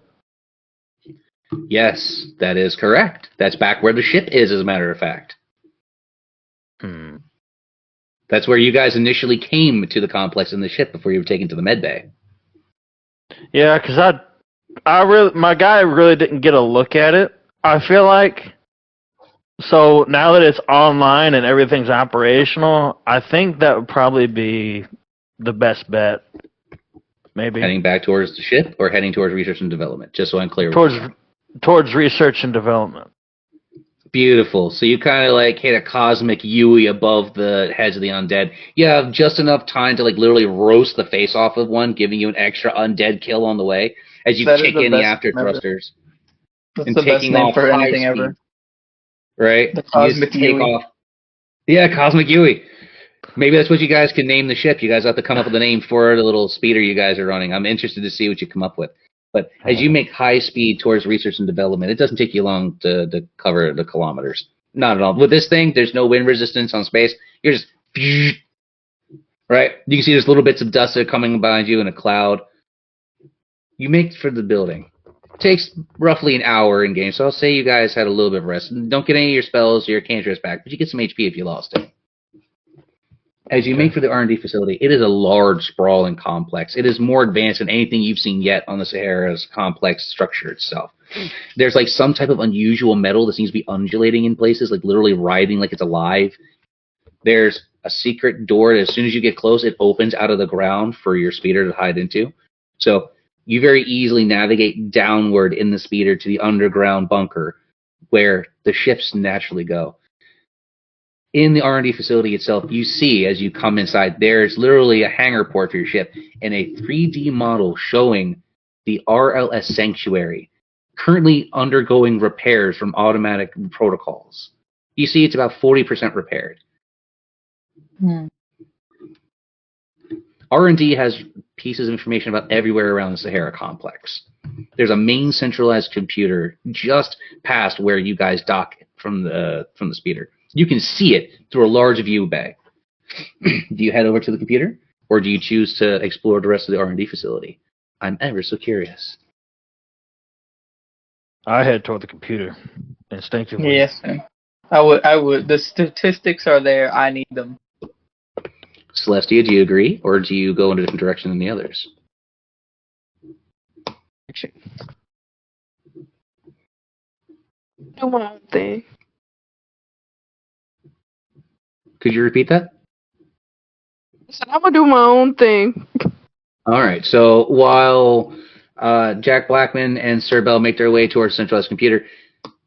Yes, that is correct. That's back where the ship is, as a matter of fact. That's where you guys initially came to the complex in the ship before you were taken to the med bay. Yeah, because my guy really didn't get a look at it. I feel like, so now that it's online and everything's operational, I think that would probably be the best bet. Maybe Heading back towards the ship or heading towards research and development, just so I'm clear. towards research and development. Beautiful. So you kind of like hit a cosmic Yui above the heads of the undead. You have just enough time to like literally roast the face off of one, giving you an extra undead kill on the way as you kick in the after thrusters. That's and the best taking name off for high anything speed. ever. Right? The You just Cosmic take Yui. off. Yeah, Cosmic Yui. Maybe that's what you guys can name the ship. You guys have to come up with a name for the little speeder you guys are running. I'm interested to see what you come up with. But as you make high speed towards research and development, it doesn't take you long to cover the kilometers. Not at all. With this thing, there's no wind resistance on space. You're just... Right? You can see there's little bits of dust that are coming behind you in a cloud. You make for the building. It takes roughly an hour in game, so I'll say you guys had a little bit of rest. Don't get any of your spells or your cantrips back, but you get some HP if you lost it. As you make for the R&D facility, it is a large, sprawling complex. It is more advanced than anything you've seen yet on the Sahara's complex structure itself. There's like some type of unusual metal that seems to be undulating in places, like literally writhing like it's alive. There's a secret door that as soon as you get close, it opens out of the ground for your speeder to hide into. So you very easily navigate downward in the speeder to the underground bunker where the ships naturally go. In the R&D facility itself, you see, as you come inside, there's literally a hangar port for your ship and a 3D model showing the RLS Sanctuary, currently undergoing repairs from automatic protocols. You see it's about 40% repaired. R&D has pieces of information about everywhere around the Sahara complex. There's a main centralized computer just past where you guys dock from the speeder. You can see it through a large view bay. Do you head over to the computer, or do you choose to explore the rest of the R&D facility? I'm ever so curious. I head toward the computer instinctively. Yes, man. I would. The statistics are there. I need them. Celestia, do you agree, or do you go in a different direction than the others? Do my own thing. Could you repeat that? I said, I'm gonna do my own thing. All right. So while Jack Blackman and Sir Bell make their way towards centralized computer,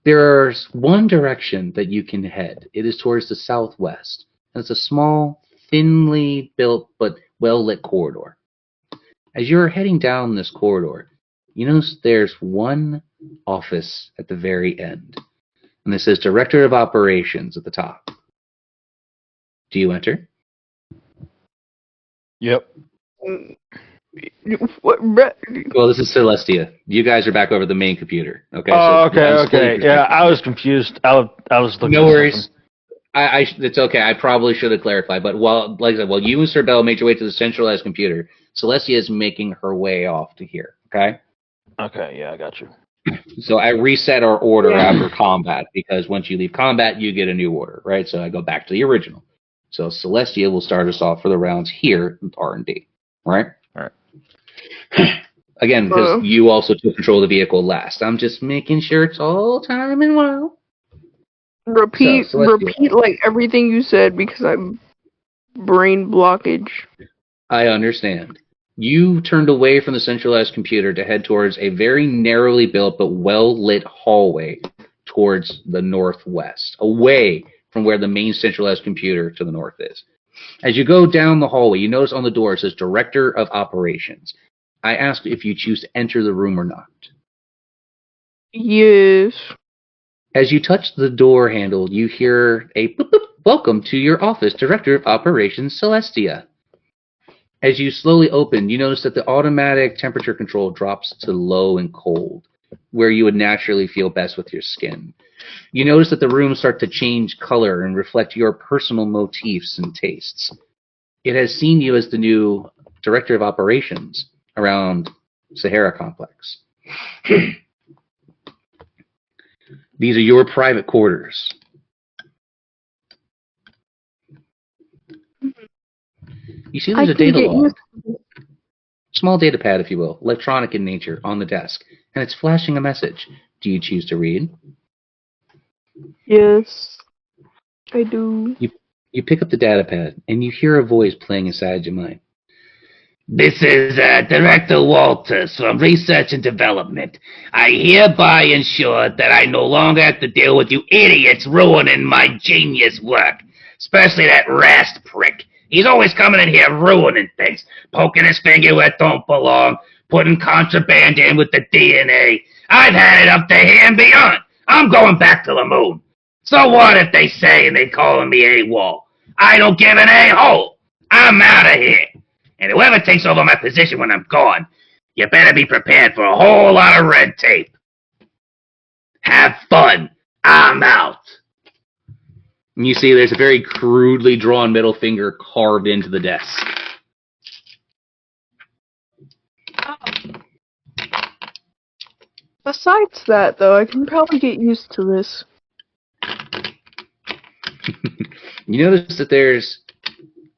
there's one direction that you can head. It is towards the southwest. And it's a small, thinly built but well-lit corridor. As you're heading down this corridor, you notice there's one office at the very end. And this says Director of Operations at the top. Do you enter? Yep. Well, this is Celestia. You guys are back over the main computer. Okay. Oh, so okay. Yeah, I was confused. I was looking. No worries. It's okay. I probably should have clarified. But while you and Sir Bell made your way to the centralized computer, Celestia is making her way off to here. Okay. Okay. Yeah, I got you. So I reset our order after combat because once you leave combat, you get a new order, right? So I go back to the original. So Celestia will start us off for the rounds here with R&D, right? All right. Again, because you also took control of the vehicle last. I'm just making sure it's all time and well. Repeat like everything you said because I'm brain blockage. I understand. You turned away from the centralized computer to head towards a very narrowly built but well-lit hallway towards the northwest, away from where the main centralized computer to the north is. As you go down the hallway, you notice on the door it says Director of Operations. I asked if you choose to enter the room or not. Yes. As you touch the door handle, you hear a boop, boop, Welcome to your office, Director of Operations Celestia. As you slowly open, you notice that the automatic temperature control drops to low and cold, where you would naturally feel best with your skin. You notice that the rooms start to change color and reflect your personal motifs and tastes. It has seen you as the new Director of Operations around Saharah Complex. These are your private quarters. You see there's a data log. Small data pad, if you will, electronic in nature, on the desk, and it's flashing a message. Do you choose to read? Yes, I do. You pick up the data pad, and you hear a voice playing inside your mind. This is Director Walters from Research and Development. I hereby ensure that I no longer have to deal with you idiots ruining my genius work. Especially that Rast prick. He's always coming in here ruining things, poking his finger where it don't belong, putting contraband in with the DNA. I've had it up to here and beyond. I'm going back to the moon. So what if they say and they calling me AWOL? I don't give an A-hole. I'm out of here. And whoever takes over my position when I'm gone, you better be prepared for a whole lot of red tape. Have fun. I'm out. And you see there's a very crudely drawn middle finger carved into the desk. Besides that, though, I can probably get used to this. You notice that there's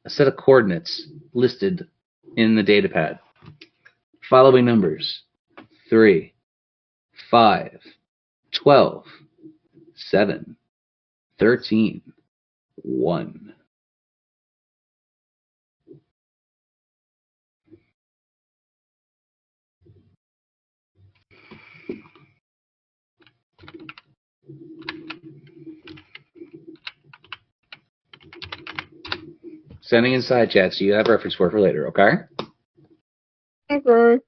a set of coordinates listed in the datapad. Following numbers: 3, 5, 12, 7, 13, 1. Sending in side chat so you have reference for later, okay? Okay.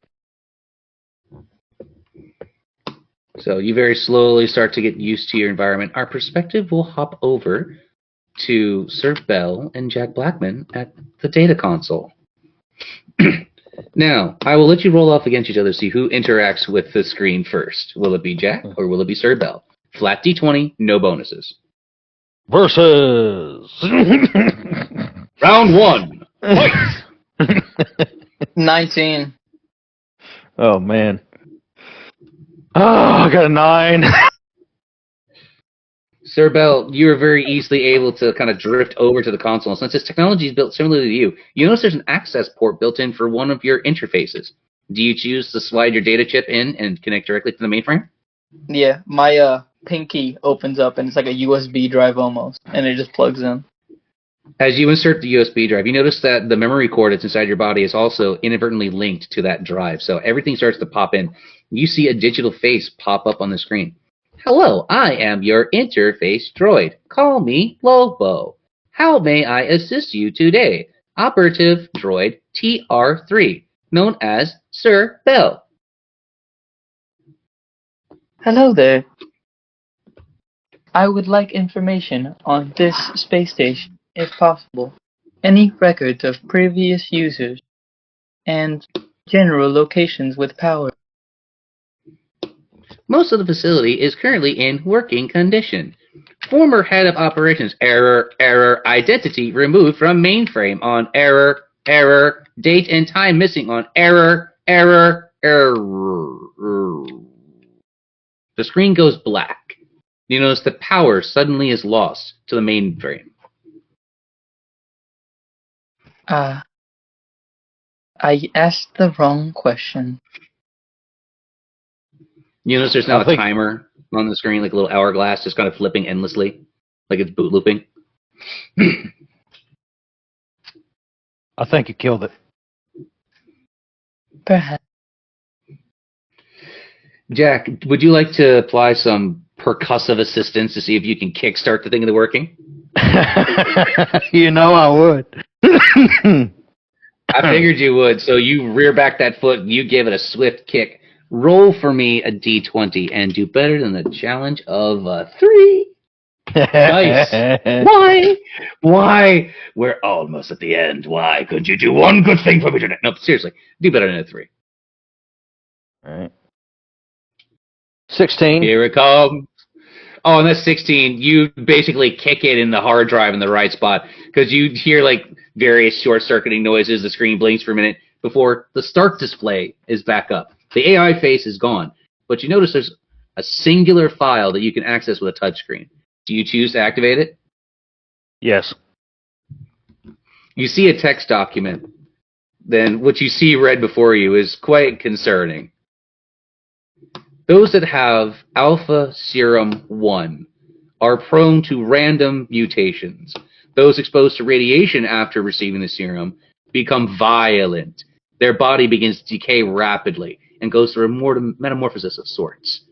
So you very slowly start to get used to your environment. Our perspective will hop over to Sir Bell and Jack Blackman at the data console. Now, I will let you roll off against each other to see who interacts with the screen first. Will it be Jack or will it be Sir Bell? Flat D20, no bonuses. Versus Round 1. Fight! 19. Oh man. Oh, I got a 9. Sir Bell, you are very easily able to kind of drift over to the console. Since this technology is built similarly to you notice there's an access port built in for one of your interfaces. Do you choose to slide your data chip in and connect directly to the mainframe? Yeah, my pinky opens up and it's like a USB drive almost, and it just plugs in. As you insert the USB drive, you notice that the memory cord that's inside your body is also inadvertently linked to that drive. So everything starts to pop in. You see a digital face pop up on the screen. Hello, I am your interface droid. Call me Lobo. How may I assist you today? Operative droid TR3, known as Sir Bell. Hello there. I would like information on this space station, if possible. Any records of previous users and general locations with power. Most of the facility is currently in working condition. Former head of operations, error, identity removed from mainframe on error, date and time missing on error. The screen goes black. You notice the power suddenly is lost to the mainframe. I asked the wrong question. You notice there's now a timer on the screen, like a little hourglass, just kind of flipping endlessly, like it's boot looping. I think you killed it. Perhaps. Jack, would you like to apply some percussive assistance to see if you can kickstart the thing into working? You know I would. I figured you would, so you rear back that foot and you give it a swift kick. Roll for me a d20 and do better than the challenge of 3. Nice. Why? Why? We're almost at the end. Why couldn't you do one good thing for me tonight? No, seriously. Do better than a 3. Alright. 16. Here it comes. Oh, and that's 16. You basically kick it in the hard drive in the right spot because you hear like various short-circuiting noises. The screen blinks for a minute before the start display is back up. The AI face is gone, but you notice there's a singular file that you can access with a touchscreen. Do you choose to activate it? Yes. You see a text document. Then what you see read before you is quite concerning. Those that have alpha serum 1 are prone to random mutations. Those exposed to radiation after receiving the serum become violent. Their body begins to decay rapidly and goes through a metamorphosis of sorts.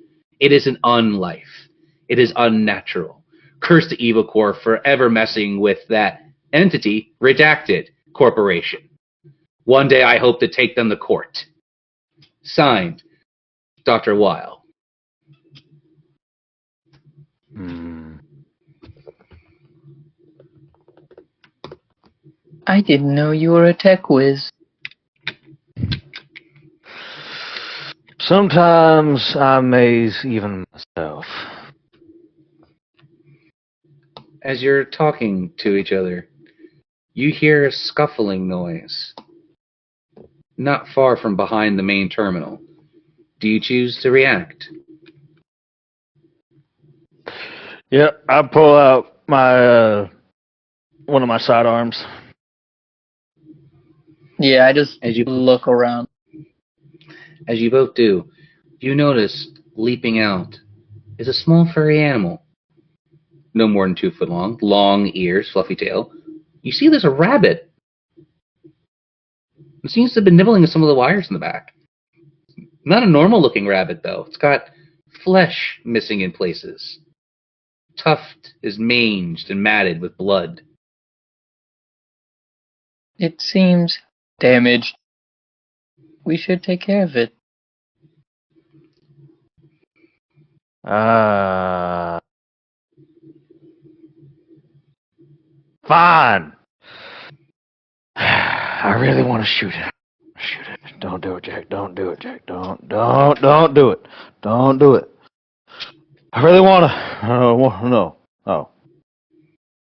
It is an unlife. It is unnatural. Curse the evil core forever messing with that entity, redacted, corporation. One day I hope to take them to court. Signed, Dr. Weil. I didn't know you were a tech whiz. Sometimes I amaze even myself. As you're talking to each other, you hear a scuffling noise, not far from behind the main terminal. Do you choose to react? Yep, I pull out my one of my sidearms. Yeah, I just As you look around. As you both do, you notice leaping out is a small furry animal. No more than 2 foot long ears, fluffy tail. You see there's a rabbit. It seems to have been nibbling at some of the wires in the back. Not a normal looking rabbit though. It's got flesh missing in places. Tuft is manged and matted with blood. It seems damaged. We should take care of it. Fine. I really want to shoot it. Shoot it. Don't do it, Jack. Don't do it, Jack. Don't do it. Don't do it. I really want to. No. Oh.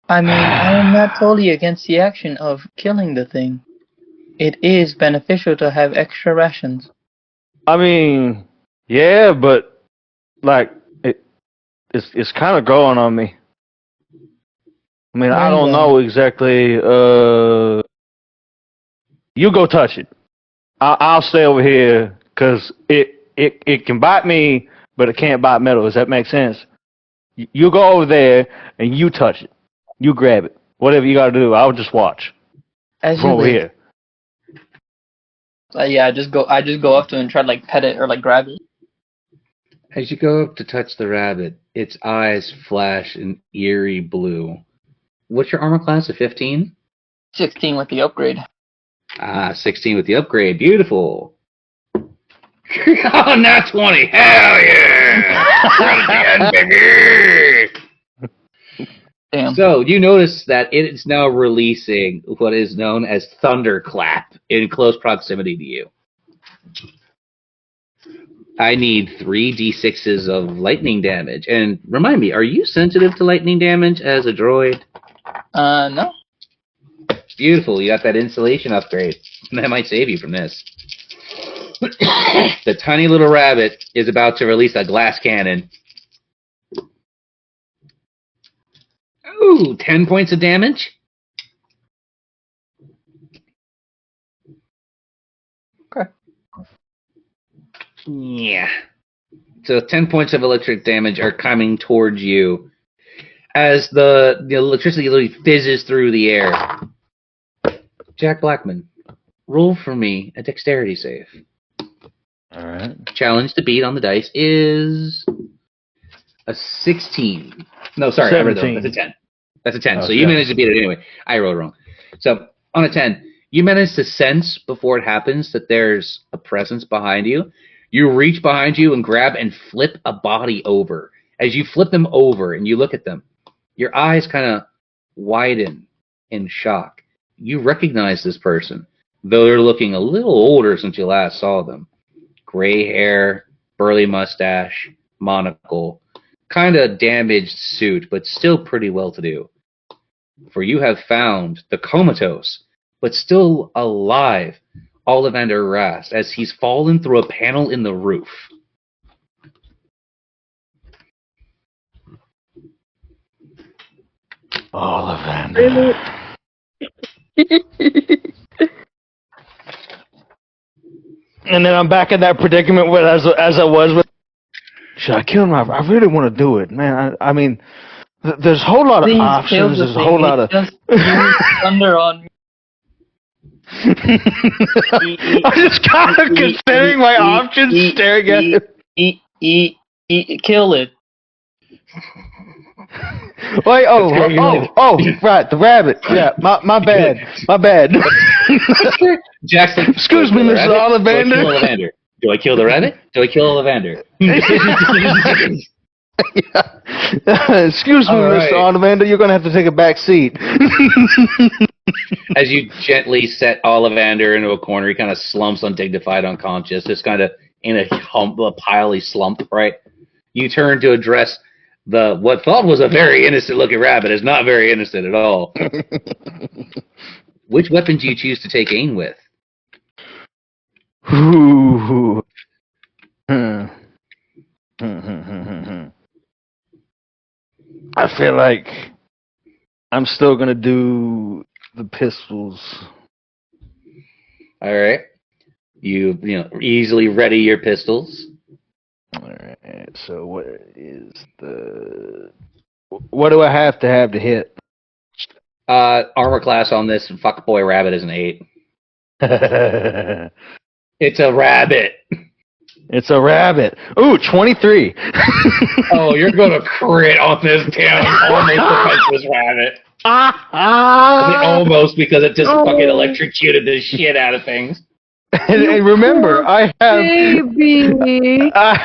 I mean, I am not totally against the action of killing the thing. It is beneficial to have extra rations. I mean, yeah, but like it's kind of growing on me. I mean, I don't know exactly. You go touch it. I'll stay over here because it can bite me, but it can't bite metal. Does that make sense? You go over there and you touch it. You grab it. Whatever you got to do, I'll just watch As from you over wish. here. Yeah, I just go up to it and try to like pet it or like grab it. As you go up to touch the rabbit, its eyes flash an eerie blue. What's your armor class? A 15? 16 with the upgrade. 16 with the upgrade. Beautiful. Oh, not 20. Hell yeah! We're at the end, baby! Damn. So you notice that it is now releasing what is known as thunderclap in close proximity to you. I need 3d6s of lightning damage. And remind me, are you sensitive to lightning damage as a droid? No. Beautiful, you got that insulation upgrade. That might save you from this. The tiny little rabbit is about to release a glass cannon. Ooh, 10 points of damage? Okay. Yeah. So 10 points of electric damage are coming towards you as the electricity literally fizzes through the air. Jack Blackman, roll for me a dexterity save. All right. Challenge to beat on the dice is a 16. No, sorry, 17. I read that. That's a 10. That's a 10. Oh, so you yeah. managed to beat it anyway. I rolled wrong. So on a 10, you manage to sense before it happens that there's a presence behind you. You reach behind you and grab and flip a body over. As you flip them over and you look at them, Your eyes kind of widen in shock. You recognize this person, though they're looking a little older since you last saw them. Gray hair, burly mustache, monocle, kind of damaged suit, but still pretty well-to-do. For you have found the comatose, but still alive, Ollivander Rast, as he's fallen through a panel in the roof. Ollivander. And then I'm back in that predicament where as I was with. Should I kill him? I really want to do it, man. I mean, there's a whole lot of options. There's a whole lot of. Just thunder on me. I'm just kind of considering my options, staring at him. Kill it. Wait, right, the rabbit. Yeah, my bad. My bad. Jackson, excuse me, Mr. Ollivander. Do I kill the rabbit? Do I kill Ollivander? Excuse me, right. Mr. Ollivander, you're going to have to take a back seat. As you gently set Ollivander into a corner, he kind of slumps undignified, unconscious, just kind of in a piley slump, right? You turn to address what thought was a very innocent-looking rabbit is not very innocent at all. Which weapon do you choose to take aim with? Ooh. I feel like I'm still gonna do the pistols. All right. You easily ready your pistols. All right. So what do I have to hit? Armor class on this fuckboy rabbit is an 8. It's a rabbit. It's a rabbit. Ooh, 23. Oh, you're gonna crit on this damn almost defenseless rabbit. I mean, almost, because it just fucking electrocuted the shit out of things. And remember, I have Baby. I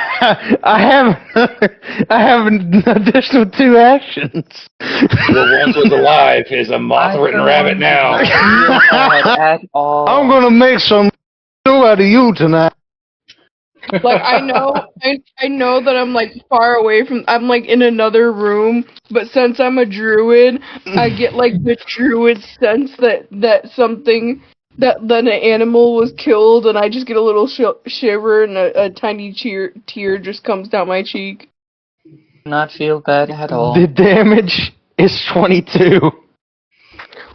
have an additional 2 actions. What once was alive is a moth-ridden rabbit now. At all. I'm gonna make some out of you tonight. Like, I know that I'm like far away from, I'm like in another room, but since I'm a druid, I get like the druid sense that something, that an animal was killed, and I just get a little shiver, and a tiny tear just comes down my cheek. Not feel bad at all. The damage is 22.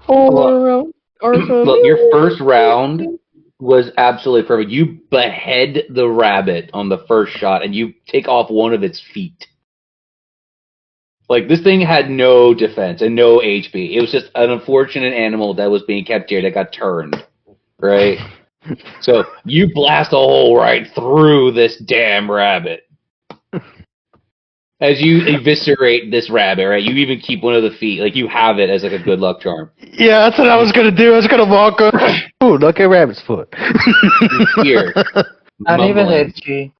Oh, Look, your first round was absolutely perfect. You behead the rabbit on the first shot, and you take off one of its feet. Like, this thing had no defense and no HP. It was just an unfortunate animal that was being kept here that got turned, right? So you blast a hole right through this damn rabbit. As you eviscerate this rabbit, right? You even keep one of the feet. Like, you have it as like a good luck charm. Yeah, that's what I was gonna do. I was gonna walk up. Ooh, look at rabbit's foot. Here, Arrivederci.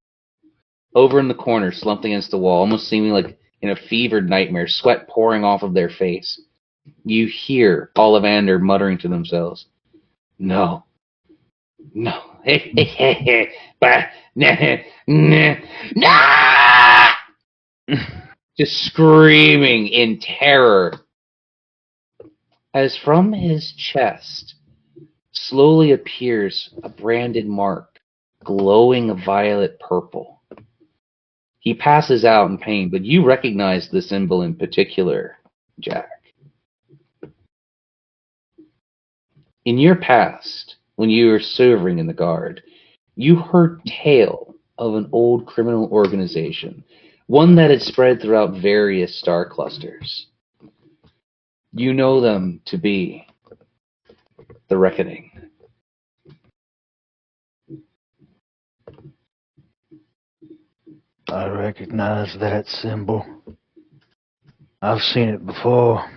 over in the corner, slumped against the wall, almost seeming like in a fevered nightmare, sweat pouring off of their face. You hear Ollivander muttering to themselves, "No. No. No!" Just screaming in terror. As from his chest slowly appears a branded mark, glowing a violet purple. He passes out in pain, but you recognize the symbol in particular, Jack. In your past, when you were serving in the Guard, you heard tale of an old criminal organization, one that had spread throughout various star clusters. You know them to be the Reckoning. I recognize that symbol. I've seen it before.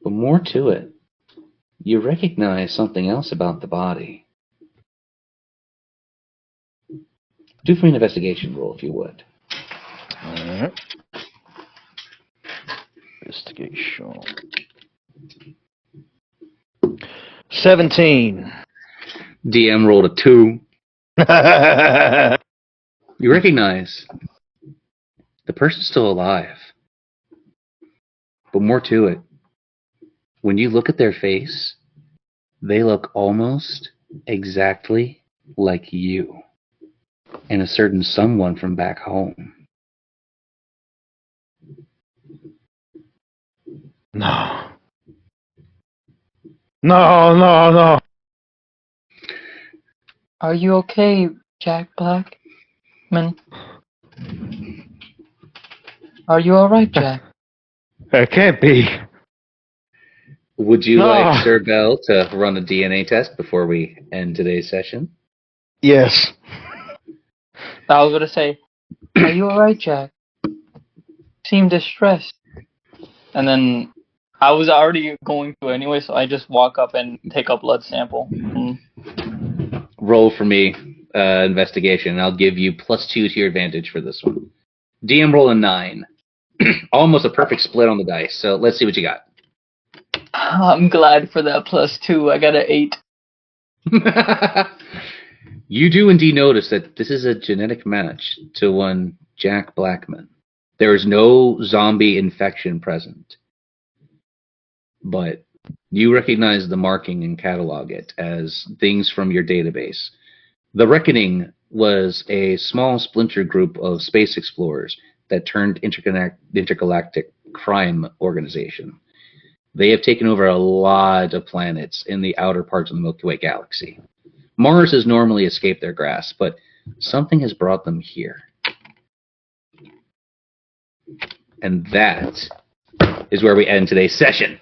But more to it, you recognize something else about the body. Do for me an investigation roll, if you would. Alright. Investigation. 17. DM rolled a 2. You recognize the person's still alive. But more to it. When you look at their face, they look almost exactly like you and a certain someone from back home. No. No. Are you okay, Jack Blackman? Are you alright, Jack? It can't be. Would you No. like Sir Bell to run a DNA test before we end today's session? Yes. I was gonna say, are you alright, Jack? Seem distressed. And then I was already going to anyway, so I just walk up and take a blood sample. Roll for me, investigation, and I'll give you +2 to your advantage for this one. DM roll a 9. Almost a perfect split on the dice, so let's see what you got. I'm glad for that +2. I got an 8. You do indeed notice that this is a genetic match to one Jack Blackman. There is no zombie infection present, but you recognize the marking and catalog it as things from your database. The Reckoning was a small splinter group of space explorers that turned intergalactic crime organization. They have taken over a lot of planets in the outer parts of the Milky Way galaxy. Mars has normally escaped their grasp, but something has brought them here. And that is where we end today's session.